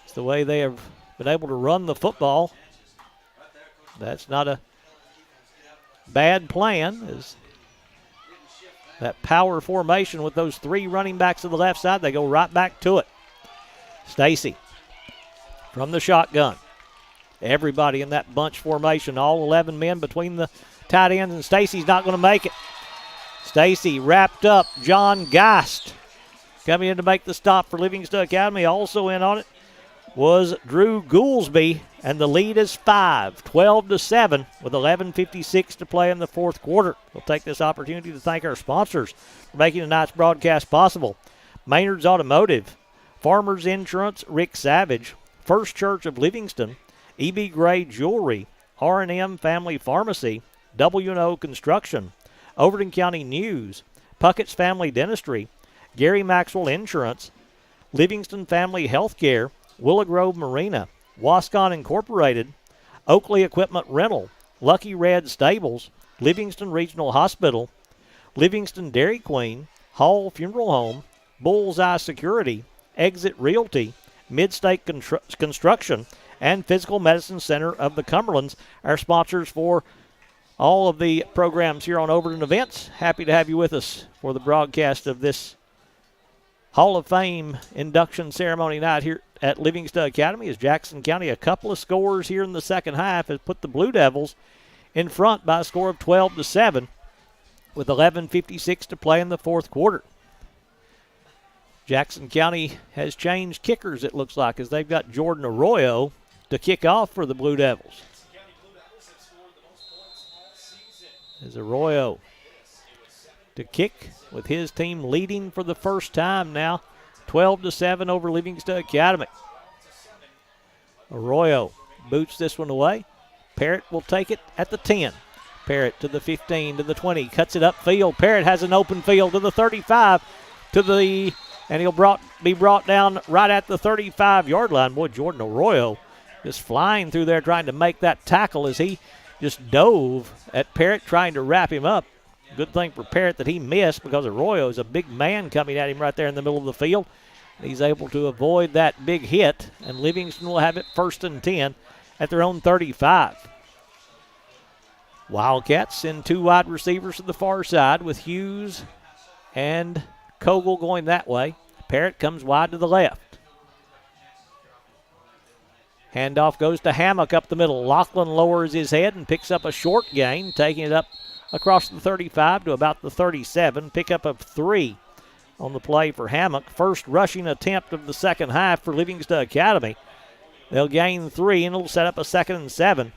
It's the way they have been able to run the football. That's not a bad plan, as that power formation with those 3 running backs to the left side, they go right back to it. Stacy from the shotgun. Everybody in that bunch formation, all 11 men between the tight ends, and Stacy's not going to make it. Stacy wrapped up. John Geist coming in to make the stop for Livingston Academy. Also in on it was Drew Goolsby, and the lead is 5, 12-7 with 11:56 to play in the 4th quarter. We'll take this opportunity to thank our sponsors for making tonight's broadcast possible. Maynard's Automotive, Farmers Insurance, Rick Savage, First Church of Livingston, E.B. Gray Jewelry, R&M Family Pharmacy, W&O Construction, Overton County News, Puckett's Family Dentistry, Gary Maxwell Insurance, Livingston Family Healthcare, Willow Grove Marina, Wascon Incorporated, Oakley Equipment Rental, Lucky Red Stables, Livingston Regional Hospital, Livingston Dairy Queen, Hall Funeral Home, Bullseye Security, Exit Realty, Midstate Construction, and Physical Medicine Center of the Cumberlands, our sponsors for all of the programs here on Overton Events. Happy to have you with us for the broadcast of this Hall of Fame induction ceremony night here at Livingston Academy, as Jackson County, a couple of scores here in the second half, has put the Blue Devils in front by a score of 12-7 with 11:56 to play in the 4th quarter. Jackson County has changed kickers, it looks like, as they've got Jordan Arroyo to kick off for the Blue Devils. As Arroyo to kick with his team leading for the first time now, 12-7 over Livingston Academy. Arroyo boots this one away. Parrott will take it at the 10. Parrott to the 15, to the 20, cuts it upfield. Parrott has an open field to the 35, and he'll be brought down right at the 35-yard line. Boy, Jordan Arroyo just flying through there trying to make that tackle as he just dove at Parrott trying to wrap him up. Good thing for Parrott that he missed because Arroyo is a big man coming at him right there in the middle of the field. He's able to avoid that big hit, and Livingston will have it 1st and 10 at their own 35. Wildcats send 2 wide receivers to the far side with Hughes and Kogel going that way. Parrott comes wide to the left. Handoff goes to Hammock up the middle. Lachlan lowers his head and picks up a short gain, taking it up across the 35 to about the 37. Pickup of 3 on the play for Hammock. First rushing attempt of the second half for Livingston Academy. They'll gain 3, and it'll set up a 2nd and 7.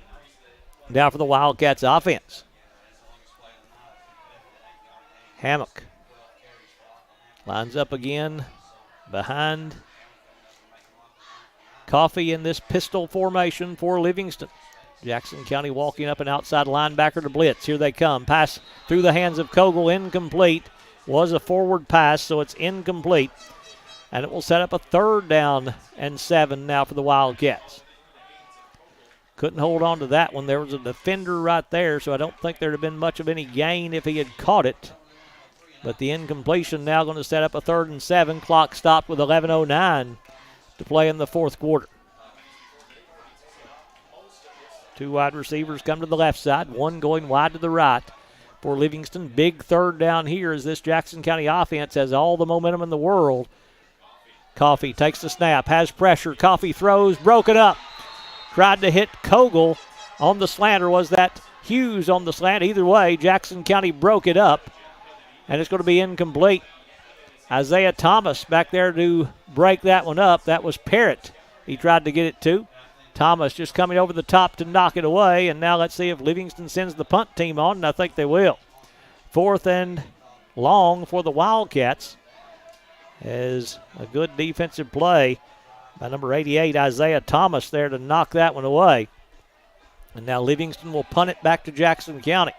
Now for the Wildcats offense. Hammock lines up again behind Coffee in this pistol formation for Livingston. Jackson County walking up an outside linebacker to blitz. Here they come. Pass through the hands of Kogel, incomplete. Was a forward pass, so it's incomplete. And it will set up a 3rd down and 7 now for the Wildcats. Couldn't hold on to that one. There was a defender right there, so I don't think there'd have been much of any gain if he had caught it. But the incompletion now going to set up a 3rd and 7. Clock stopped with 11:09 to play in the 4th quarter. 2 wide receivers come to the left side, 1 going wide to the right for Livingston. Big 3rd down here as this Jackson County offense has all the momentum in the world. Coffee takes the snap, has pressure. Coffee throws, broken up. Tried to hit Kogel on the slant, or was that Hughes on the slant? Either way, Jackson County broke it up, and it's going to be incomplete. Isaiah Thomas back there to break that one up. That was Parrott he tried to get it to. Thomas just coming over the top to knock it away, and now let's see if Livingston sends the punt team on, and I think they will. 4th and long for the Wildcats as a good defensive play by number 88, Isaiah Thomas, there to knock that one away. And now Livingston will punt it back to Jackson County.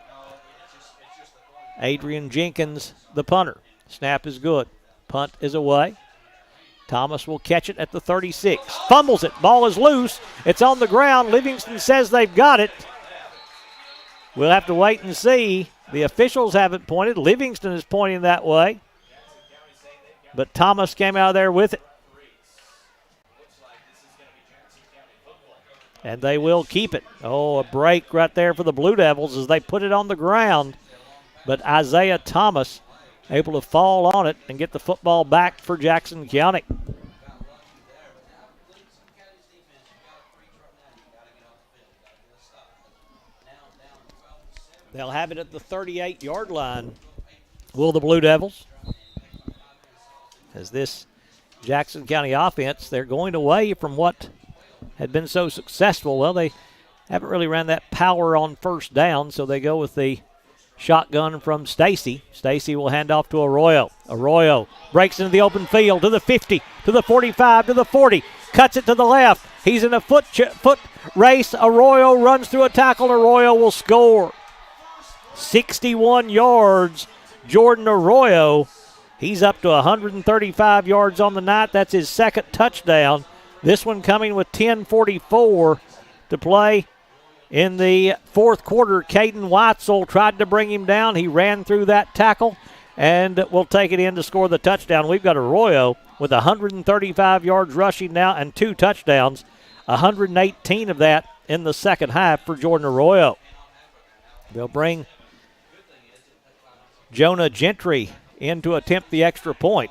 Adrian Jenkins, the punter. Snap is good. Punt is away. Thomas will catch it at the 36. Fumbles it. Ball is loose. It's on the ground. Livingston says they've got it. We'll have to wait and see. The officials haven't pointed. Livingston is pointing that way. But Thomas came out of there with it. And they will keep it. Oh, a break right there for the Blue Devils as they put it on the ground. But Isaiah Thomas able to fall on it and get the football back for Jackson County. They'll have it at the 38-yard line, will the Blue Devils. As this Jackson County offense, they're going away from what had been so successful. Well, they haven't really ran that power on 1st down, so they go with the shotgun from Stacy. Stacy will hand off to Arroyo. Arroyo breaks into the open field to the 50, to the 45, to the 40. Cuts it to the left. He's in a foot race. Arroyo runs through a tackle. Arroyo will score. 61 yards, Jordan Arroyo. He's up to 135 yards on the night. That's his 2nd touchdown. This one coming with 10:44 to play in the 4th quarter. Caden Weitzel tried to bring him down. He ran through that tackle and will take it in to score the touchdown. We've got Arroyo with 135 yards rushing now and 2 touchdowns, 118 of that in the second half for Jordan Arroyo. They'll bring Jonah Gentry in to attempt the extra point.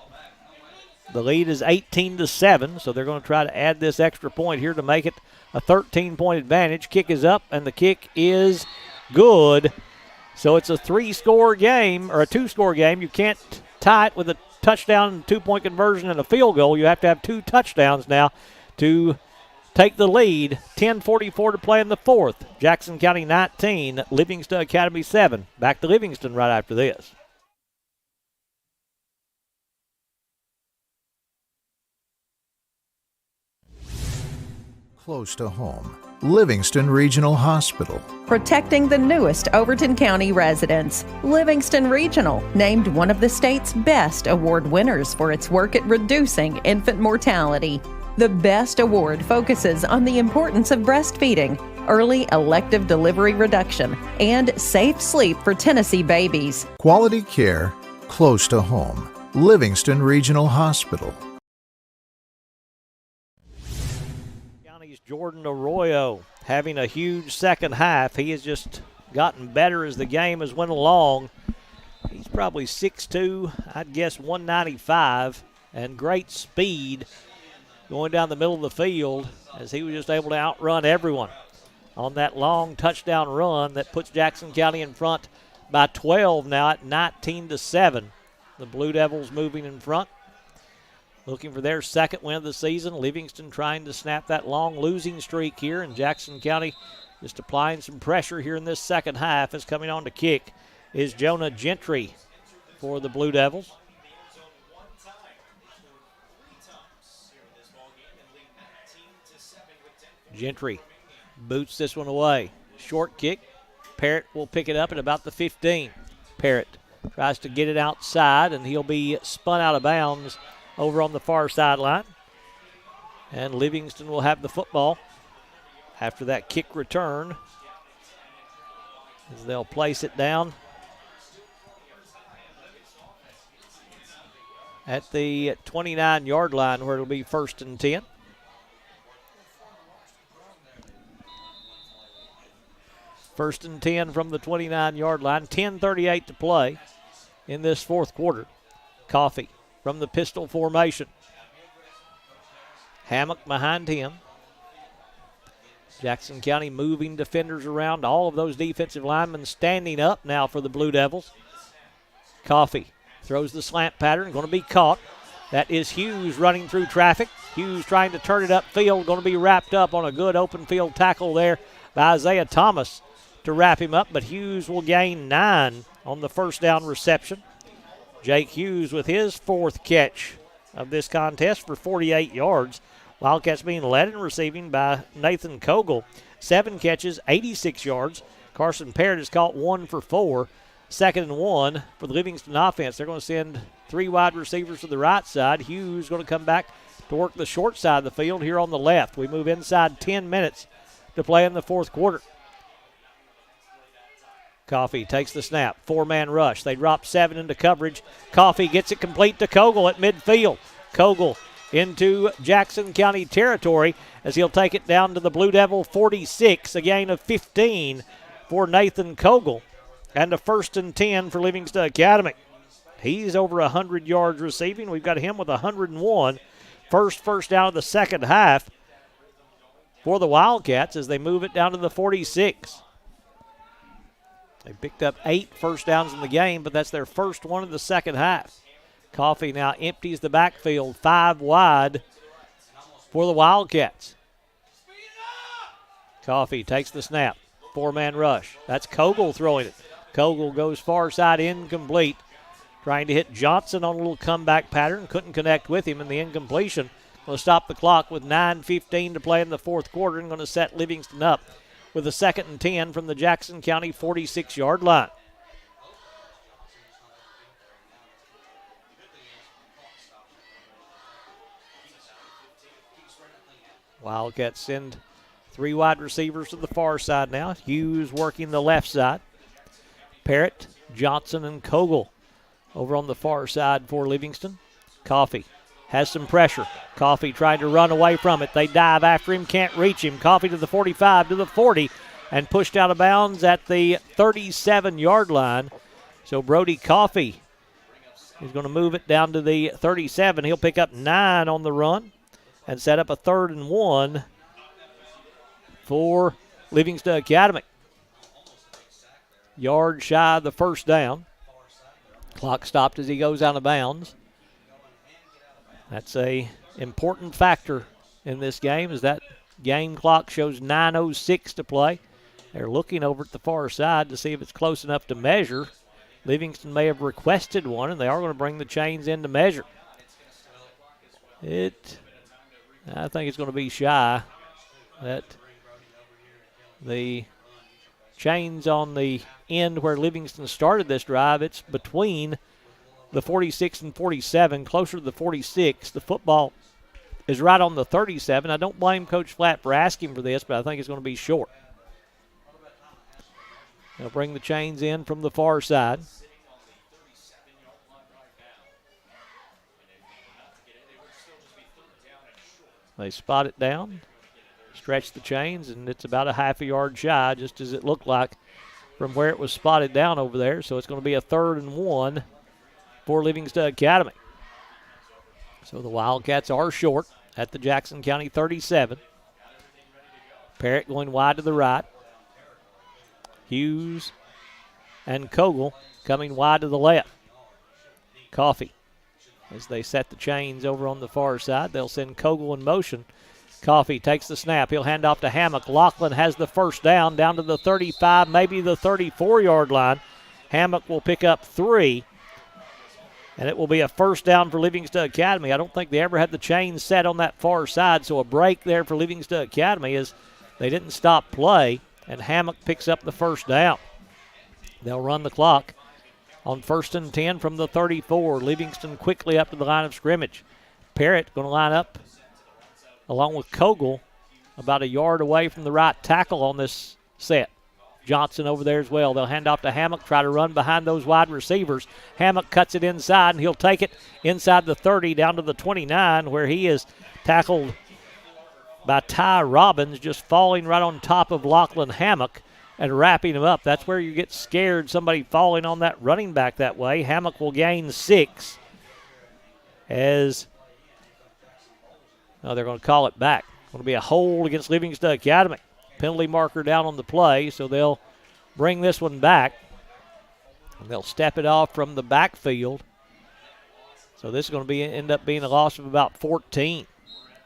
The lead is 18-7, so they're going to try to add this extra point here to make it a 13-point advantage. Kick is up, and the kick is good. So it's a 3-score game, or a 2-score game. You can't tie it with a touchdown, 2-point conversion, and a field goal. You have to have 2 touchdowns now to take the lead. 10:44 to play in the 4th. Jackson County 19, Livingston Academy 7. Back to Livingston right after this. Close to home. Livingston Regional Hospital. Protecting the newest Overton County residents. Livingston Regional, named one of the state's best award winners for its work at reducing infant mortality. The BEST Award focuses on the importance of breastfeeding, early elective delivery reduction, and safe sleep for Tennessee babies. Quality care close to home. Livingston Regional Hospital. County's Jordan Arroyo having a huge second half. He has just gotten better as the game has went along. He's probably 6'2", I'd guess 195, and great speed going down the middle of the field as he was just able to outrun everyone on that long touchdown run that puts Jackson County in front by 12 now at 19-7. The Blue Devils moving in front, looking for their second win of the season. Livingston trying to snap that long losing streak here, and Jackson County just applying some pressure here in this second half. As coming on to kick is Jonah Gentry for the Blue Devils. Gentry boots this one away. Short kick. Parrott will pick it up at about the 15. Parrott tries to get it outside, and he'll be spun out of bounds over on the far sideline. And Livingston will have the football after that kick return, as they'll place it down at the 29-yard line, where it'll be 1st and 10. First and 10 from the 29-yard line. 10:38 to play in this fourth quarter. Coffee from the pistol formation. Hammock behind him. Jackson County moving defenders around. All of those defensive linemen standing up now for the Blue Devils. Coffee throws the slant pattern. Going to be caught. That is Hughes running through traffic. Hughes trying to turn it upfield. Going to be wrapped up on a good open field tackle there by Isaiah Thomas to wrap him up, but Hughes will gain 9 on the first down reception. Jake Hughes with his 4th catch of this contest for 48 yards. Wildcats being led in receiving by Nathan Kogel. 7 catches, 86 yards. Carson Parrott has caught 1 for 4. 2nd and 1 for the Livingston offense. They're going to send 3 wide receivers to the right side. Hughes going to come back to work the short side of the field here on the left. We move inside 10 minutes to play in the fourth quarter. Coffee takes the snap. 4-man rush. They drop 7 into coverage. Coffee gets it complete to Kogel at midfield. Kogel into Jackson County territory as he'll take it down to the Blue Devil 46. A gain of 15 for Nathan Kogel. And a 1st and 10 for Livingston Academy. He's over 100 yards receiving. We've got him with 101. First down of the second half for the Wildcats as they move it down to the 46. They picked up 8 first downs in the game, but that's their first one of the second half. Coffee now empties the backfield 5 wide for the Wildcats. Coffee takes the snap. 4-man rush. That's Kogel throwing it. Kogel goes far side, incomplete. Trying to hit Johnson on a little comeback pattern. Couldn't connect with him in the incompletion. Going to stop the clock with 9:15 to play in the fourth quarter and going to set Livingston up with a 2nd and 10 from the Jackson County 46-yard line. Wildcats send 3 wide receivers to the far side now. Hughes working the left side. Parrott, Johnson, and Kogel over on the far side for Livingston. Coffee has some pressure. Coffee trying to run away from it. They dive after him, can't reach him. Coffee to the 45, to the 40, and pushed out of bounds at the 37-yard line. So Brody Coffee is going to move it down to the 37. He'll pick up 9 on the run and set up a 3rd and 1 for Livingston Academy. Yard shy of the first down. Clock stopped as he goes out of bounds. That's a important factor in this game, as that game clock shows 9:06 to play. They're looking over at the far side to see if it's close enough to measure. Livingston may have requested one, and they are going to bring the chains in to measure. I think it's going to be shy. That The chains on the end where Livingston started this drive, it's between the 46 and 47, closer to the 46. The football is right on the 37. I don't blame Coach Flatt for asking for this, but I think it's going to be short. They'll bring the chains in from the far side. They spot it down, stretch the chains, and it's about a half a yard shy, just as it looked like from where it was spotted down over there. So it's going to be a 3rd and 1 for Livingston Academy. So the Wildcats are short at the Jackson County 37. Parrott going wide to the right. Hughes and Kogel coming wide to the left. Coffee. As they set the chains over on the far side, they'll send Kogel in motion. Coffee takes the snap. He'll hand off to Hammock. Lachlan has the first down to the 35, maybe the 34-yard line. Hammock will pick up 3, and it will be a first down for Livingston Academy. I don't think they ever had the chains set on that far side, so a break there for Livingston Academy as they didn't stop play, and Hammock picks up the first down. They'll run the clock on 1st and 10 from the 34. Livingston quickly up to the line of scrimmage. Parrott going to line up along with Kogel about a yard away from the right tackle on this set. Johnson over there as well. They'll hand off to Hammock, try to run behind those wide receivers. Hammock cuts it inside, and he'll take it inside the 30 down to the 29, where he is tackled by Ty Robbins, just falling right on top of Lachlan Hammock and wrapping him up. That's where you get scared, somebody falling on that running back that way. Hammock will gain 6 as they're going to call it back. Going to be a hold against Livingston Academy. Penalty marker down on the play, so they'll bring this one back. And they'll step it off from the backfield. So this is going to end up being a loss of about 14.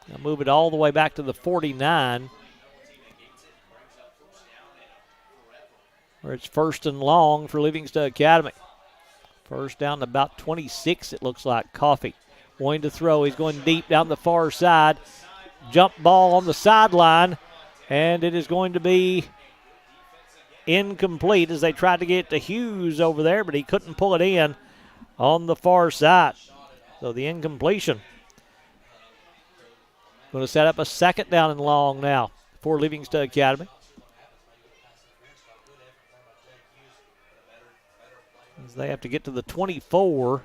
They'll move it all the way back to the 49, where it's 1st and long for Livingston Academy. First down to about 26, it looks like. Coffee going to throw. He's going deep down the far side. Jump ball on the sideline, and it is going to be incomplete as they tried to get it to Hughes over there, but he couldn't pull it in on the far side. So the incompletion. Going to set up a 2nd down and long now for Livingston Academy. As they have to get to the 24.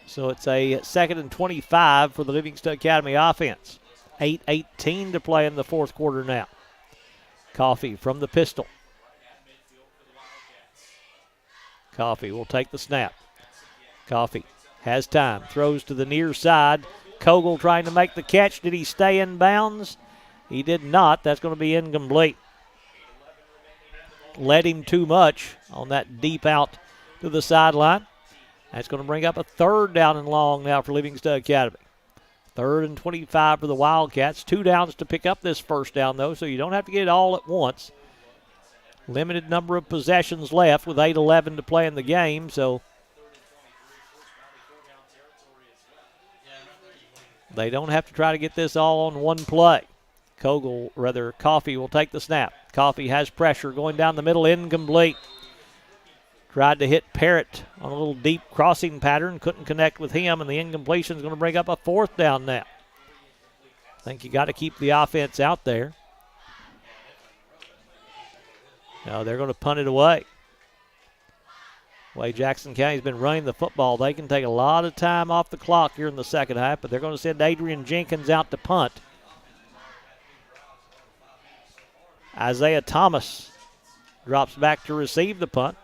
So it's a 2nd and 25 for the Livingston Academy offense. 8:18 to play in the 4th quarter now. Coffee from the pistol. Coffee will take the snap. Coffee has time. Throws to the near side. Kogel trying to make the catch. Did he stay in bounds? He did not. That's going to be incomplete. Led him too much on that deep out to the sideline. That's going to bring up a 3rd down and long now for Livingston Academy. 3rd and 25 for the Wildcats. 2 downs to pick up this first down, though, so you don't have to get it all at once. Limited number of possessions left with 8:11 to play in the game, so they don't have to try to get this all on one play. Coffee will take the snap. Coffee has pressure going down the middle, incomplete. Tried to hit Parrott on a little deep crossing pattern, couldn't connect with him, and the incompletion is going to bring up a 4th down now. I think you got to keep the offense out there. Now they're going to punt it away. The way Jackson County's been running the football, they can take a lot of time off the clock here in the second half, but they're going to send Adrian Jenkins out to punt. Isaiah Thomas drops back to receive the punt.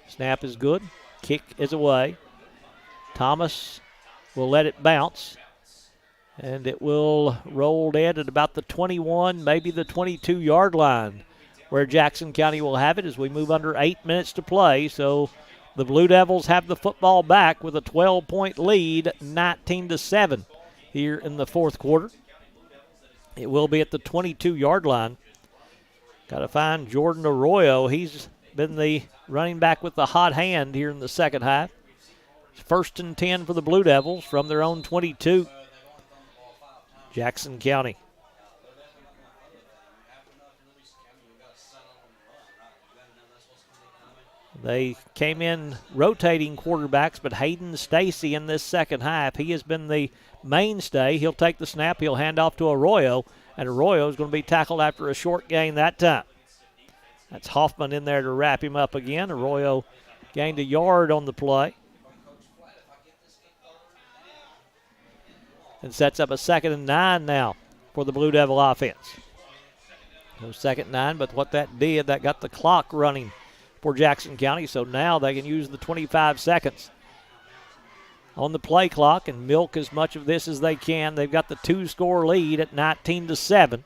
Snap is good. Kick is away. Thomas will let it bounce. And it will roll dead at about the 21, maybe the 22-yard line, where Jackson County will have it as we move under 8 minutes to play. So the Blue Devils have the football back with a 12-point lead, 19-7 here in the 4th quarter. It will be at the 22-yard line. Got to find Jordan Arroyo. He's been the running back with the hot hand here in the second half. It's 1st and 10 for the Blue Devils from their own 22. Jackson County They came in rotating quarterbacks, but Hayden Stacy in this second half, he has been the mainstay. He'll take the snap. He'll hand off to Arroyo, and Arroyo is going to be tackled after a short gain that time. That's Hoffman in there to wrap him up again. Arroyo gained a yard on the play. And sets up a 2nd and 9 now for the Blue Devil offense. No 2nd and 9, but what that did, that got the clock running for Jackson County, so now they can use the 25 seconds on the play clock and milk as much of this as they can. They've got the 2-score lead at 19-7.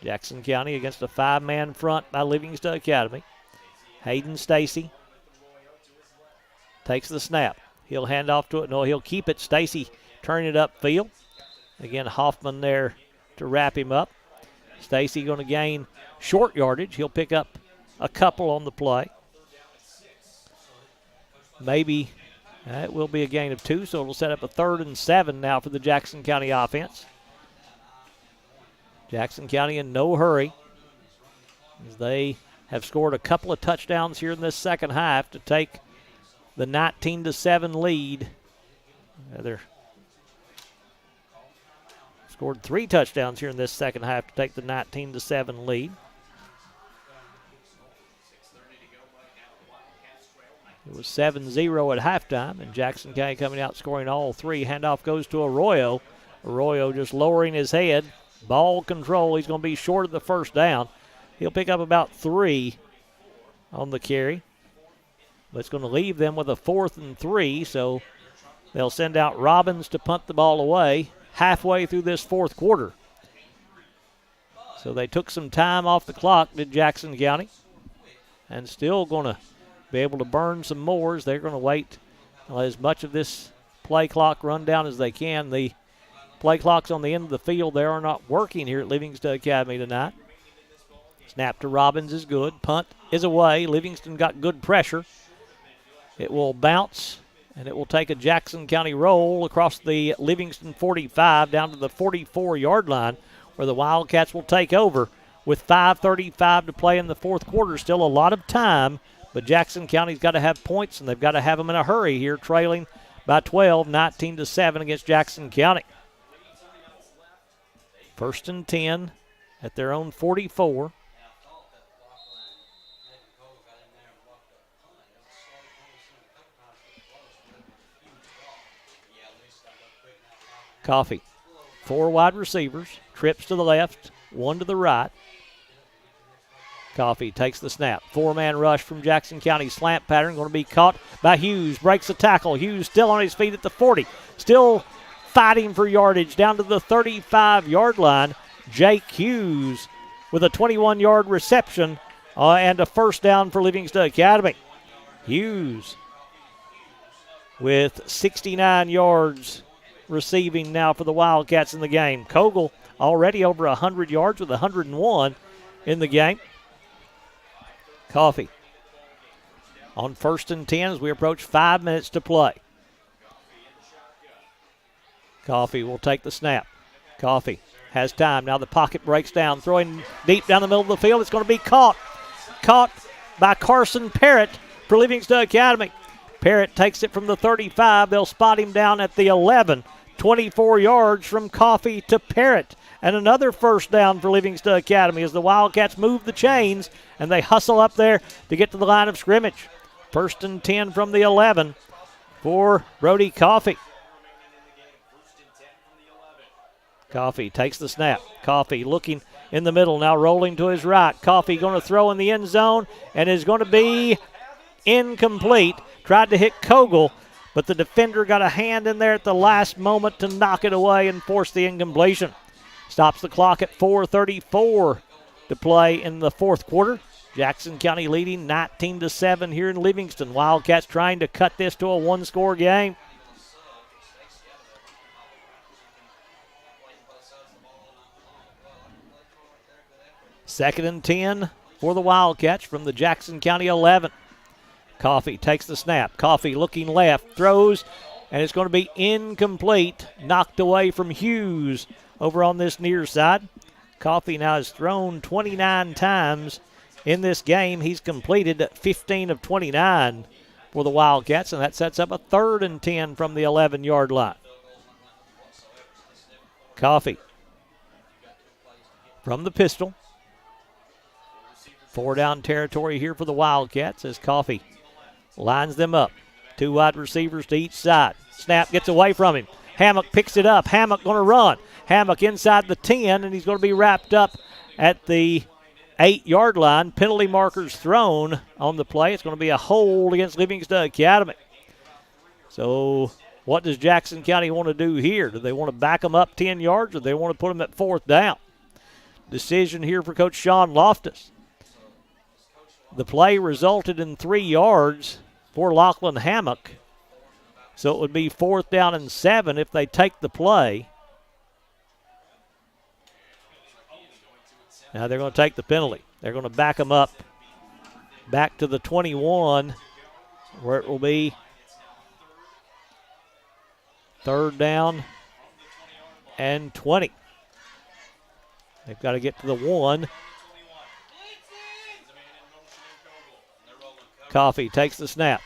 Jackson County against a 5-man front by Livingston Academy. Hayden Stacy takes the snap. He'll hand off to it. No, he'll keep it. Stacy turning it upfield. Again, Hoffman there to wrap him up. Stacy going to gain short yardage. He'll pick up a couple on the play. Maybe it will be a gain of 2, so it'll set up a 3rd and 7 now for the Jackson County offense. Jackson County in no hurry, as they have scored a couple of touchdowns here in this second half to take the 19-7 lead. They're scored 3 touchdowns here in this second half to take the 19-7 lead. It was 7-0 at halftime, and Jackson County coming out scoring all 3. Handoff goes to Arroyo. Arroyo just lowering his head. Ball control. He's going to be short of the first down. He'll pick up about 3 on the carry. But it's going to leave them with a 4th and 3, so they'll send out Robbins to punt the ball away halfway through this 4th quarter. So they took some time off the clock, did Jackson County, and still going to be able to burn some more as they're going to wait as much of this play clock run down as they can. The play clocks on the end of the field, they are not working here at Livingston Academy tonight. Snap to Robbins is good. Punt is away. Livingston got good pressure. It will bounce, and it will take a Jackson County roll across the Livingston 45 down to the 44-yard line, where the Wildcats will take over with 5:35 to play in the 4th quarter. Still a lot of time, but Jackson County's got to have points, and they've got to have them in a hurry here, trailing by 12, 19-7 against Jackson County. 1st and 10 at their own 44. Coffee. 4 wide receivers. Trips to the left, 1 to the right. Coffee takes the snap. 4-man rush from Jackson County. Slant pattern going to be caught by Hughes. Breaks the tackle. Hughes still on his feet at the 40. Still fighting for yardage down to the 35-yard line. Jake Hughes with a 21-yard reception and a 1st down for Livingston Academy. Hughes with 69 yards receiving now for the Wildcats in the game. Kogel already over 100 yards with 101 in the game. Coffee on 1st and 10 as we approach 5 minutes to play. Coffee will take the snap. Coffee has time. Now the pocket breaks down. Throwing deep down the middle of the field. It's going to be caught. Caught by Carson Parrott for Livingston Academy. Parrott takes it from the 35. They'll spot him down at the 11. 24 yards from Coffee to Parrott. And another 1st down for Livingston Academy as the Wildcats move the chains and they hustle up there to get to the line of scrimmage. 1st and 10 from the 11 for Brody Coffee. Coffee takes the snap. Coffee looking in the middle, now rolling to his right. Coffee going to throw in the end zone and is going to be incomplete. Tried to hit Kogel, but the defender got a hand in there at the last moment to knock it away and force the incompletion. Stops the clock at 4:34 to play in the 4th quarter. Jackson County leading 19-7 here in Livingston. Wildcats trying to cut this to a 1-score game. Second and 10 for the Wildcats from the Jackson County 11. Coffee takes the snap. Coffee looking left, throws, and it's going to be incomplete. Knocked away from Hughes over on this near side. Coffee now has thrown 29 times in this game. He's completed 15 of 29 for the Wildcats, and that sets up a 3rd and 10 from the 11-yard line. Coffee from the pistol. 4-down territory here for the Wildcats as Coffee lines them up. 2 wide receivers to each side. Snap gets away from him. Hammock picks it up. Hammock going to run. Hammock inside the 10, and he's going to be wrapped up at the 8-yard line. Penalty markers thrown on the play. It's going to be a hold against Livingston Academy. So what does Jackson County want to do here? Do they want to back them up 10 yards, or do they want to put them at 4th down? Decision here for Coach Sean Loftus. The play resulted in 3 yards for Lachlan Hammock. So it would be 4th down and 7 if they take the play. Now they're going to take the penalty. They're going to back them up back to the 21, where it will be 3rd down and 20. They've got to get to the 1. Coffee takes the snap.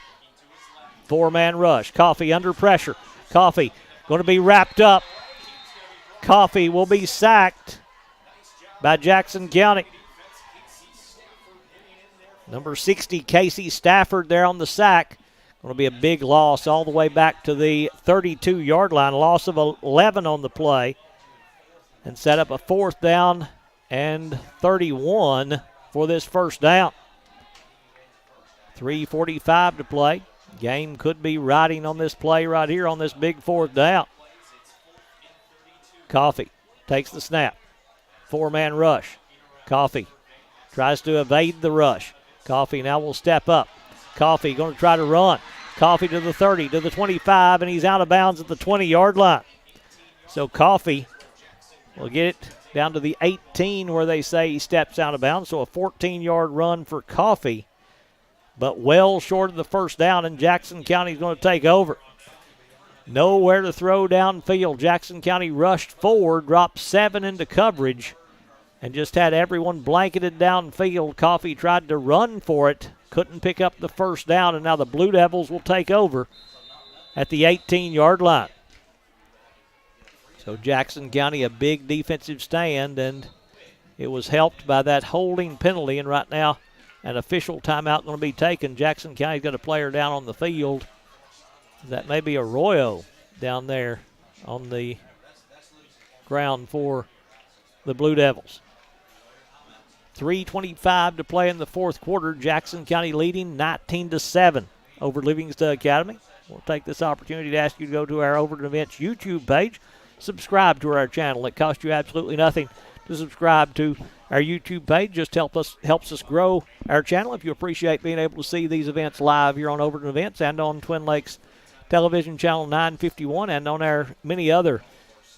4-man rush. Coffee under pressure. Coffee going to be wrapped up. Coffee will be sacked by Jackson County. Number 60, Casey Stafford there on the sack. Going to be a big loss all the way back to the 32-yard line. Loss of 11 on the play. And set up a 4th down and 31 for this 1st down. 3:45 to play. Game could be riding on this play right here on this big 4th down. Coffee takes the snap. 4-man rush. Coffee tries to evade the rush. Coffee now will step up. Coffee going to try to run. Coffee to the 30, to the 25, and he's out of bounds at the 20-yard line. So Coffee will get it down to the 18 where they say he steps out of bounds. So a 14-yard run for Coffee, but well short of the 1st down, and Jackson County is going to take over. Nowhere to throw downfield. Jackson County rushed forward, dropped 7 into coverage, and just had everyone blanketed downfield. Coffee tried to run for it, couldn't pick up the 1st down, and now the Blue Devils will take over at the 18-yard line. So Jackson County, a big defensive stand, and it was helped by that holding penalty, and right now an official timeout going to be taken. Jackson County's got a player down on the field. That may be Arroyo down there on the ground for the Blue Devils. 3:25 to play in the 4th quarter. Jackson County leading 19-7 over Livingston Academy. We'll take this opportunity to ask you to go to our Overton Events YouTube page. Subscribe to our channel. It costs you absolutely nothing to subscribe to our YouTube page. Just helps us grow our channel. If you appreciate being able to see these events live here on Overton Events and on Twin Lakes Television Channel 951 and on our many other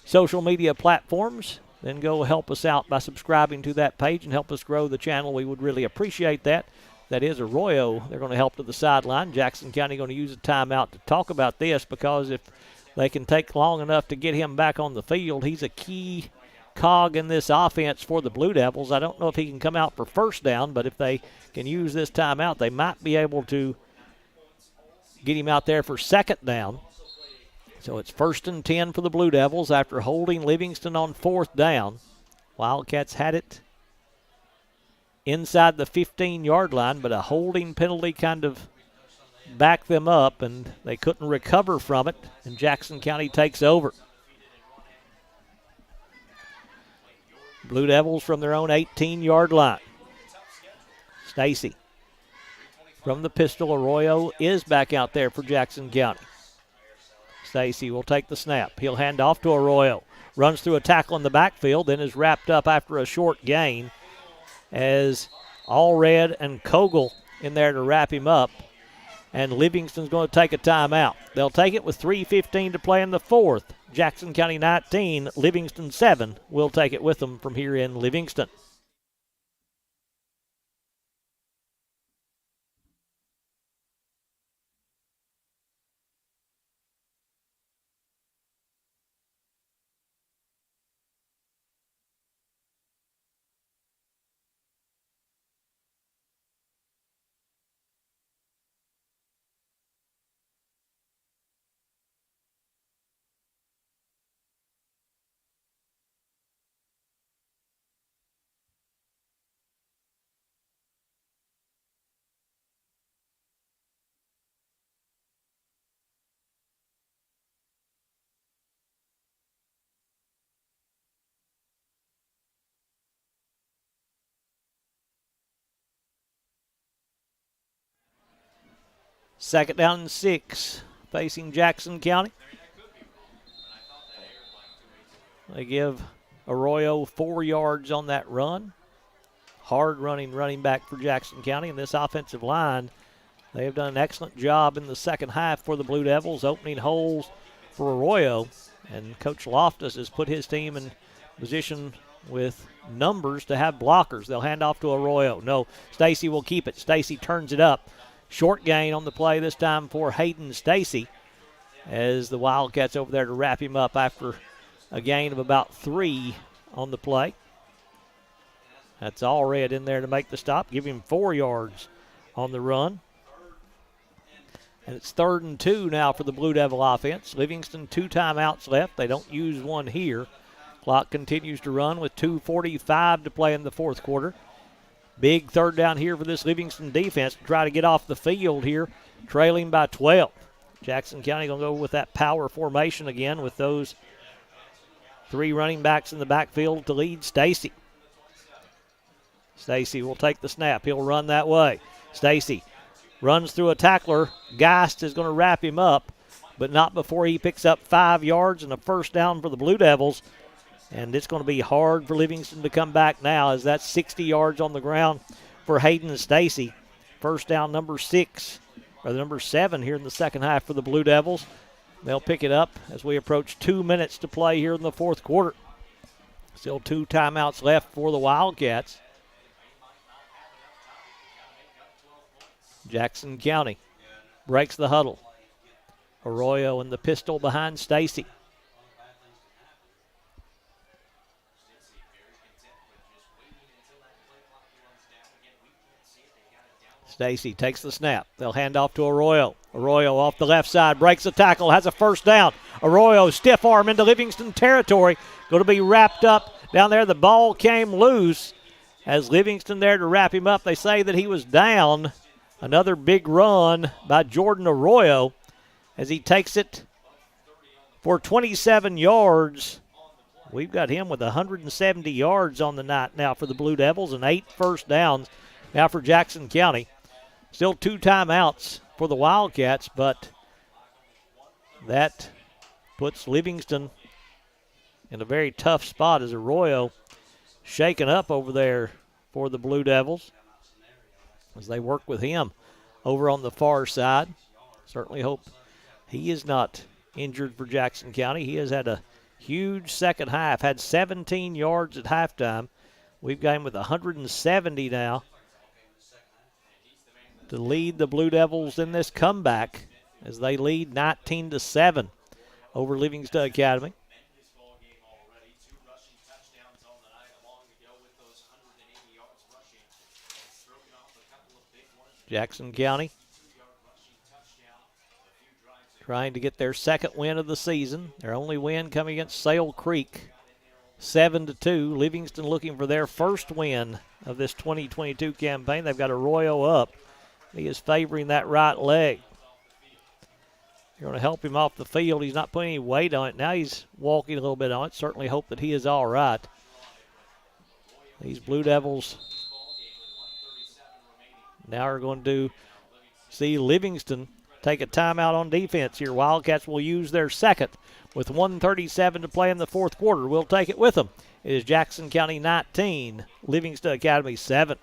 social media platforms, then go help us out by subscribing to that page and help us grow the channel. We would really appreciate that. That is Arroyo. They're going to help to the sideline. Jackson County going to use a timeout to talk about this, because if they can take long enough to get him back on the field, he's a key cog in this offense for the Blue Devils. I don't know if he can come out for 1st down, but if they can use this timeout, they might be able to get him out there for 2nd down. So it's 1st and 10 for the Blue Devils after holding Livingston on 4th down. Wildcats had it inside the 15-yard line, but a holding penalty kind of backed them up, and they couldn't recover from it, and Jackson County takes over. Blue Devils from their own 18-yard line. Stacy from the pistol. Arroyo is back out there for Jackson County. Stacy will take the snap. He'll hand off to Arroyo. Runs through a tackle in the backfield, then is wrapped up after a short gain as Allred and Kogel in there to wrap him up. And Livingston's going to take a timeout. They'll take it with 3:15 to play in the 4th. Jackson County 19, Livingston 7. We'll take it with them from here in Livingston. Second down and 6 facing Jackson County. They give Arroyo 4 yards on that run. Hard running back for Jackson County. And this offensive line, they have done an excellent job in the second half for the Blue Devils, opening holes for Arroyo. And Coach Loftus has put his team in position with numbers to have blockers. They'll hand off to Arroyo. No, Stacy will keep it. Stacy turns it up. Short gain on the play this time for Hayden Stacy as the Wildcats over there to wrap him up after a gain of about 3 on the play. That's all red in there to make the stop. Give him 4 yards on the run. And it's 3rd and 2 now for the Blue Devil offense. Livingston 2 timeouts left. They don't use one here. Clock continues to run with 2:45 to play in the fourth quarter. Big third down here for this Livingston defense to try to get off the field here, trailing by 12. Jackson County going to go with that power formation again with those 3 running backs in the backfield to lead Stacy. Stacy will take the snap. He'll run that way. Stacy runs through a tackler. Geist is going to wrap him up, but not before he picks up 5 yards and a first down for the Blue Devils. And it's going to be hard for Livingston to come back now as that's 60 yards on the ground for Hayden and Stacy. First down number 7 here in the second half for the Blue Devils. They'll pick it up as we approach 2 minutes to play here in the fourth quarter. Still 2 timeouts left for the Wildcats. Jackson County breaks the huddle. Arroyo in the pistol behind Stacy. Stacy takes the snap. They'll hand off to Arroyo. Arroyo off the left side, breaks the tackle, has a first down. Arroyo stiff arm into Livingston territory. Going to be wrapped up down there. The ball came loose as Livingston there to wrap him up. They say that he was down. Another big run by Jordan Arroyo as he takes it for 27 yards. We've got him with 170 yards on the night now for the Blue Devils and 8 first downs now for Jackson County. Still 2 timeouts for the Wildcats, but that puts Livingston in a very tough spot as Arroyo shaken up over there for the Blue Devils as they work with him over on the far side. Certainly hope he is not injured for Jackson County. He has had a huge second half, had 17 yards at halftime. We've got him with 170 now to lead the Blue Devils in this comeback as they lead 19-7 over Livingston Academy. Jackson County trying to get their second win of the season. Their only win coming against Sale Creek, 7-2. Livingston looking for their first win of this 2022 campaign. They've got Arroyo up. He is favoring that right leg. You're going to help him off the field. He's not putting any weight on it. Now he's walking a little bit on it. Certainly hope that he is all right. These Blue Devils now are going to see Livingston take a timeout on defense here. Wildcats will use their second with 1:37 to play in the fourth quarter. We'll take it with them. It is Jackson County 19, Livingston Academy 7.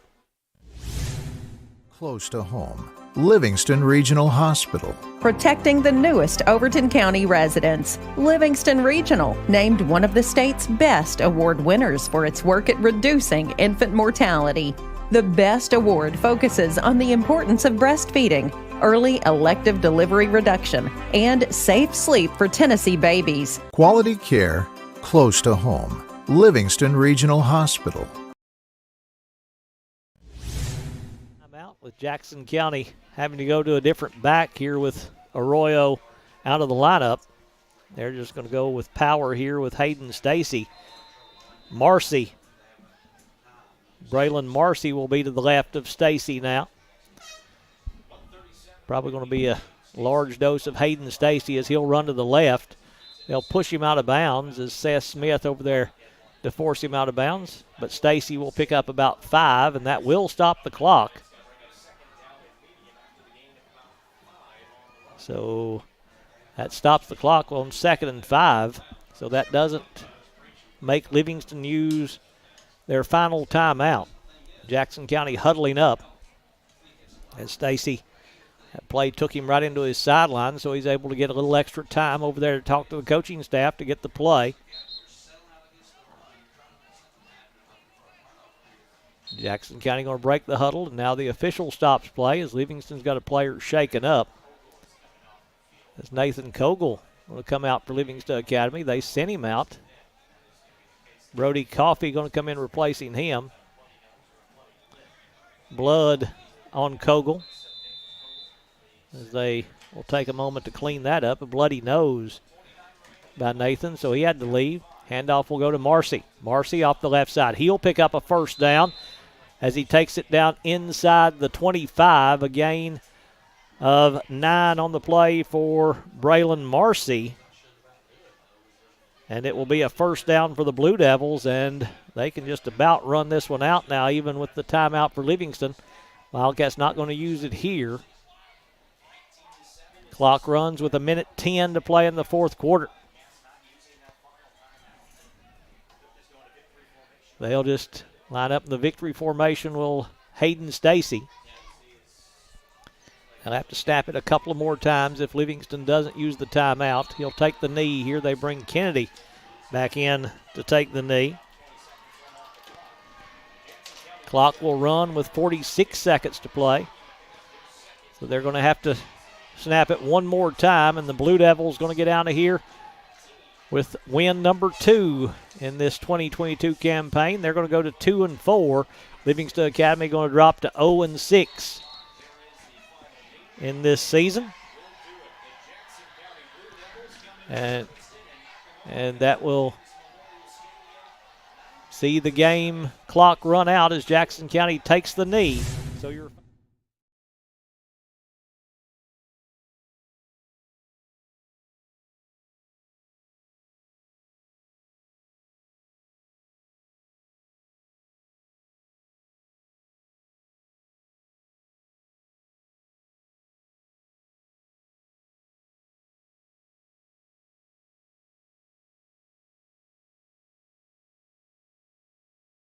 Close to home, Livingston Regional Hospital. Protecting the newest Overton County residents. Livingston Regional, named one of the state's best award winners for its work at reducing infant mortality. The BEST Award focuses on the importance of breastfeeding, early elective delivery reduction, and safe sleep for Tennessee babies. Quality care, close to home, Livingston Regional Hospital. I'm out with Jackson County having to go to a different back here with Arroyo out of the lineup. They're just going to go with power here with Hayden Stacy. Marcy. Braylon Marcy will be to the left of Stacy now. Probably going to be a large dose of Hayden Stacy as he'll run to the left. They'll push him out of bounds as Seth Smith over there to force him out of bounds. But Stacy will pick up about 5, and that will stop the clock. So that stops the clock on 2nd and 5. So that doesn't make Livingston use their final timeout. Jackson County huddling up as Stacy, that play took him right into his sideline, so he's able to get a little extra time over there to talk to the coaching staff to get the play. Jackson County going to break the huddle, and now the official stops play as Livingston's got a player shaken up. As Nathan Kogel going to come out for Livingston Academy. They sent him out. Brody Coffey going to come in replacing him. Blood on Kogel as they will take a moment to clean that up. A bloody nose by Nathan, so he had to leave. Handoff will go to Marcy. Marcy off the left side. He'll pick up a first down as he takes it down inside the 25. A gain of 9 on the play for Braylon Marcy. And it will be a first down for the Blue Devils, and they can just about run this one out now, even with the timeout for Livingston. Wildcats not going to use it here. Clock runs with 1:10 to play in the fourth quarter. They'll just line up in the victory formation. Will Hayden Stacy. They'll have to snap it a couple of more times if Livingston doesn't use the timeout. He'll take the knee here. They bring Kennedy back in to take the knee. Clock will run with 46 seconds to play. So they're going to have to snap it one more time, and the Blue Devils going to get out of here with win number 2 in this 2022 campaign. They're going to go to 2-4. Livingston Academy going to drop to 0-6 in this season. And that will see the game clock run out as Jackson County takes the knee. So you're